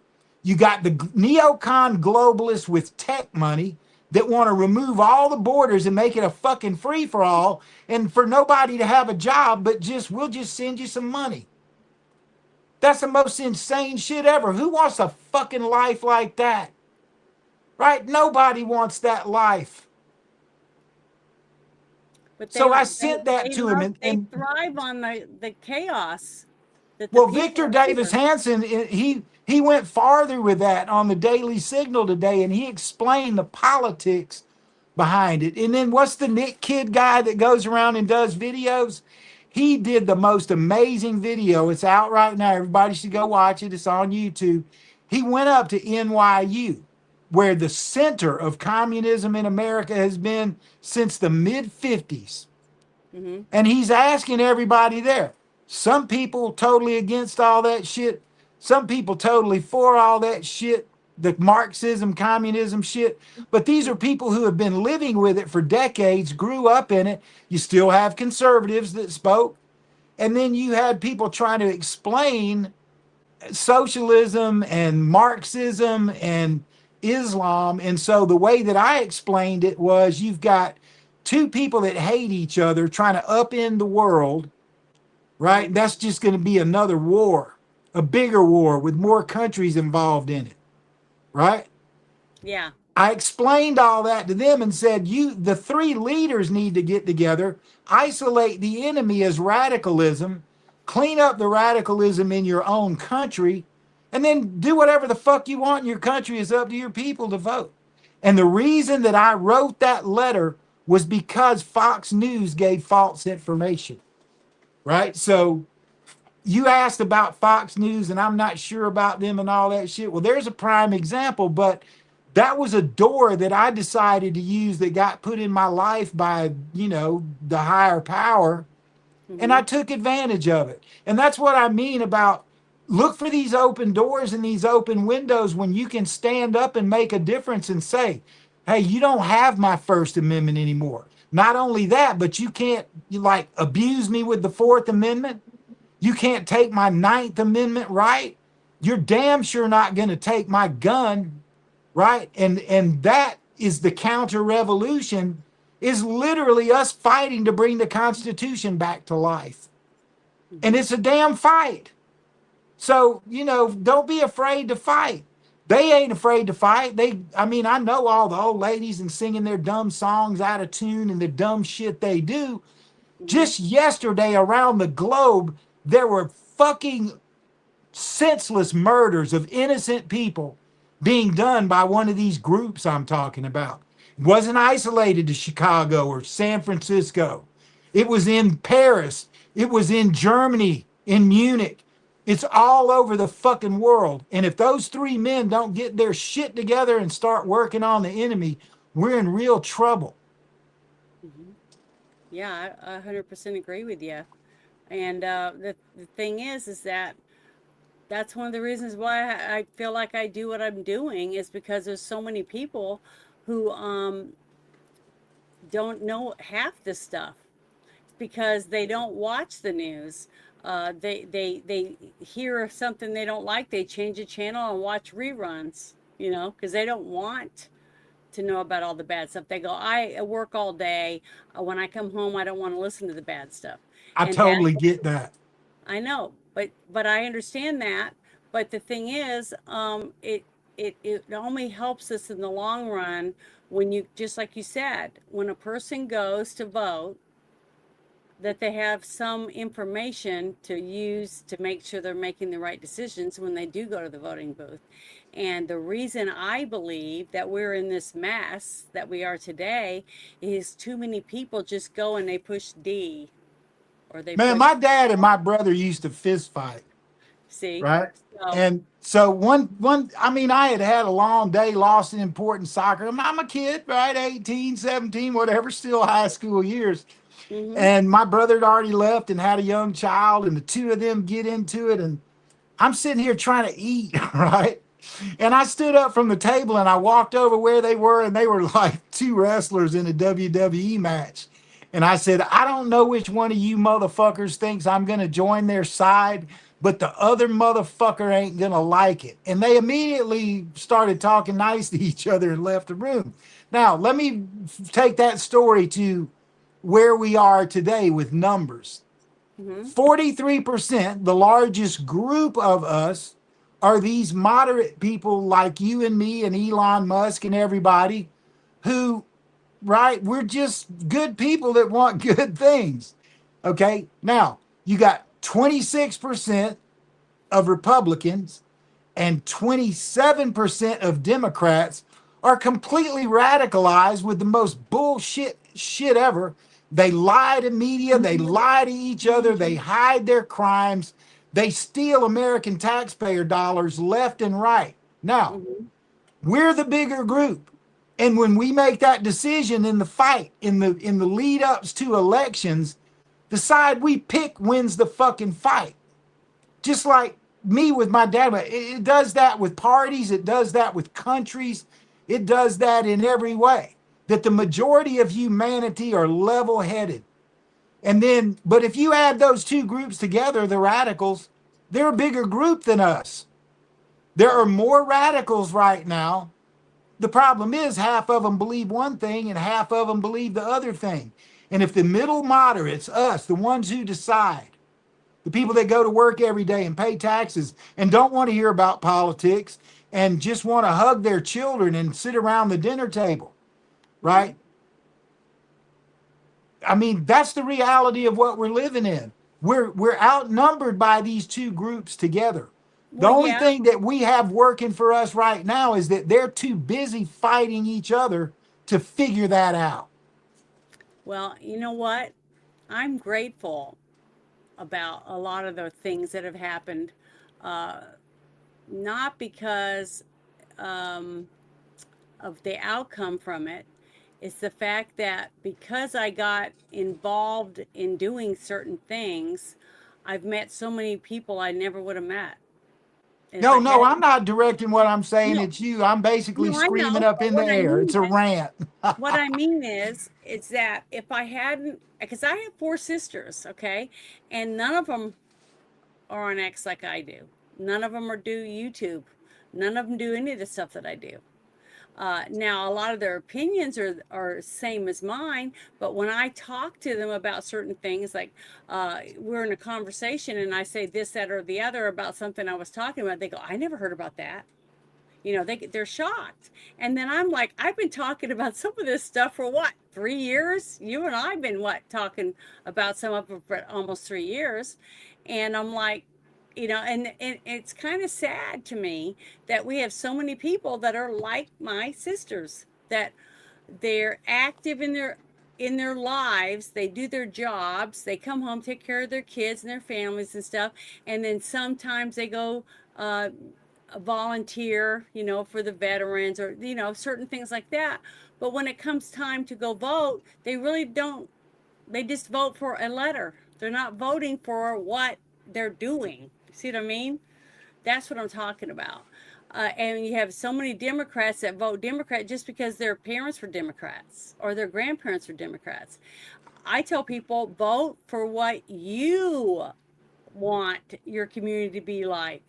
You got the neocon globalists with tech money that want to remove all the borders and make it a fucking free-for-all, and for nobody to have a job, but we'll just send you some money. That's the most insane shit ever. Who wants a fucking life like that? Right? Nobody wants that life. But so I sent that to him. They thrive on the chaos. Well, Victor Davis Hanson, he went farther with that on the Daily Signal today, and he explained the politics behind it. And then what's the Nick Kidd guy that goes around and does videos? He did the most amazing video. It's out right now. Everybody should go watch it. It's on YouTube. He went up to NYU, where the center of communism in America has been since the mid-50s. And he's asking everybody there. Some people totally against all that shit. Some people totally for all that shit, the Marxism, communism shit. But these are people who have been living with it for decades, grew up in it. You still have conservatives that spoke. And then you had people trying to explain socialism and Marxism and Islam. And so the way that I explained it was, you've got two people that hate each other trying to upend the world, right? That's just going to be another war, a bigger war with more countries involved in it, right? Yeah. I explained all that to them and said, the three leaders need to get together, isolate the enemy as radicalism, clean up the radicalism in your own country, and then do whatever the fuck you want in your country. Is up to your people to vote. And the reason that I wrote that letter was because Fox News gave false information, right? So you asked about Fox News, and I'm not sure about them and all that shit. Well, there's a prime example, but that was a door that I decided to use that got put in my life by, the higher power. And I took advantage of it. And that's what I mean about look for these open doors and these open windows when you can stand up and make a difference and say, hey, you don't have my First Amendment anymore. Not only that, but you can't abuse me with the Fourth Amendment. You can't take my Ninth Amendment right. You're damn sure not going to take my gun, right? And that is the counter revolution, is literally us fighting to bring the Constitution back to life. And it's a damn fight. So, don't be afraid to fight. They ain't afraid to fight. I know all the old ladies and singing their dumb songs out of tune and the dumb shit they do. Just yesterday around the globe, there were fucking senseless murders of innocent people being done by one of these groups I'm talking about. It wasn't isolated to Chicago or San Francisco. It was in Paris. It was in Germany, in Munich. It's all over the fucking world. And if those three men don't get their shit together and start working on the enemy, we're in real trouble. Yeah, I 100% agree with you. And the thing is that that's one of the reasons why I feel like I do what I'm doing, is because there's so many people who don't know half this stuff because they don't watch the news. They hear something they don't like, they change the channel and watch reruns, because they don't want to know about all the bad stuff. They go, I work all day. When I come home, I don't want to listen to the bad stuff. I totally get that. I know, but I understand that. But the thing is, it only helps us in the long run when you, just like you said, when a person goes to vote, that they have some information to use to make sure they're making the right decisions when they do go to the voting booth. And the reason I believe that we're in this mess that we are today is too many people just go and they push D, or they Man, push. my dad and my brother used to fist fight. See? Right. So, And so I had a long day, lost an important soccer. I'm a kid, right? 18, 17, whatever, still high school years. And my brother had already left and had a young child, and the two of them get into it. And I'm sitting here trying to eat, right? And I stood up from the table and I walked over where they were, and they were like two wrestlers in a WWE match. And I said, I don't know which one of you motherfuckers thinks I'm going to join their side, but the other motherfucker ain't going to like it. And they immediately started talking nice to each other and left the room. Now, let me take that story to where we are today with numbers. 43%, the largest group of us, are these moderate people like you and me and Elon Musk and everybody who, right, we're just good people that want good things. Okay. Now, you got 26% of Republicans and 27% of Democrats are completely radicalized with the most bullshit shit ever. They lie to media, they lie to each other, they hide their crimes, they steal American taxpayer dollars left and right. Now, we're the bigger group. And when we make that decision in the fight, in the lead ups to elections, the side we pick wins the fucking fight. Just like me with my dad. It does that with parties. It does that with countries. It does that in every way. That the majority of humanity are level-headed. And then, but if you add those two groups together, the radicals, they're a bigger group than us. There are more radicals right now. The problem is half of them believe one thing and half of them believe the other thing. And if the middle moderates, us, the ones who decide, the people that go to work every day and pay taxes and don't want to hear about politics and just want to hug their children and sit around the dinner table, right? I mean, that's the reality of what we're living in. We're outnumbered by these two groups together. The only thing that we have working for us right now is that they're too busy fighting each other to figure that out. well, you know what? I'm grateful about a lot of the things that have happened, not because of the outcome from it. It's the fact that because I got involved in doing certain things, I've met so many people I never would have met. No, I'm not directing what I'm saying at you. I'm basically No, I screaming know, up but in the what I air. mean It's a rant. what I mean is that if I hadn't, because I have 4 sisters, okay, and none of them are on X like I do. None of them do YouTube. None of them do any of the stuff that I do. Now, a lot of their opinions are same as mine, but when I talk to them about certain things, like we're in a conversation and I say this, that, or the other about something I was talking about, they go, I never heard about that. You know, they're shocked. And then I'm like, I've been talking about some of this stuff for what, 3 years? You and I've been talking about some of it for almost 3 years. And I'm like, you know, and it's kind of sad to me that we have so many people that are like my sisters, that they're active in their lives, they do their jobs, they come home, take care of their kids and their families and stuff, and then sometimes they go volunteer, you know, for the veterans, or, you know, certain things like that. But when it comes time to go vote, they really don't, they just vote for a letter. They're not voting for what they're doing. See what I mean? That's what I'm talking about. And you have so many Democrats that vote Democrat just because their parents were Democrats or their grandparents were Democrats. I tell people, vote for what you want your community to be like.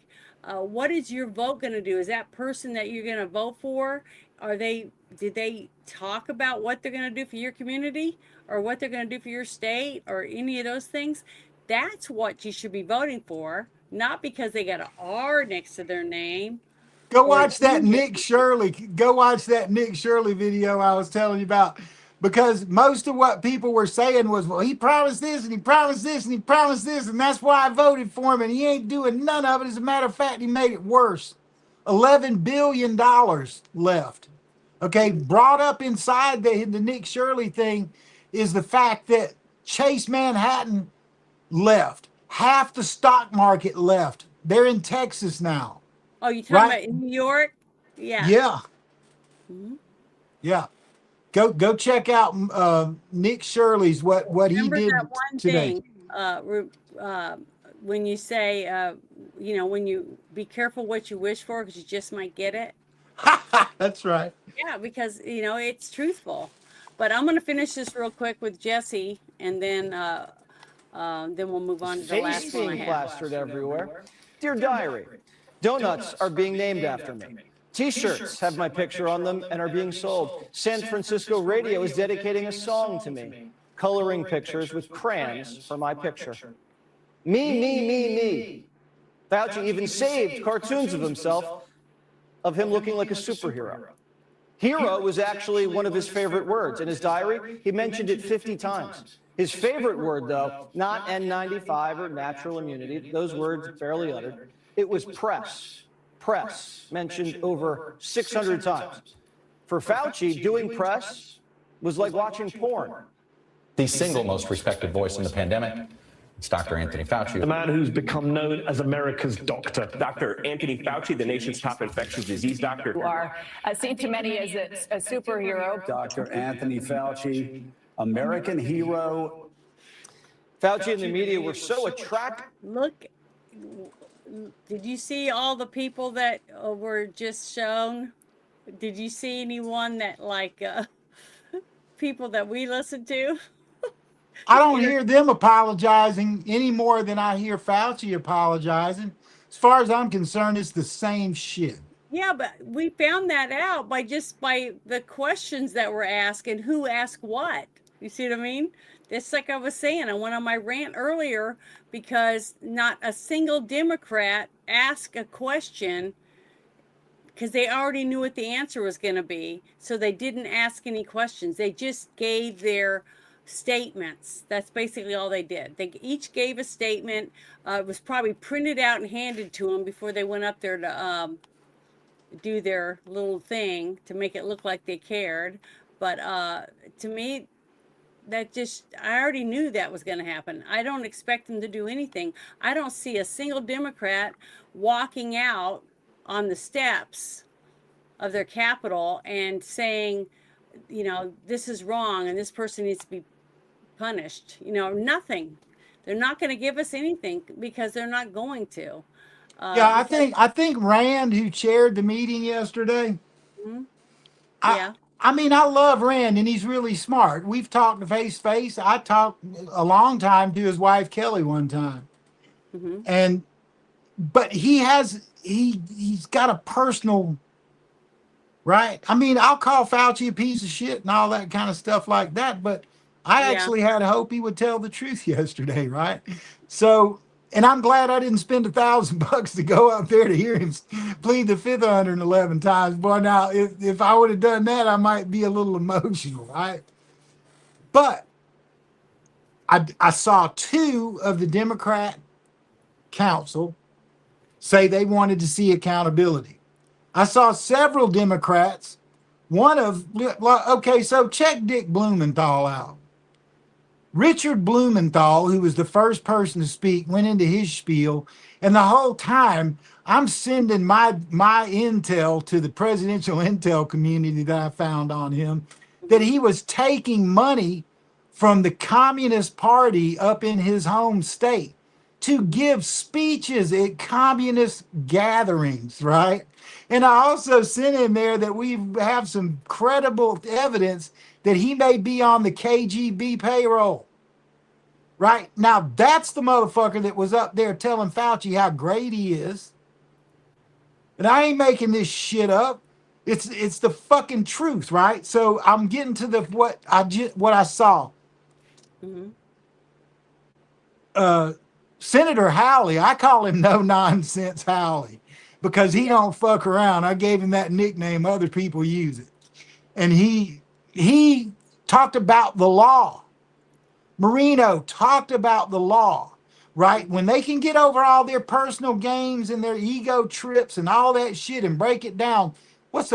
What is your vote going to do? Is that person that you're going to vote for, did they talk about what they're going to do for your community or what they're going to do for your state or any of those things? That's what you should be voting for, not because they got an R next to their name. Go watch that Nick Shirley. Go watch that Nick Shirley video I was telling you about. Because most of what people were saying was, well, he promised this and he promised this and he promised this, and that's why I voted for him, and he ain't doing none of it. As a matter of fact, he made it worse. $11 billion left. Okay, brought up inside the Nick Shirley thing is the fact that Chase Manhattan left. Half the stock market left. They're in Texas now. Oh, you talking about in New York? Yeah. Yeah. Mm-hmm. Yeah. Go check out Nick Shirley's what Remember he did that one today. Thing, when you say, you know, when you be careful what you wish for because you just might get it. That's right. Yeah, because, you know, it's truthful. But I'm going to finish this real quick with Jesse, and then we'll move on to the last Face one I being have. plastered everywhere. Dear Diary, donuts are being named after me. T-shirts have my picture on them and are being sold. San Francisco radio is dedicating a song to me. Coloring pictures with crayons for my picture. Me. Fauci even saved cartoons of himself, of him looking like a superhero. Hero was actually one of his favorite words. In his diary, he mentioned it 50 times. His favorite word, though, not N95 or natural immunity, those words barely uttered. It was press. Press, mentioned over 600 times. For Fauci, doing press was like watching porn. The single most respected voice in the pandemic, it's Dr. Anthony Fauci. The man who's become known as America's doctor. Dr. Anthony Fauci, the nation's top infectious disease doctor. Who are seen to many as a superhero. Dr. Anthony Fauci, American hero. Fauci and the media were so attracted. Look, did you see all the people that were just shown? Did you see anyone that people that we listen to? I don't hear them apologizing any more than I hear Fauci apologizing. As far as I'm concerned, it's the same shit. Yeah, but we found that out by the questions that were asked and who asked what. You see what I mean? It's like I was saying, I went on my rant earlier because not a single Democrat asked a question because they already knew what the answer was going to be. So they didn't ask any questions. They just gave their statements. That's basically all they did. They each gave a statement. It was probably printed out and handed to them before they went up there to do their little thing to make it look like they cared. But to me, I already knew that was going to happen. I don't expect them to do anything. I don't see a single Democrat walking out on the steps of their Capitol and saying, you know, this is wrong and this person needs to be punished. You know, nothing. They're not going to give us anything because they're not going to. Yeah, I think Rand, who chaired the meeting yesterday. Mm-hmm. Yeah. I mean, I love Rand, and he's really smart. We've talked face to face. I talked a long time to his wife Kelly one time, but he's got a personal right? I mean, I'll call Fauci a piece of shit and all that kind of stuff like that, but I Yeah. actually had hope he would tell the truth yesterday, right? So, and I'm glad I didn't spend $1,000 to go up there to hear him plead the fifth 111 times. Boy, now if I would have done that, I might be a little emotional, right? But I saw two of the Democrat council say they wanted to see accountability. I saw several Democrats. Okay, so check Dick Blumenthal out. Richard Blumenthal, who was the first person to speak, went into his spiel, and the whole time I'm sending my intel to the presidential intel community that I found on him, that he was taking money from the Communist Party up in his home state to give speeches at communist gatherings, right? And I also sent in there that we have some credible evidence that he may be on the KGB payroll. Right? Now, that's the motherfucker that was up there telling Fauci how great he is. And I ain't making this shit up. It's the fucking truth, right? So I'm getting to what I saw. Mm-hmm. Senator Howley, I call him no nonsense Howley because he don't fuck around. I gave him that nickname. Other people use it. And he talked about the law. Marino talked about the law, right? When they can get over all their personal games and their ego trips and all that shit and break it down, what's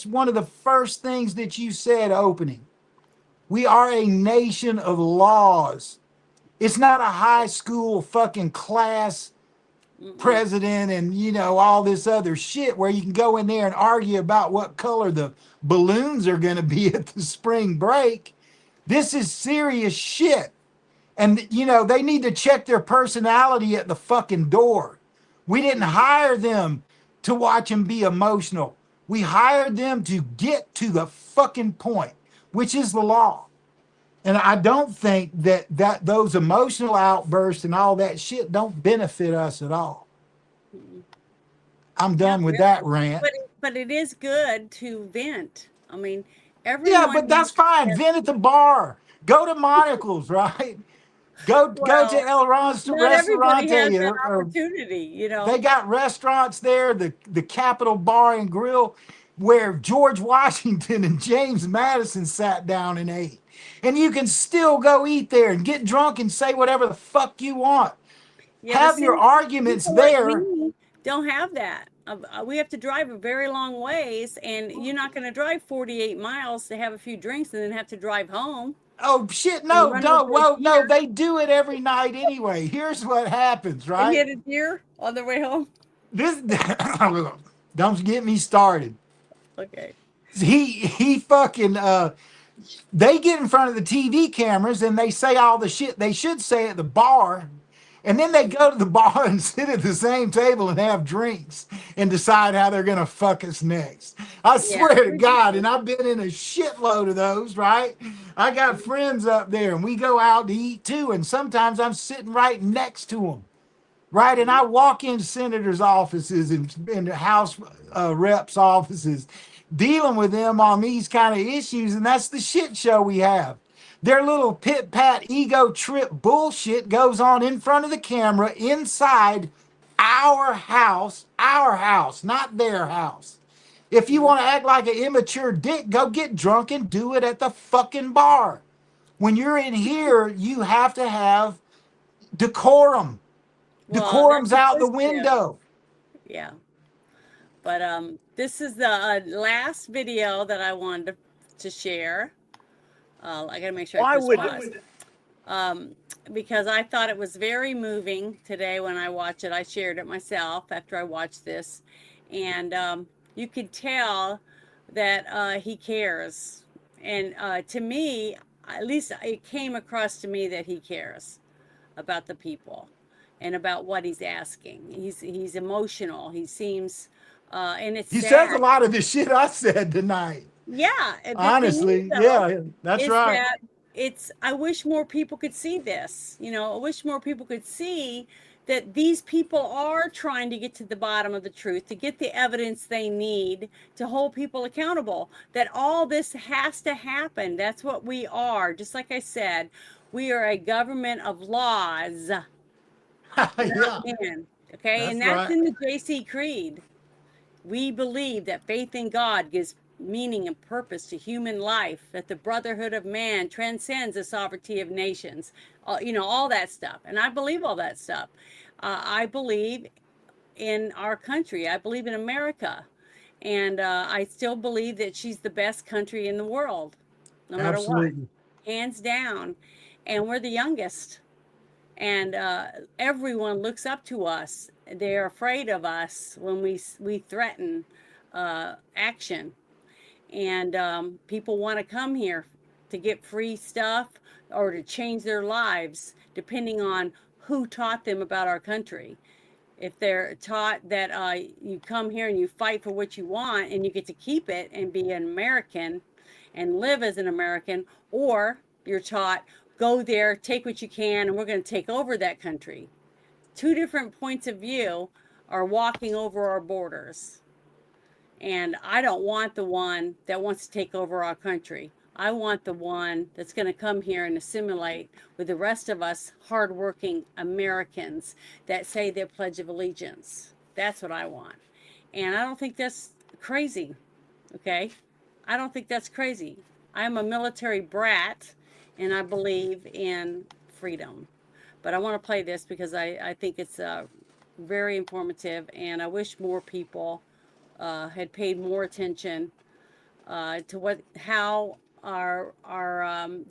one of the first things that you said opening? We are a nation of laws. It's not a high school fucking class president and, all this other shit where you can go in there and argue about what color the balloons are going to be at the spring break. This is serious shit. And, they need to check their personality at the fucking door. We didn't hire them to watch them be emotional. We hired them to get to the fucking point, which is the law. And I don't think that those emotional outbursts and all that shit don't benefit us at all. I'm done with that rant. But it is good to vent. I mean, everyone. Yeah, but that's fine. Vent at the bar. Go to Monocle's, right? Go to El Not everybody has Restaurante. that opportunity, They got restaurants there, the Capitol Bar and Grill, where George Washington and James Madison sat down and ate. And you can still go eat there and get drunk and say whatever the fuck you want. Have your arguments there. Like me don't have that. We have to drive a very long ways, and you're not going to drive 48 miles to have a few drinks and then have to drive home. Oh shit! No, don't. Well, no, they do it every night anyway. Here's what happens, right? And hit a deer on the way home. Don't get me started. Okay. He fucking they get in front of the TV cameras and they say all the shit they should say at the bar. And then they go to the bar and sit at the same table and have drinks and decide how they're going to fuck us next. I swear to God, and I've been in a shitload of those, right? I got friends up there and we go out to eat too. And sometimes I'm sitting right next to them, right? And I walk in senators' offices and House reps' offices dealing with them on these kind of issues. And that's the shit show we have. Their little pit-pat ego trip bullshit goes on in front of the camera inside our house, not their house. If you want to act like an immature dick, go get drunk and do it at the fucking bar. When you're in here, you have to have decorum. Decorum's out the window. Yeah. But this is the last video that I wanted to share. I gotta make sure I push pause. Because I thought it was very moving today when I watched it. I shared it myself after I watched this, and you could tell that he cares. And to me, at least it came across to me that he cares about the people and about what he's asking. He's emotional. He seems, and it's he sad. says a lot of the shit I said tonight. Yeah. Honestly, yeah, that's right. I wish more people could see this. I wish more people could see that these people are trying to get to the bottom of the truth, to get the evidence they need to hold people accountable, that all this has to happen. That's what we are. Just like I said, we are a government of laws. Yeah, Men, okay, and that's that's right. in the JC Creed. We believe that faith in God gives meaning and purpose to human life, that the brotherhood of man transcends the sovereignty of nations, all that stuff. And I believe all that stuff. I believe in our country. I believe in America. And I still believe that she's the best country in the world, no matter what, Absolutely. hands down. And we're the youngest. And everyone looks up to us. They're afraid of us when we threaten action. And people want to come here to get free stuff or to change their lives, depending on who taught them about our country. If they're taught that you come here and you fight for what you want and you get to keep it and be an American and live as an American, or you're taught, go there, take what you can, and we're going to take over that country. Two different points of view are walking over our borders. And I don't want the one that wants to take over our country. I want the one that's going to come here and assimilate with the rest of us hardworking Americans that say their Pledge of Allegiance. That's what I want. And I don't think that's crazy. Okay? I don't think that's crazy. I'm a military brat and I believe in freedom. But I want to play this because I think it's very informative, and I wish more people had paid more attention to how our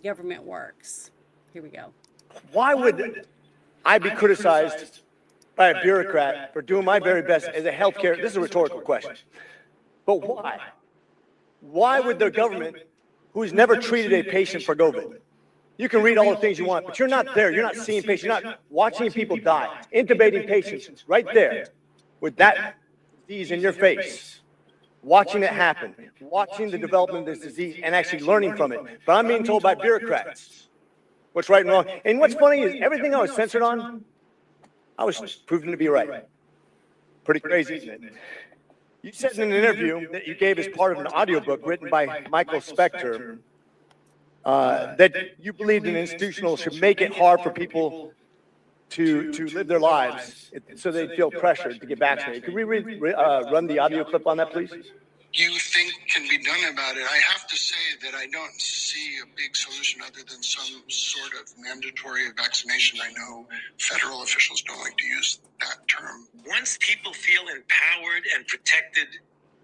government works. Here we go. Why would I be criticized by a bureaucrat for doing my very best as a healthcare? This is a rhetorical question. But why? Why would the government, who's never treated a patient for COVID, you can read all the things you want, but you're not there. You're not seeing patients. You're not watching people die, intubating patients right there with that disease in your face, watching it happen, watching the development of this disease and actually learning from it. But I'm being told by bureaucrats what's right and wrong. And what's funny is everything I was censored on, I was proven to be right. Pretty crazy, isn't it? You said in an interview that you gave as part of an audiobook written by Michael Spector that you believed an institutional should make it hard for people to live their lives so they feel pressured to get vaccinated. Could we run the audio clip on that, please? You think can be done about it? I have to say that I don't see a big solution other than some sort of mandatory vaccination. I know federal officials don't like to use that term. Once people feel empowered and protected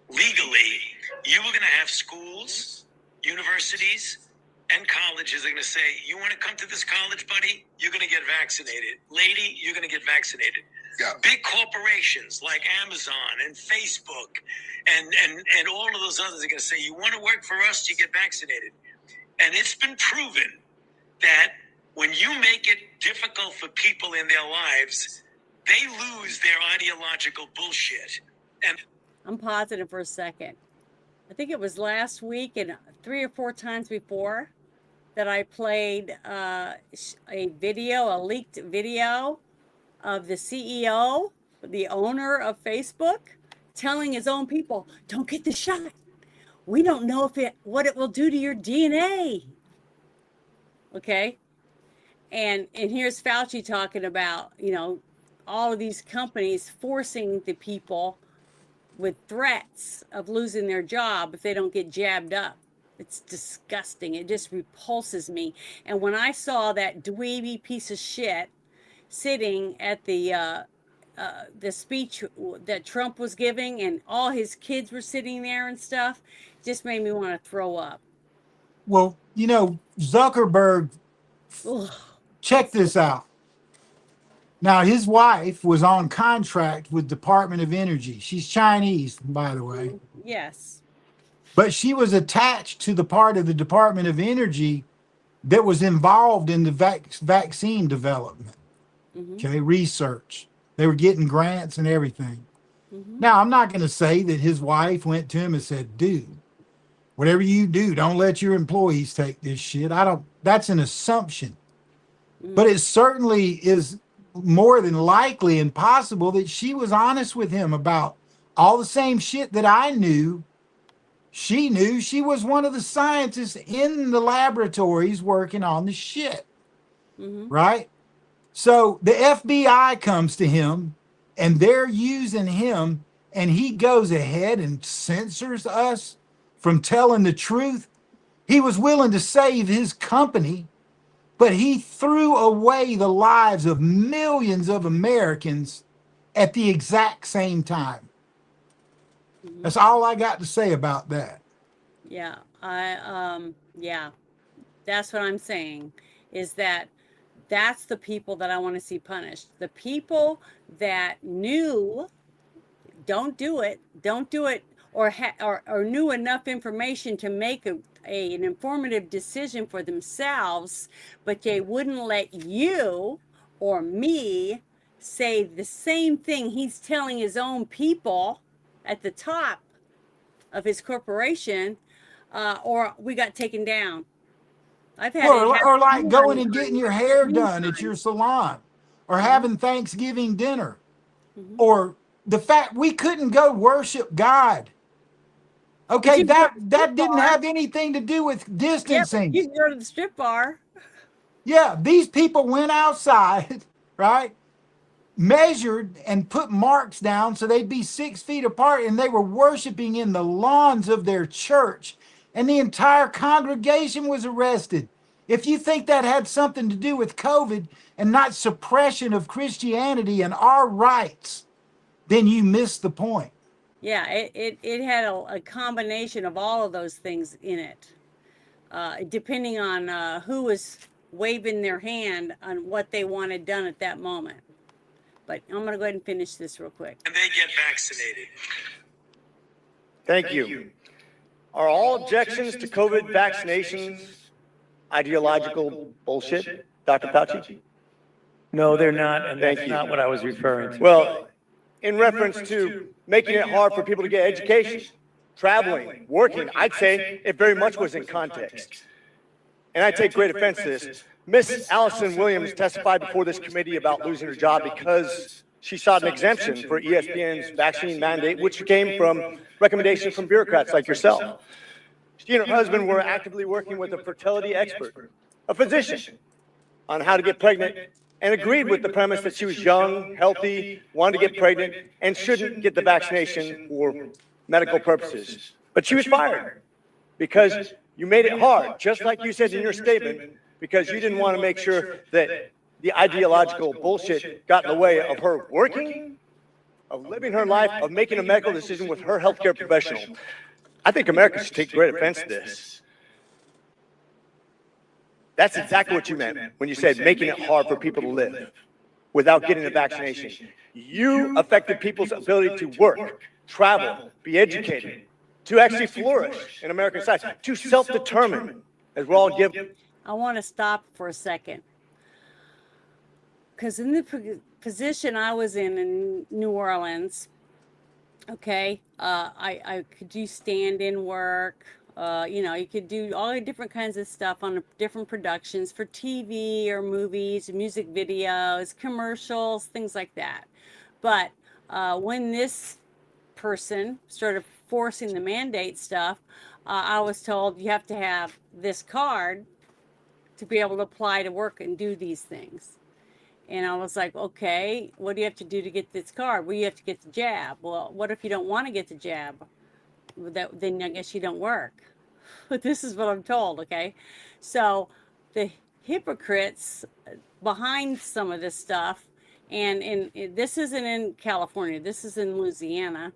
legally, you are going to have schools, universities, and colleges are going to say, you want to come to this college, buddy? You're going to get vaccinated. Lady, you're going to get vaccinated. Yeah. Big corporations like Amazon and Facebook and all of those others are going to say, you want to work for us, you get vaccinated. And it's been proven that when you make it difficult for people in their lives, they lose their ideological bullshit. And I'm positive for a second. I think it was last week and 3 or 4 times before that I played a leaked video of the CEO, the owner of Facebook, telling his own people, don't get the shot. We don't know what it will do to your DNA. Okay? And here's Fauci talking about, all of these companies forcing the people with threats of losing their job if they don't get jabbed up. It's disgusting. It just repulses me. And when I saw that dweeby piece of shit sitting at the speech that Trump was giving, and all his kids were sitting there and stuff, just made me want to throw up. Well, Zuckerberg, check this out. Now, his wife was on contract with Department of Energy. She's Chinese, by the way. Yes. But she was attached to the part of the Department of Energy that was involved in the vaccine development, research. They were getting grants and everything. Now, I'm not going to say that his wife went to him and said, dude, whatever you do, don't let your employees take this shit. That's an assumption. But it certainly is more than likely and possible that she was honest with him about all the same shit that I knew. She knew. She was one of the scientists in the laboratories working on the shit, right? So the FBI comes to him and they're using him, and he goes ahead and censors us from telling the truth. He was willing to save his company, but he threw away the lives of millions of Americans at the exact same time. That's all I got to say about that. Yeah, yeah, that's what I'm saying, is that that's the people that I want to see punished. The people that knew, don't do it, or knew enough information to make an informative decision for themselves, but they wouldn't let you or me say the same thing he's telling his own people at the top of his corporation, or we got taken down. I've had it happen Or like going and getting many your hair times. done at your salon, or having Thanksgiving dinner, or the fact we couldn't go worship God. Okay, you can go to the that strip didn't bar. have anything to do with Yeah, but distancing. you can go to the strip bar. Yeah, these people went outside, right? Measured and put marks down so they'd be 6 feet apart, and they were worshiping in the lawns of their church, and the entire congregation was arrested. If you think that had something to do with COVID and not suppression of Christianity and our rights, then you missed the point. Yeah, it had a combination of all of those things in it, depending on who was waving their hand on what they wanted done at that moment. But I'm going to go ahead and finish this real quick. And they get vaccinated. Thank you. Are all objections to COVID vaccinations ideological bullshit, Dr. Fauci? No, they're not, and Thank that's you. not what I was referring to. Well, in reference to making it hard for people to get education, traveling, working, I'd say it very much was in context. And I take great offense to this. Miss Allison Williams testified before this committee about losing her job because she sought an exemption for ESPN's vaccine mandate, which came from recommendations from bureaucrats like yourself. She and her husband were actively working with a fertility expert, a physician, on how to get pregnant, and agreed with the premise that she was young, healthy, wanted to get pregnant, and shouldn't get the vaccination for medical purposes. But she was fired because you made it hard, just like you said in your statement, because you didn't want to make sure that the ideological bullshit got in the way of her working, of living her life, of making a medical decision with her healthcare professional. I think America should take great offense to this. That's exactly what you meant when you said making it hard for people to live without getting a vaccination. You affected people's ability to work, travel, be educated, to actually flourish in American society, to self-determine, as we're all given. I want to stop for a second, because in the position I was in New Orleans, okay, I could do stand-in work. You could do all the different kinds of stuff on different productions for TV or movies, music videos, commercials, things like that. But when this person started forcing the mandate stuff, I was told you have to have this card to be able to apply to work and do these things. And I was like, okay, what do you have to do to get this card? Well, you have to get the jab. Well, what if you don't want to get the jab? Then I guess you don't work. But this is what I'm told, okay? So the hypocrites behind some of this stuff, and this isn't in California, this is in Louisiana,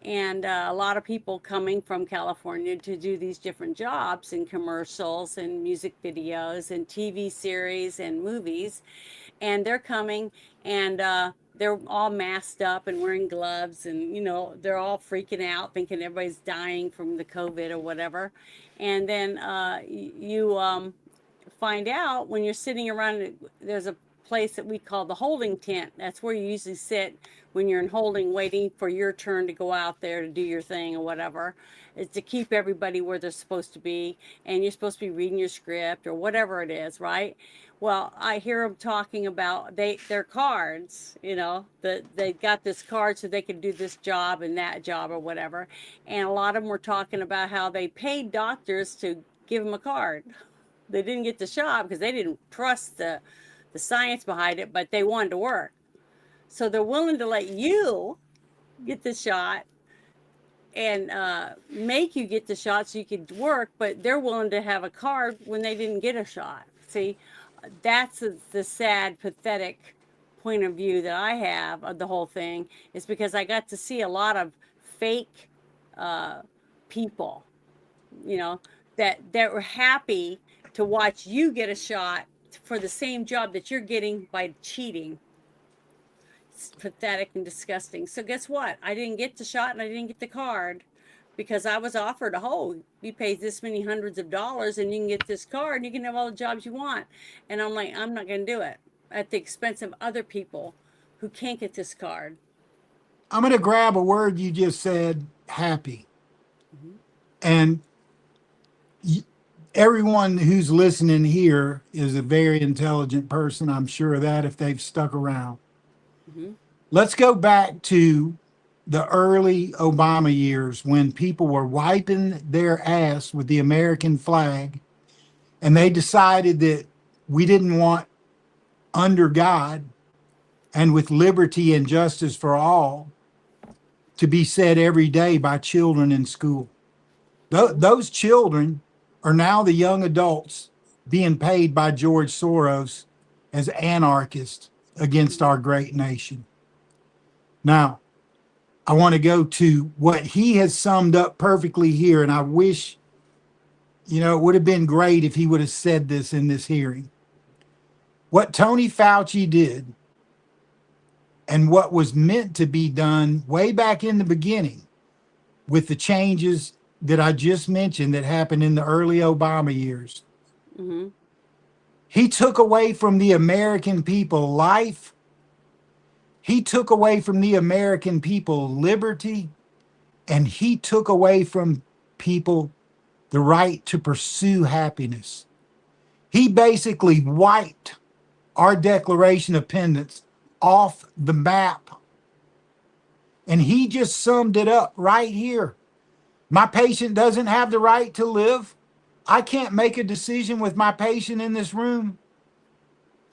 and a lot of people coming from California to do these different jobs in commercials and music videos and TV series and movies. And they're coming, and they're all masked up and wearing gloves, and they're all freaking out thinking everybody's dying from the COVID or whatever. And then you find out when you're sitting around, there's a place that we call the holding tent. That's where you usually sit when you're in holding, waiting for your turn to go out there to do your thing or whatever. It's to keep everybody where they're supposed to be, and you're supposed to be reading your script or whatever it is, right? Well, I hear them talking about their cards, that they got this card so they could do this job and that job or whatever. And a lot of them were talking about how they paid doctors to give them a card. They didn't get the shot because they didn't trust the science behind it, but they wanted to work. So they're willing to let you get the shot and make you get the shot so you could work, but they're willing to have a card when they didn't get a shot. See, that's the sad, pathetic point of view that I have of the whole thing, is because I got to see a lot of fake people, that were happy to watch you get a shot for the same job that you're getting by cheating. It's pathetic and disgusting. So guess what? I didn't get the shot and I didn't get the card because I was offered you pay this many hundreds of dollars and you can get this card and you can have all the jobs you want. And I'm like, I'm not going to do it at the expense of other people who can't get this card. I'm going to grab a word you just said, happy. And everyone who's listening here is a very intelligent person. I'm sure of that if they've stuck around. Let's go back to the early Obama years when people were wiping their ass with the American flag, and they decided that we didn't want under God and with liberty and justice for all to be said every day by children in school. Those children are now the young adults being paid by George Soros as anarchists against our great nation. Now, I want to go to what he has summed up perfectly here, and I wish, it would have been great if he would have said this in this hearing. What Tony Fauci did and what was meant to be done way back in the beginning with the changes that I just mentioned that happened in the early Obama years. He took away from the American people life. He took away from the American people liberty, and he took away from people the right to pursue happiness. He basically wiped our Declaration of Independence off the map. And he just summed it up right here. My patient doesn't have the right to live. I can't make a decision with my patient in this room.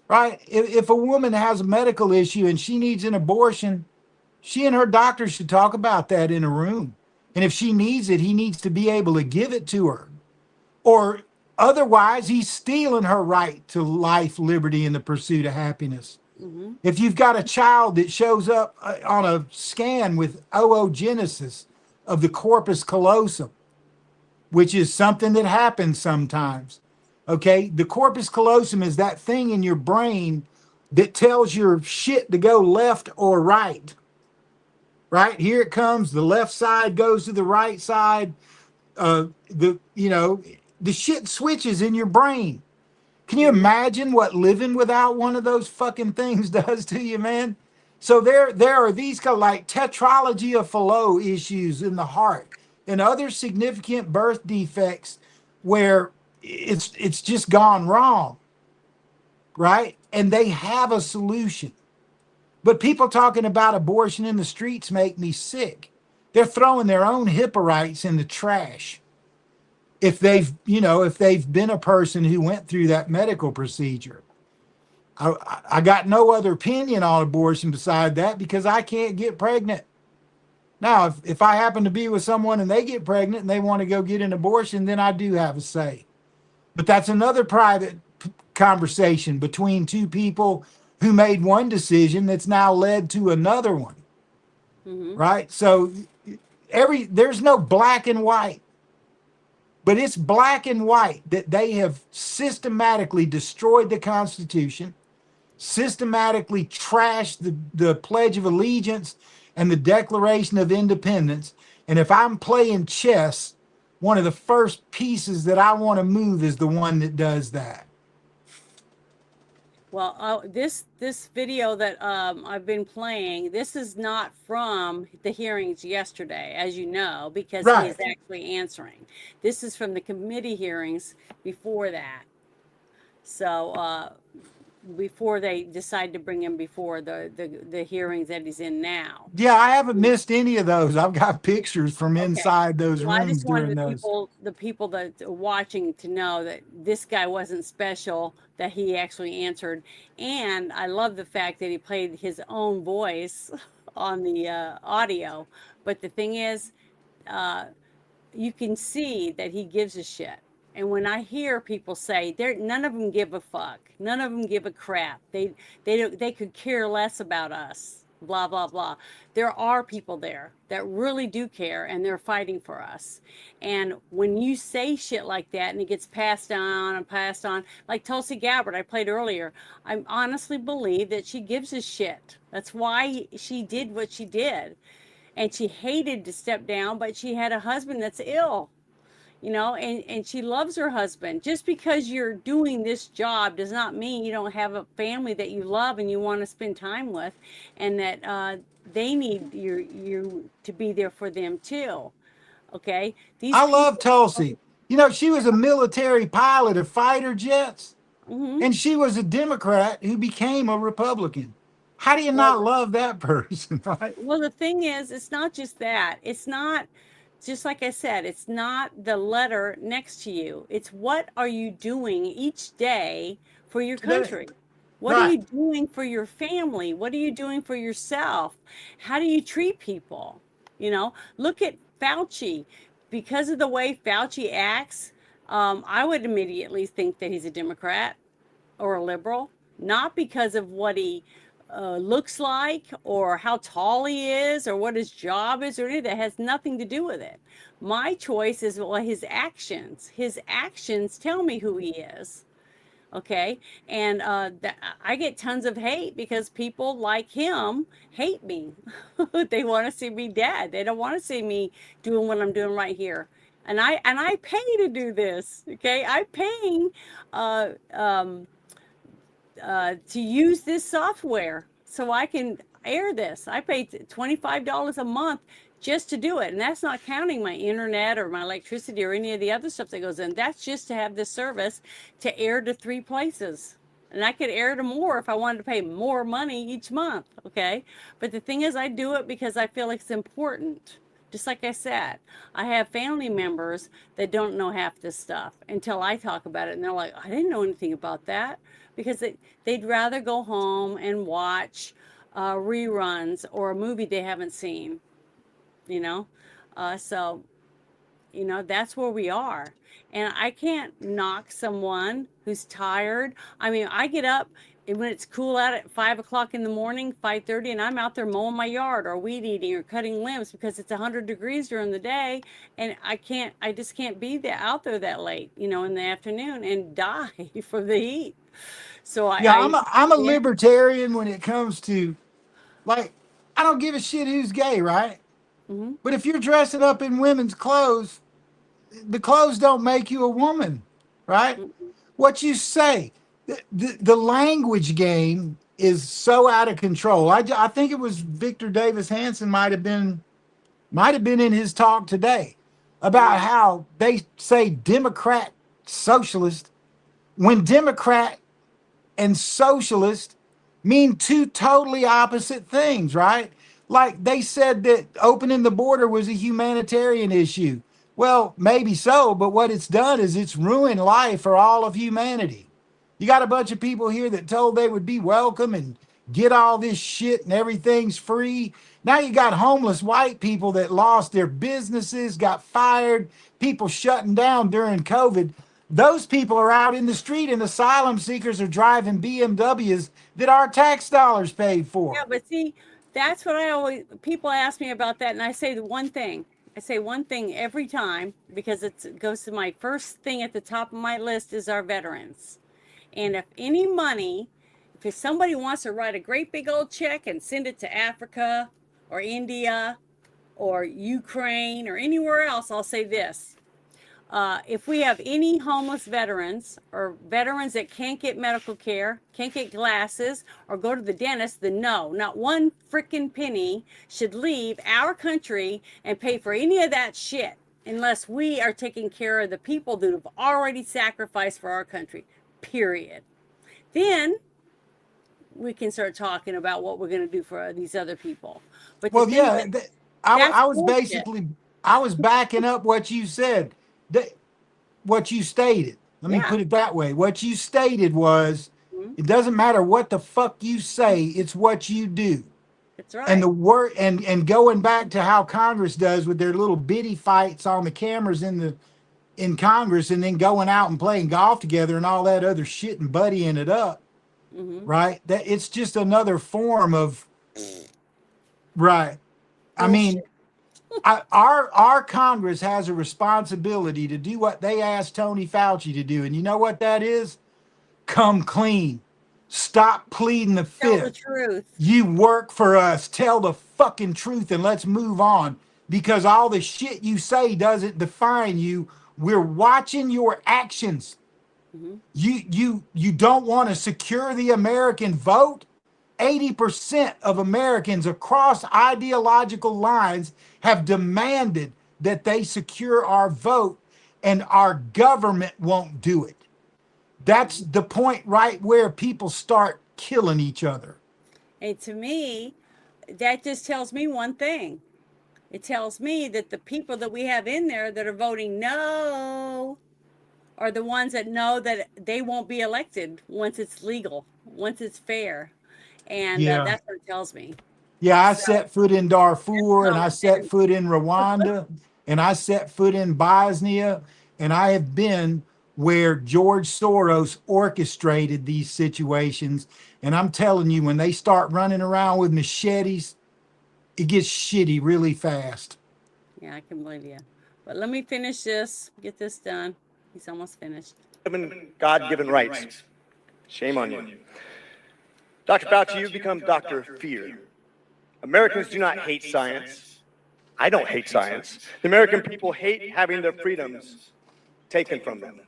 Right? If a woman has a medical issue and she needs an abortion, she and her doctor should talk about that in a room. And if she needs it, he needs to be able to give it to her. Or otherwise, he's stealing her right to life, liberty, and the pursuit of happiness. If you've got a child that shows up on a scan with oogenesis of the corpus callosum, which is something that happens sometimes, okay? The corpus callosum is that thing in your brain that tells your shit to go left or right. Right? Here it comes. The left side goes to the right side. The shit switches in your brain. Can you imagine what living without one of those fucking things does to you, man? So there are these kind of like tetralogy of Fallot issues in the heart and other significant birth defects where it's just gone wrong, right? And they have a solution. But people talking about abortion in the streets make me sick. They're throwing their own HIPAA rights in the trash. If they've been a person who went through that medical procedure. I got no other opinion on abortion beside that because I can't get pregnant. Now, if I happen to be with someone and they get pregnant and they want to go get an abortion, then I do have a say. But that's another private conversation between two people who made one decision that's now led to another one. Right? So there's no black and white. But it's black and white that they have systematically destroyed the Constitution, systematically trashed the Pledge of Allegiance and the Declaration of Independence. And if I'm playing chess, one of the first pieces that I want to move is the one that does that. Well, this video that I've been playing, this is not from the hearings yesterday, as you know, because he is Right. actually answering. This is from the committee hearings before that. So before they decide to bring him before the hearings that he's in now. Yeah, I haven't missed any of those. I've got pictures from Okay. inside those Well, I rooms just wanted during those. the people that are watching to know that this guy wasn't special, that he actually answered. And I love the fact that he played his own voice on the audio. But the thing is, uh, you can see that he gives a shit. And when I hear people say none of them give a fuck, none of them give a crap. They could care less about us. Blah blah blah. There are people there that really do care, and they're fighting for us. And when you say shit like that, and it gets passed on and passed on, like Tulsi Gabbard, I played earlier, I honestly believe that she gives a shit. That's why she did what she did, and she hated to step down, but she had a husband that's ill, and she loves her husband. Just because you're doing this job does not mean you don't have a family that you love and you want to spend time with, and that they need you to be there for them too. Okay, these I love people. Tulsi. She was a military pilot of fighter jets, Mhm. and she was a Democrat who became a Republican. How do you Well, not love that person, right? Well, the thing is, it's not just that. It's not, just like I said, it's not the letter next to you. It's what are you doing each day for your Today. country? What are Right. you doing for your family? What are you doing for yourself? How do you treat people? Look at Fauci. Because of the way Fauci acts, I would immediately think that he's a Democrat or a liberal, not because of what he looks like or how tall he is or what his job is or anything. That has nothing to do with it. My choice is, well, his actions. His actions tell me who he is. Okay, and I get tons of hate because people like him hate me. They want to see me dead. They don't want to see me doing what I'm doing right here. And I pay to do this. Okay, I'm paying uh, um, to use this software so I can air this. I pay $25 a month just to do it. And that's not counting my internet or my electricity or any of the other stuff that goes in. That's just to have this service to air to 3 places. And I could air to more if I wanted to pay more money each month. Okay. But the thing is, I do it because I feel like it's important. Just like I said, I have family members that don't know half this stuff until I talk about it. And they're like, I didn't know anything about that, because they'd rather go home and watch reruns or a movie they haven't seen, you know? So, that's where we are. And I can't knock someone who's tired. I mean, I get up and when it's cool out at 5 o'clock in the morning, 5:30, and I'm out there mowing my yard or weed eating or cutting limbs because it's 100 degrees during the day. And I just can't be out there that late, in the afternoon and die from the heat. So Yeah, I I'm a yeah. libertarian when it comes to, like, I don't give a shit who's gay, right? Mhm. But if you're dressing up in women's clothes, the clothes don't make you a woman, right? What you say, the language game is so out of control. I think it was Victor Davis Hanson might have been in his talk today about how they say Democrat socialist when Democrat and socialist mean two totally opposite things, right? Like they said that opening the border was a humanitarian issue. Well, maybe so, but what it's done is it's ruined life for all of humanity. You got a bunch of people here that told they would be welcome and get all this shit and everything's free. Now you got homeless white people that lost their businesses, got fired, people shutting down during COVID. Those people are out in the street, and asylum seekers are driving BMWs that our tax dollars paid for. Yeah, but see, that's what people ask me about that, and I say the one thing. I say one thing every time because it goes to my first thing at the top of my list is our veterans. And if any money, if somebody wants to write a great big old check and send it to Africa or India or Ukraine or anywhere else, I'll say this. if we have any homeless veterans or veterans that can't get medical care, can't get glasses, or go to the dentist, then no, not one freaking penny should leave our country and pay for any of that shit unless we are taking care of the people that have already sacrificed for our country, period. Then we can start talking about what we're going to do for these other people. But Well, the thing yeah, is, I was bullshit. I was backing up what you said, what you stated. Let me Yeah. put it that way. What you stated was, it doesn't matter what the fuck you say, it's what you do. That's right. And the word and going back to how Congress does with their little bitty fights on the cameras in Congress, and then going out and playing golf together and all that other shit and buddying it up, right? That it's just another form of right. I mean, our Congress has a responsibility to do what they asked Tony Fauci to do, and you know what that is? Come clean. Stop pleading the fifth. Tell the truth. You work for us. Tell the fucking truth and let's move on. Because all the shit you say doesn't define you. We're watching your actions. You don't want to secure the American vote. 80% of Americans across ideological lines have demanded that they secure our vote, and our government won't do it. That's the point right where people start killing each other. And to me, that just tells me one thing. It tells me that the people that we have in there that are voting no are the ones that know that they won't be elected once it's legal, once it's fair. And that's what it tells me. Yeah, I set foot in Darfur, and I set foot in Rwanda, and I set foot in Bosnia, and I have been where George Soros orchestrated these situations. And I'm telling you, when they start running around with machetes, it gets shitty really fast. Yeah, I can believe you. But let me finish this, get this done. He's almost finished. God-given rights. Shame on you. Dr. Fauci, you've become Dr. Fear. Americans do not hate science. I don't hate science. The American people hate having their freedoms taken from them.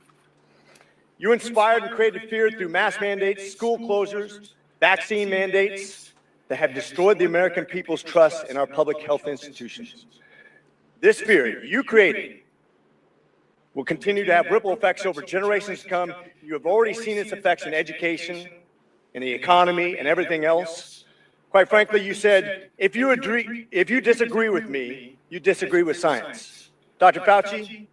You inspired and created fear through mass mandates, school closures, vaccine mandates that have destroyed the American people's trust in our public health institutions. This fear you created will continue to have ripple effects over generations to come. You have already seen its effects in education, in the economy, and everything else. Quite frankly, you said, if you disagree with me, you disagree with science. Dr. Fauci,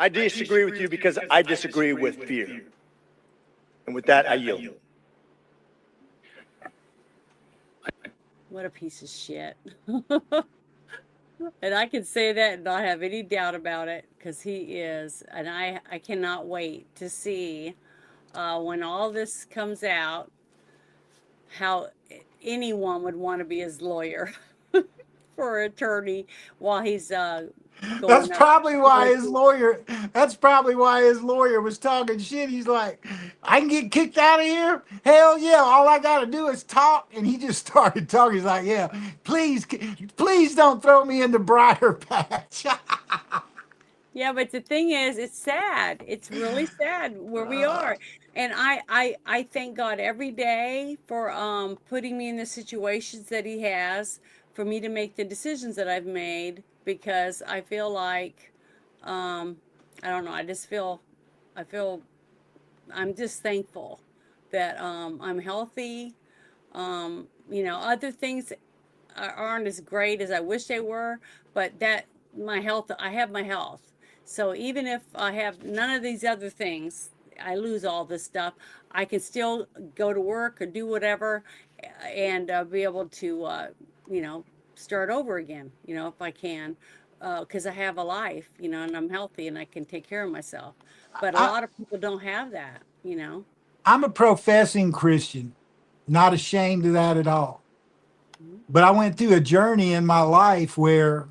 I disagree with you because I disagree with fear. And with that, I yield. What a piece of shit. And I can say that and not have any doubt about it, because he is. And I cannot wait to see when all this comes out, how anyone would want to be his lawyer for attorney while he's That's probably why his lawyer was talking shit. He's like, I can get kicked out of here? Hell yeah, all I gotta do is talk. And he just started talking. He's like, yeah, please don't throw me in the briar patch. Yeah, but the thing is, it's sad. It's really sad where we are. And I thank God every day for putting me in the situations that he has for me to make the decisions that I've made, because I feel like I don't know, I'm just thankful that I'm healthy. Other things aren't as great as I wish they were, but that my health, I have my health. So even if I have none of these other things, I lose all this stuff, I can still go to work or do whatever and be able to, start over again, if I can, because I have a life, and I'm healthy and I can take care of myself. But a lot of people don't have that, I'm a professing Christian, not ashamed of that at all. But I went through a journey in my life where,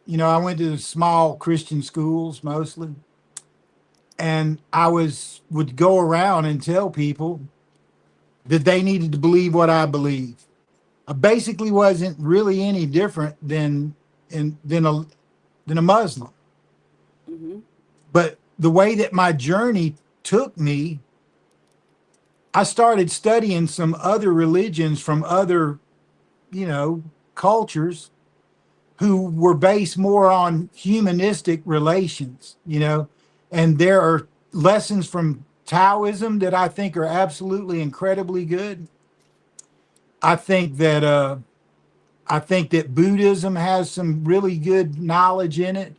I went to small Christian schools mostly. And I would go around and tell people that they needed to believe what I believe. I basically wasn't really any different than a Muslim. But the way that my journey took me, I started studying some other religions from other, cultures who were based more on humanistic relations, and there are lessons from Taoism that I think are absolutely incredibly good. I think that Buddhism has some really good knowledge in it,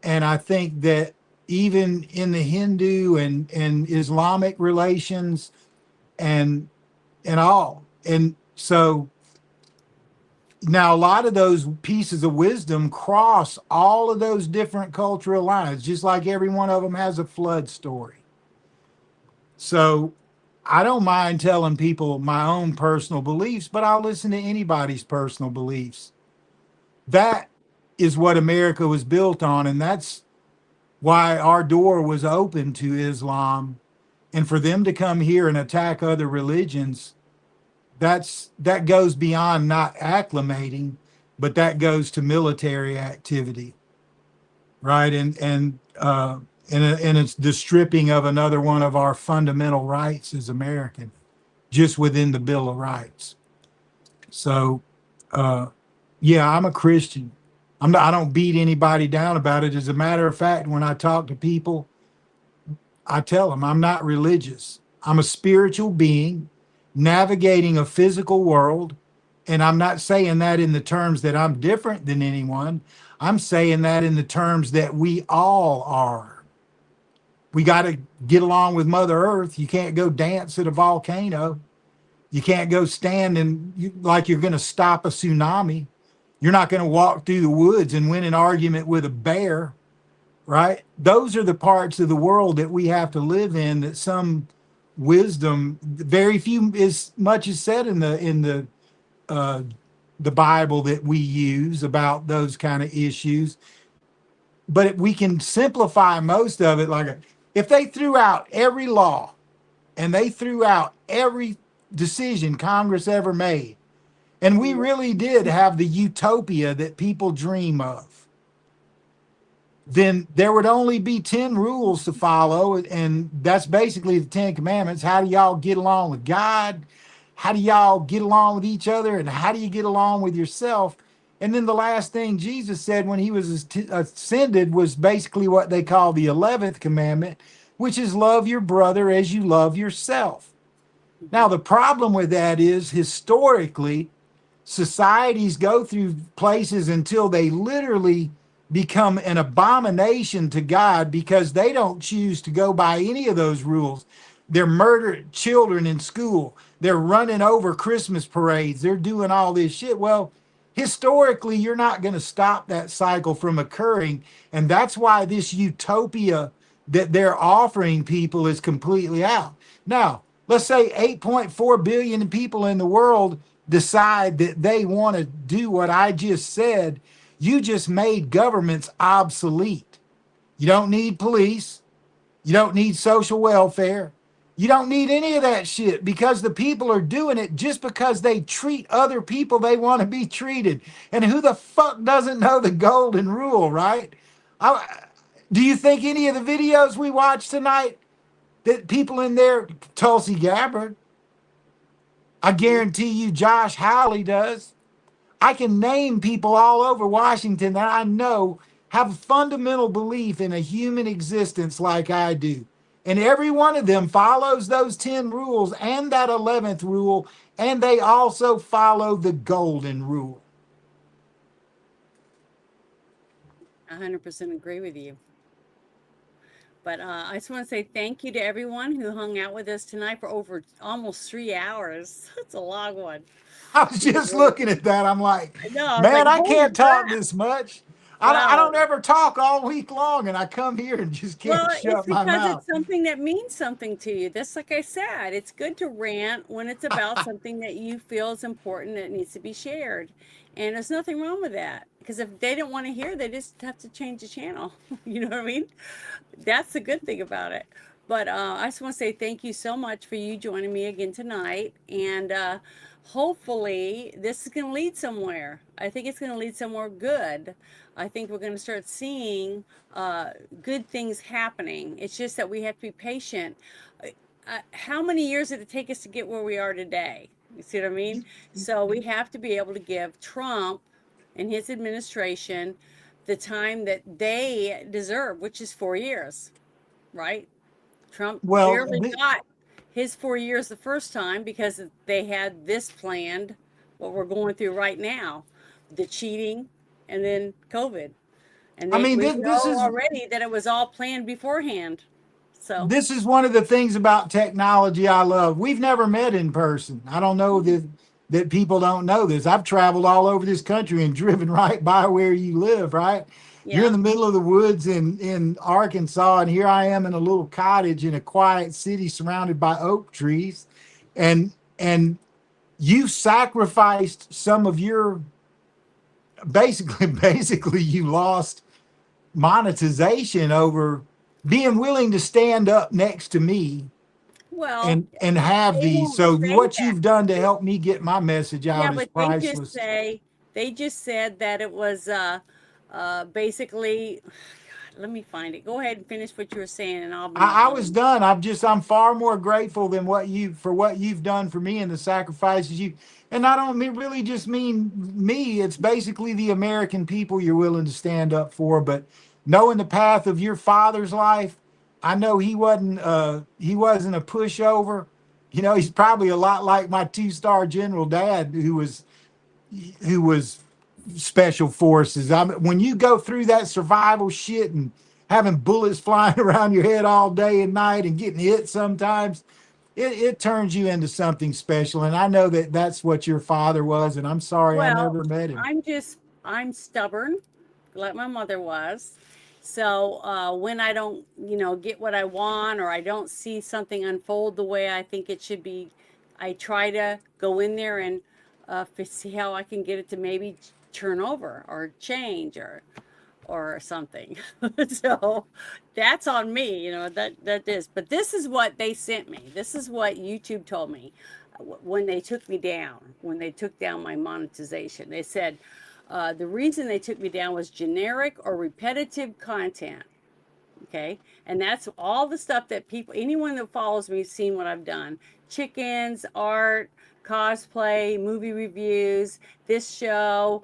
and I think that even in the Hindu and Islamic relations and all, and so now a lot of those pieces of wisdom cross all of those different cultural lines, just like every one of them has a flood story. So I don't mind telling people my own personal beliefs, but I'll listen to anybody's personal beliefs. That is what America was built on, and that's why our door was open to Islam. And for them to come here and attack other religions, that goes beyond not acclimating, but that goes to military activity, right? And it's the stripping of another one of our fundamental rights as American, just within the Bill of Rights. So, yeah, I'm a Christian. I don't beat anybody down about it. As a matter of fact, when I talk to people, I tell them I'm not religious. I'm a spiritual being navigating a physical world. And I'm not saying that in the terms that I'm different than anyone. I'm saying that in the terms that we all are. We got to get along with Mother Earth. You can't go dance at a volcano. You can't go stand like you're going to stop a tsunami. You're not going to walk through the woods and win an argument with a bear, right? Those are the parts of the world that we have to live in, that some wisdom, very few, as much is said in the Bible that we use about those kind of issues. But we can simplify most of it. Like if they threw out every law and they threw out every decision Congress ever made, and we really did have the utopia that people dream of, then there would only be 10 rules to follow. And that's basically the 10 commandments. How do y'all get along with God? How do y'all get along with each other? And how do you get along with yourself? And then the last thing Jesus said when he was ascended was basically what they call the 11th commandment, which is love your brother as you love yourself. Now, the problem with that is historically, societies go through places until they literally become an abomination to God because they don't choose to go by any of those rules. They're murdering children in school. They're running over Christmas parades. They're doing all this shit. Well, historically, you're not going to stop that cycle from occurring. And that's why this utopia that they're offering people is completely out. Now, let's say 8.4 billion people in the world decide that they want to do what I just said. You just made governments obsolete. You don't need police. You don't need social welfare. You don't need any of that shit because the people are doing it just because they treat other people they want to be treated. And who the fuck doesn't know the golden rule, right? Do you think any of the videos we watched tonight that people in there, Tulsi Gabbard, I guarantee you Josh Hawley does. I can name people all over Washington that I know have a fundamental belief in a human existence like I do. And every one of them follows those 10 rules and that 11th rule, and they also follow the golden rule. 100% agree with you. But I just want to say thank you to everyone who hung out with us tonight for over almost 3 hours. That's a long one. I was just looking at that. I'm like, man, I can't talk this much. I don't ever talk all week long, and I come here and just can't shut my mouth. Well, it's because it's something that means something to you. Just like I said, it's good to rant when it's about something that you feel is important that needs to be shared. And there's nothing wrong with that. Because if they don't want to hear, they just have to change the channel. You know what I mean? That's the good thing about it. But I just want to say thank you so much for you joining me again tonight. And hopefully this is going to lead somewhere. I think it's going to lead somewhere good. I think we're going to start seeing good things happening. It's just that we have to be patient. How many years did it take us to get where we are today? You see what I mean? So we have to be able to give Trump and his administration the time that they deserve, which is 4 years, right? Trump Well, barely got his 4 years the first time because they had this planned, what we're going through right now, the cheating and then COVID. And I mean, we this know is already that it was all planned beforehand. So this is one of the things about technology I love. We've never met in person. I don't know that people don't know this. I've traveled all over this country and driven right by where you live, right? You're in the middle of the woods in Arkansas, and here I am in a little cottage in a quiet city surrounded by oak trees. And you sacrificed some of your basically you lost monetization over being willing to stand up next to me well, and have they these. won't So say what that. you've done to help me get my message Yeah, out is but priceless. they just said that it was basically let me find it. Go ahead and finish what you were saying and I'll be I was done. I'm far more grateful than what you've done for me and the sacrifices you. And I don't really just mean me. It's basically the American people you're willing to stand up for. But knowing the path of your father's life, I know he wasn't a pushover. You know, he's probably a lot like my 2-star general dad, who was special forces. When you go through that survival shit and having bullets flying around your head all day and night and getting hit sometimes, it turns you into something special. And I know that that's what your father was. And I'm sorry I Well, never met him. I'm stubborn, like my mother was. So when I don't, get what I want or I don't see something unfold the way I think it should be, I try to go in there and see how I can get it to maybe turn over or change or something. So that's on me, that is. But this is what they sent me. This is what YouTube told me when they took me down, when they took down my monetization. They said the reason they took me down was generic or repetitive content. Okay. And that's all the stuff that anyone that follows me has seen what I've done. Chickens, art, cosplay, movie reviews, this show,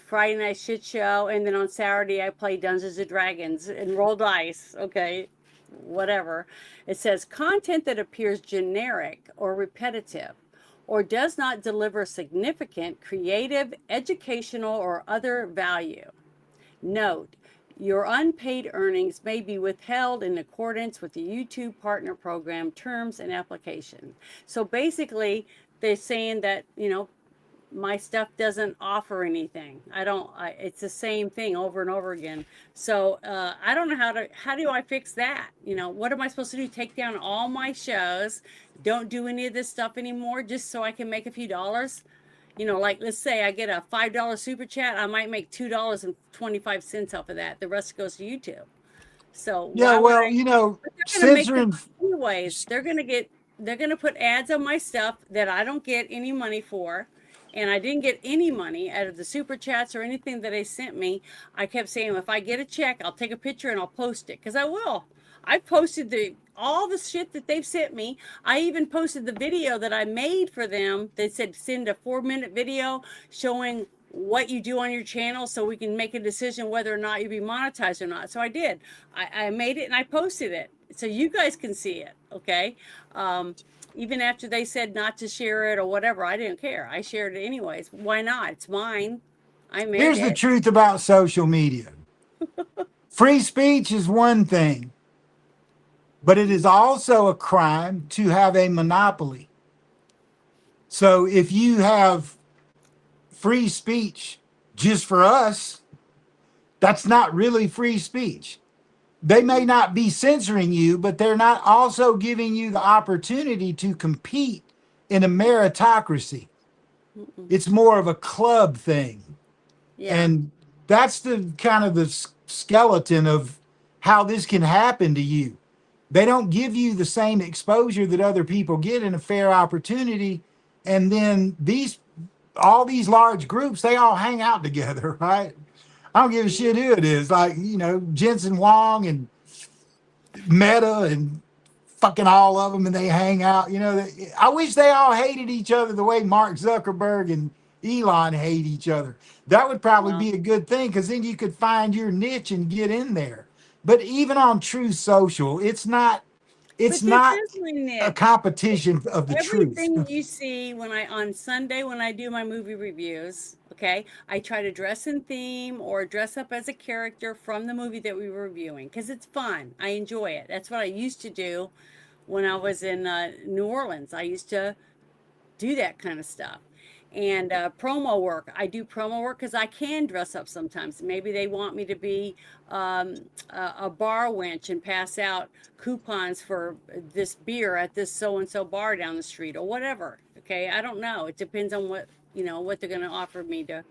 Friday Night Shit Show, and then on Saturday I play Dungeons and Dragons and roll dice. Okay. Whatever. It says content that appears generic or repetitive or does not deliver significant creative, educational, or other value. Note, your unpaid earnings may be withheld in accordance with the YouTube Partner Program terms and application. So basically, they're saying that, my stuff doesn't offer anything. It's the same thing over and over again. So I don't know how do I fix that? What am I supposed to do? Take down all my shows, don't do any of this stuff anymore just so I can make a few dollars? Like let's say I get a $5 super chat, I might make $2.25 off of that. The rest goes to YouTube. So Yeah, well, but they're gonna make censoring. them anyways. They're gonna put ads on my stuff that I don't get any money for. And I didn't get any money out of the super chats or anything that they sent me. I kept saying, if I get a check, I'll take a picture and I'll post it. Because I will. I posted all the shit that they've sent me. I even posted the video that I made for them. They said send a 4-minute video showing what you do on your channel so we can make a decision whether or not you be monetized or not. So I did. I made it and I posted it so you guys can see it. Okay. Even after they said not to share it or whatever, I didn't care. I shared it anyways. Why not? It's mine. I made Here's it. the truth about social media. Free speech is one thing, but it is also a crime to have a monopoly. So if you have free speech just for us, that's not really free speech. They may not be censoring you, but they're not also giving you the opportunity to compete in a meritocracy. It's more of a club thing. Yeah. And that's the kind of the skeleton of how this can happen to you. They don't give you the same exposure that other people get in a fair opportunity. And then all these large groups, they all hang out together, right? I don't give a shit who it is. Like, Jensen Wong and Meta and fucking all of them, and they hang out. I wish they all hated each other the way Mark Zuckerberg and Elon hate each other. That would probably be a good thing, because then you could find your niche and get in there. But even on Truth Social, it's not a competition of the truth. Everything you see on Sunday when I do my movie reviews, okay, I try to dress in theme or dress up as a character from the movie that we were reviewing, because it's fun. I enjoy it. That's what I used to do when I was in New Orleans. I used to do that kind of stuff. And promo work, I do promo work because I can dress up sometimes. Maybe they want me to be a bar wench and pass out coupons for this beer at this so-and-so bar down the street, or whatever. Okay, I don't know. It depends on what they're going to offer me to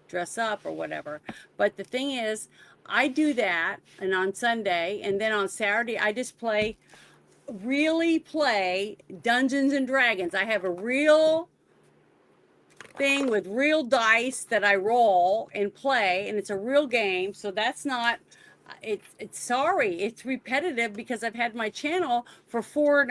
dress up or whatever. But the thing is, I do that, and on Sunday, and then on Saturday, I just really play Dungeons and Dragons. I have a real thing with real dice that I roll and play, and it's a real game. So that's not it's repetitive, because I've had my channel for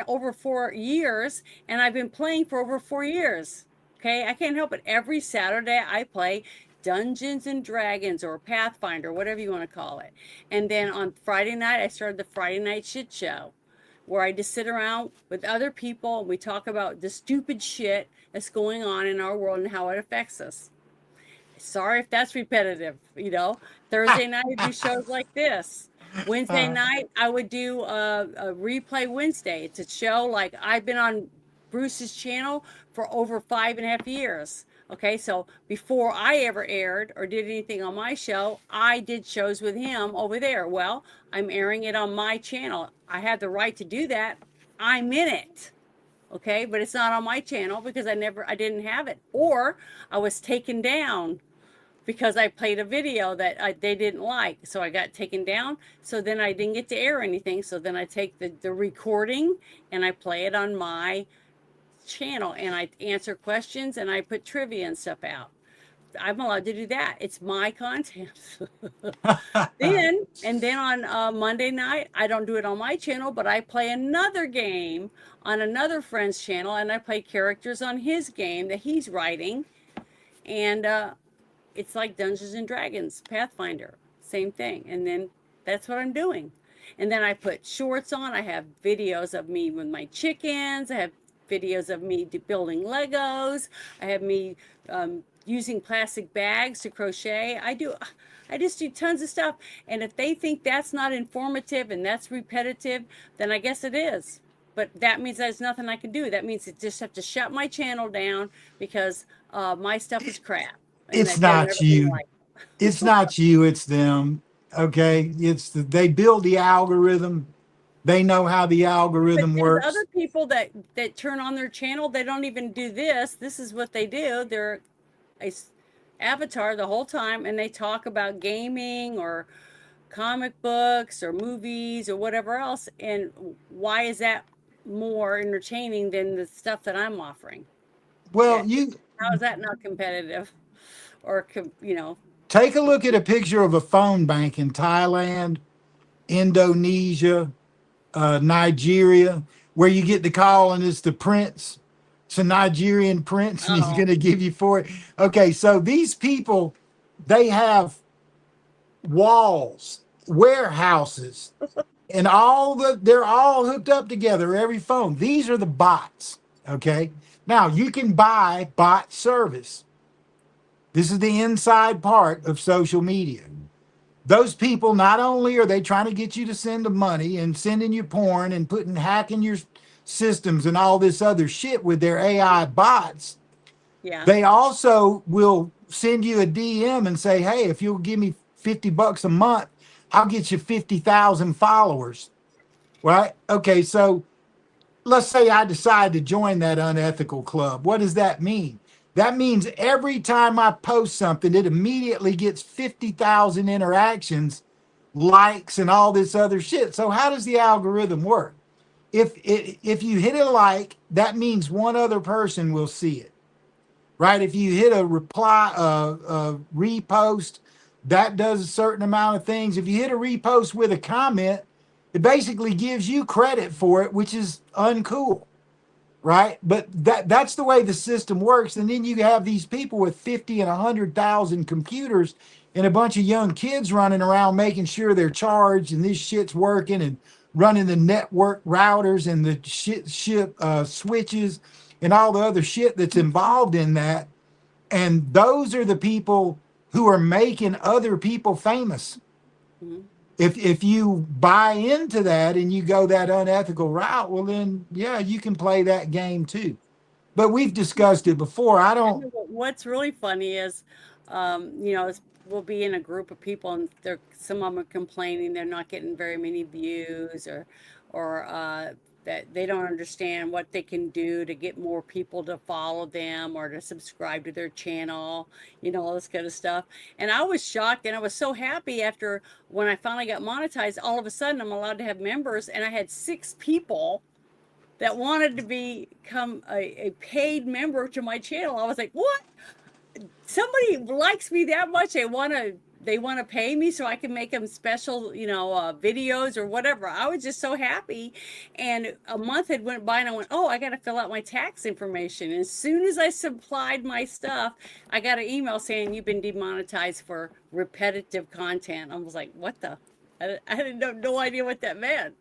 over 4 years, and I've been playing for over 4 years. Okay, I can't help it. Every Saturday I play Dungeons and Dragons or Pathfinder, whatever you want to call it. And then on Friday night, I started the Friday Night Shit Show, where I just sit around with other people and we talk about the stupid shit that's going on in our world and how it affects us. Sorry if that's repetitive. Thursday night I do shows like this. Wednesday night I would do a replay Wednesday. It's a show like I've been on Bruce's channel for over 5.5 years. Okay, so before I ever aired or did anything on my show, I did shows with him over there. Well, I'm airing it on my channel. I have the right to do that. I'm in it. Okay, but it's not on my channel because I didn't have it. Or I was taken down because I played a video that they didn't like. So I got taken down. So then I didn't get to air anything. So then I take the recording and I play it on my channel, and I answer questions and I put trivia and stuff out. I'm allowed to do that. It's my content. Then on Monday night, I don't do it on my channel, but I play another game on another friend's channel, and I play characters on his game that he's writing. And it's like Dungeons and Dragons, Pathfinder, same thing. And then that's what I'm doing. And then I put shorts on. I have videos of me with my chickens. I have videos of me building Legos. I have me using plastic bags to crochet. I just do tons of stuff. And if they think that's not informative and that's repetitive, then I guess it is. But that means there's nothing I can do. That means I just have to shut my channel down because my stuff is crap. It's not you. It's not you. It's them. Okay. They build the algorithm. They know how the algorithm works. Other people that turn on their channel, they don't even do this. This is what they do. They're a avatar the whole time, and they talk about gaming or comic books or movies or whatever else. And why is that more entertaining than the stuff that I'm offering? Well, how is that not competitive? Or take a look at a picture of a phone bank in Thailand, Indonesia, Nigeria, where you get the call and it's the prince. It's a Nigerian prince, and he's going to give you for it. Okay, so these people, they have walls, warehouses, and they're all hooked up together, every phone. These are the bots, okay? Now, you can buy bot service. This is the inside part of social media. Those people, not only are they trying to get you to send them money and sending you porn and hacking your systems and all this other shit with their AI bots, they also will send you a DM and say, hey, if you'll give me $50 a month, I'll get you 50,000 followers, right? Okay, so let's say I decide to join that unethical club. What does that mean? That means every time I post something, it immediately gets 50,000 interactions, likes, and all this other shit. So how does the algorithm work? if you hit a like, that means one other person will see it, right? If you hit a reply, a repost, that does a certain amount of things. If you hit a repost with a comment, it basically gives you credit for it, which is uncool, right? But that's the way the system works. And then you have these people with 50 and 100,000 computers and a bunch of young kids running around making sure they're charged and this shit's working and running the network routers and the switches and all the other shit that's involved in that. And those are the people who are making other people famous. If you buy into that and you go that unethical route, well then yeah, you can play that game too. But we've discussed it before. I don't. What's really funny is, we'll be in a group of people and some of them are complaining they're not getting very many views or that they don't understand what they can do to get more people to follow them or to subscribe to their channel, all this kind of stuff. And I was shocked and I was so happy after when I finally got monetized, all of a sudden I'm allowed to have members and I had 6 people that wanted to become a paid member to my channel. I was like, what? Somebody likes me that much. They want to pay me so I can make them special, videos or whatever. I was just so happy. And a month had went by and I went, oh, I got to fill out my tax information. And as soon as I supplied my stuff, I got an email saying you've been demonetized for repetitive content. I was like, what the? I had no idea what that meant.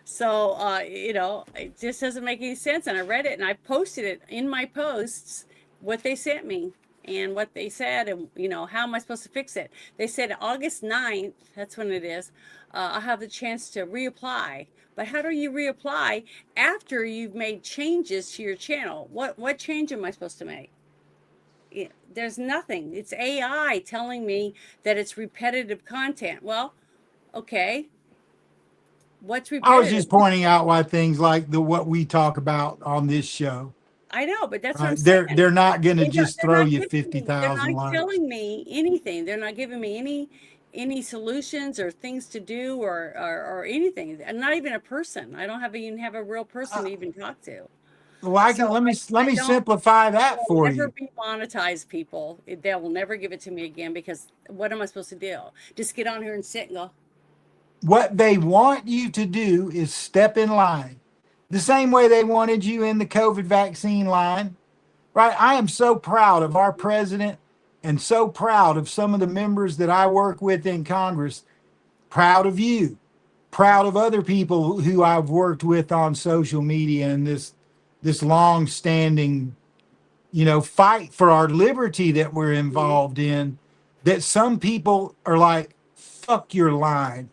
So, it just doesn't make any sense. And I read it and I posted it in my posts, what they sent me and what they said and, how am I supposed to fix it? They said August 9th, that's when it is, I'll have the chance to reapply. But how do you reapply after you've made changes to your channel? What change am I supposed to make? There's nothing. It's AI telling me that it's repetitive content. Well, okay. What's repetitive? I was just pointing out why things like what we talk about on this show. I know, but that's what I'm saying. They're not going to just throw you They're 50,000 not likes. telling me anything. They're not giving me any solutions or things to do or anything. I'm not even a person. I don't even have a real person to even talk to. Well, let me simplify that for you. Never be monetized, people. They will never give it to me again because what am I supposed to do? Just get on here and sit and go. What they want you to do is step in line. The same way they wanted you in the COVID vaccine line, right? I am so proud of our president and so proud of some of the members that I work with in Congress. Proud of you, proud of other people who I've worked with on social media and this long-standing, fight for our liberty that we're involved in, that some people are like, fuck your line.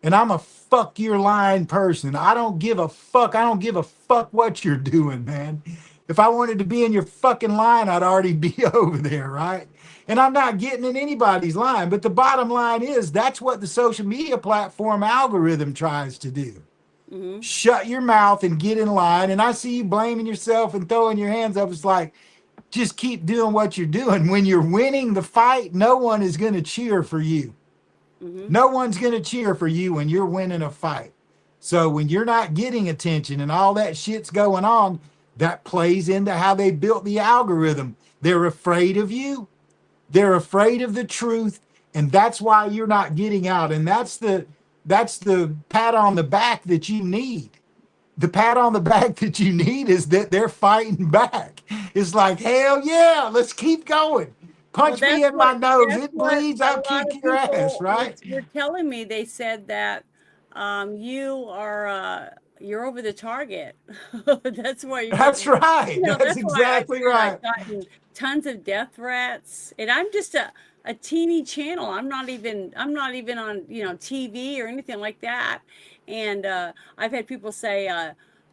And I'm a fuck your line person. I don't give a fuck. I don't give a fuck what you're doing, man. If I wanted to be in your fucking line, I'd already be over there, right? And I'm not getting in anybody's line. But the bottom line is that's what the social media platform algorithm tries to do. Shut your mouth and get in line. And I see you blaming yourself and throwing your hands up. It's like, just keep doing what you're doing. When you're winning the fight, no one is going to cheer for you. No one's going to cheer for you when you're winning a fight. So when you're not getting attention and all that shit's going on, that plays into how they built the algorithm. They're afraid of you. They're afraid of the truth. And that's why you're not getting out. And that's the pat on the back that you need. The pat on the back that you need is that they're fighting back. It's like, hell yeah, let's keep going. Punch me in my nose. It bleeds. I'll kick your ass, right? You're telling me they said that you're over the target. That's why you're. That's right. That's exactly right. I've gotten tons of death threats, and I'm just a teeny channel. I'm not even on TV or anything like that. And I've had people say,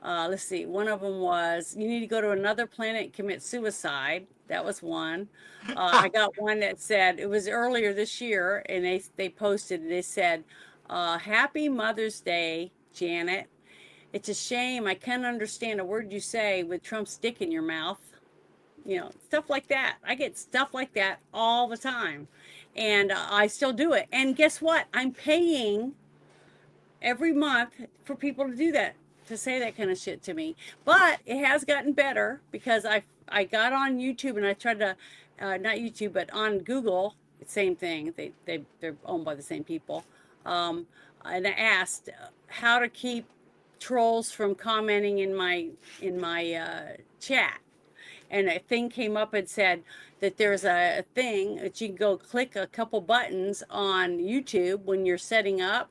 let's see, one of them was, you need to go to another planet and commit suicide. That was one. I got one that said, it was earlier this year, and they posted, they said, happy Mother's Day, Janet. It's a shame I can't understand a word you say with Trump's dick in your mouth. Stuff like that. I get stuff like that all the time. And I still do it. And guess what? I'm paying every month for people to do that. to say that kind of shit to me. But it has gotten better because I got on YouTube and I tried to, not YouTube, but on Google, same thing. They're owned by the same people. And I asked how to keep trolls from commenting in my chat. And a thing came up and said that there's a thing that you can go click a couple buttons on YouTube when you're setting up.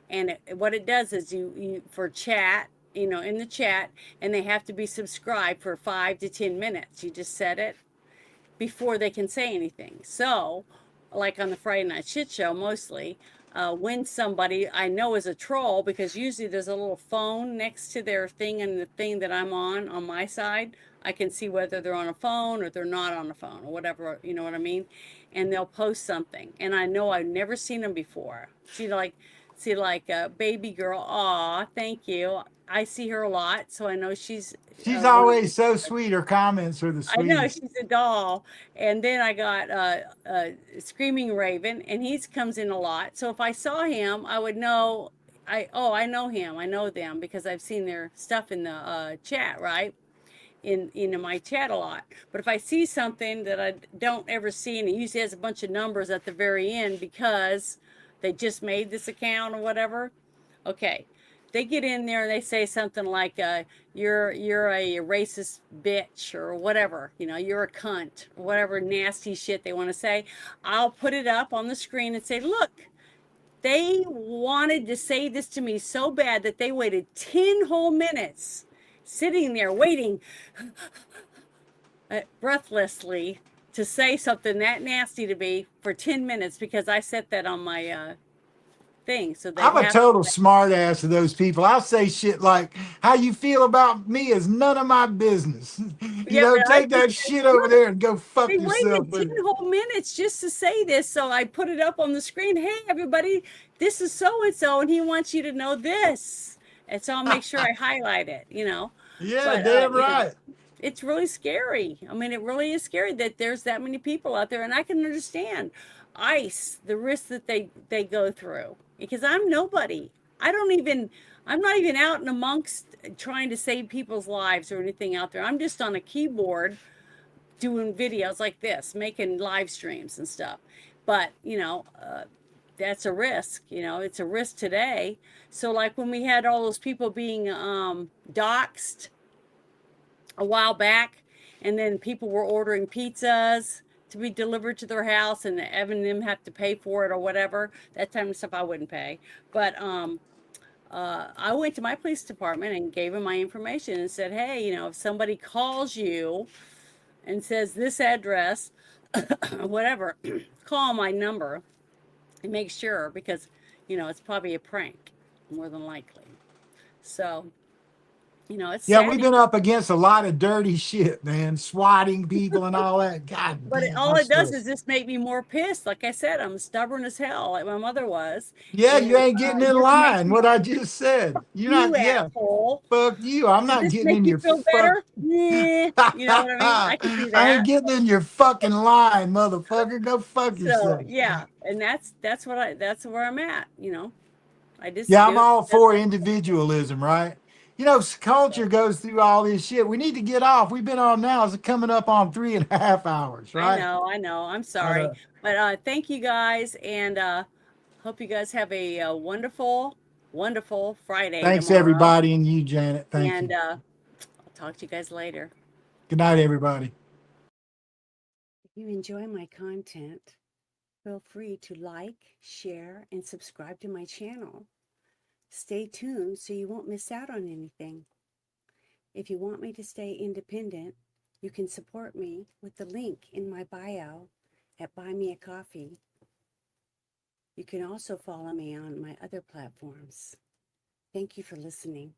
And what it does is you for chat, in the chat, and they have to be subscribed for 5 to 10 minutes. You just set it before they can say anything. So, like on the Friday Night Shit Show, mostly, when somebody I know is a troll, because usually there's a little phone next to their thing and the thing that I'm on my side, I can see whether they're on a phone or they're not on a phone or whatever, you know what I mean? And they'll post something, and I know I've never seen them before. See like a baby girl, aw, thank you. I see her a lot, so I know she's always so sweet. Her comments are the I know sweetest. she's a doll. And then I got Screaming Raven, and he comes in a lot. So if I saw him, I would know. I know him. I know them because I've seen their stuff in the chat, right? In my chat a lot. But if I see something that I don't ever see, and it usually has a bunch of numbers at the very end because they just made this account or whatever. Okay. They get in there and they say something like, you're a racist bitch or whatever, you're a cunt, or whatever nasty shit they want to say. I'll put it up on the screen and say, look, they wanted to say this to me so bad that they waited 10 whole minutes sitting there waiting breathlessly to say something that nasty to me for 10 minutes because I set that on my thing. So they I'm a have total to, smart ass to those people. I'll say shit like, how you feel about me is none of my business. yeah, but I Take that just say, shit over look, there and go fuck they yourself. waited 10 whole minutes just to say this. So I put it up on the screen. Hey, everybody, this is so-and-so, and he wants you to know this. And so I'll make sure I highlight it, Yeah, But, damn right. it's really scary. I mean, it really is scary that there's that many people out there. And I can understand ICE, the risk that they go through. Because I'm nobody. I'm not even out and amongst trying to save people's lives or anything out there. I'm just on a keyboard doing videos like this, making live streams and stuff. But, that's a risk, it's a risk today. So like when we had all those people being doxxed a while back, and then people were ordering pizzas to be delivered to their house and having them have to pay for it or whatever, that type of stuff I wouldn't pay. But I went to my police department and gave them my information and said, hey, if somebody calls you and says this address, whatever, call my number and make sure, because, it's probably a prank, more than likely. So, it's Yeah, sad. we've been up against a lot of dirty shit, man. Swatting people and all that. God But damn. all it does is just make me more pissed. Like I said, I'm stubborn as hell, like my mother was. Yeah, And you ain't getting in just makes line. me, What I just said. You're you not, yeah. asshole. Fuck you. I'm Does not this getting make in you your feel fuck. better? Yeah. You know what I mean? I could do I ain't that. getting in your fucking line, motherfucker. Go fuck So yourself. yeah, and that's where I'm at. I just Yeah, I'm do it all because for individualism, right? Culture goes through all this shit. We need to get off. We've been on now. It's coming up on 3.5 hours, I right? know. I'm sorry, but thank you guys, and hope you guys have a wonderful, wonderful Friday Thanks, tomorrow. everybody, and you, Janet. Thank And you. I'll talk to you guys later. Good night, everybody. If you enjoy my content, feel free to like, share, and subscribe to my channel. Stay tuned so you won't miss out on anything. If you want me to stay independent, you can support me with the link in my bio at Buy Me a Coffee. You can also follow me on my other platforms. Thank you for listening.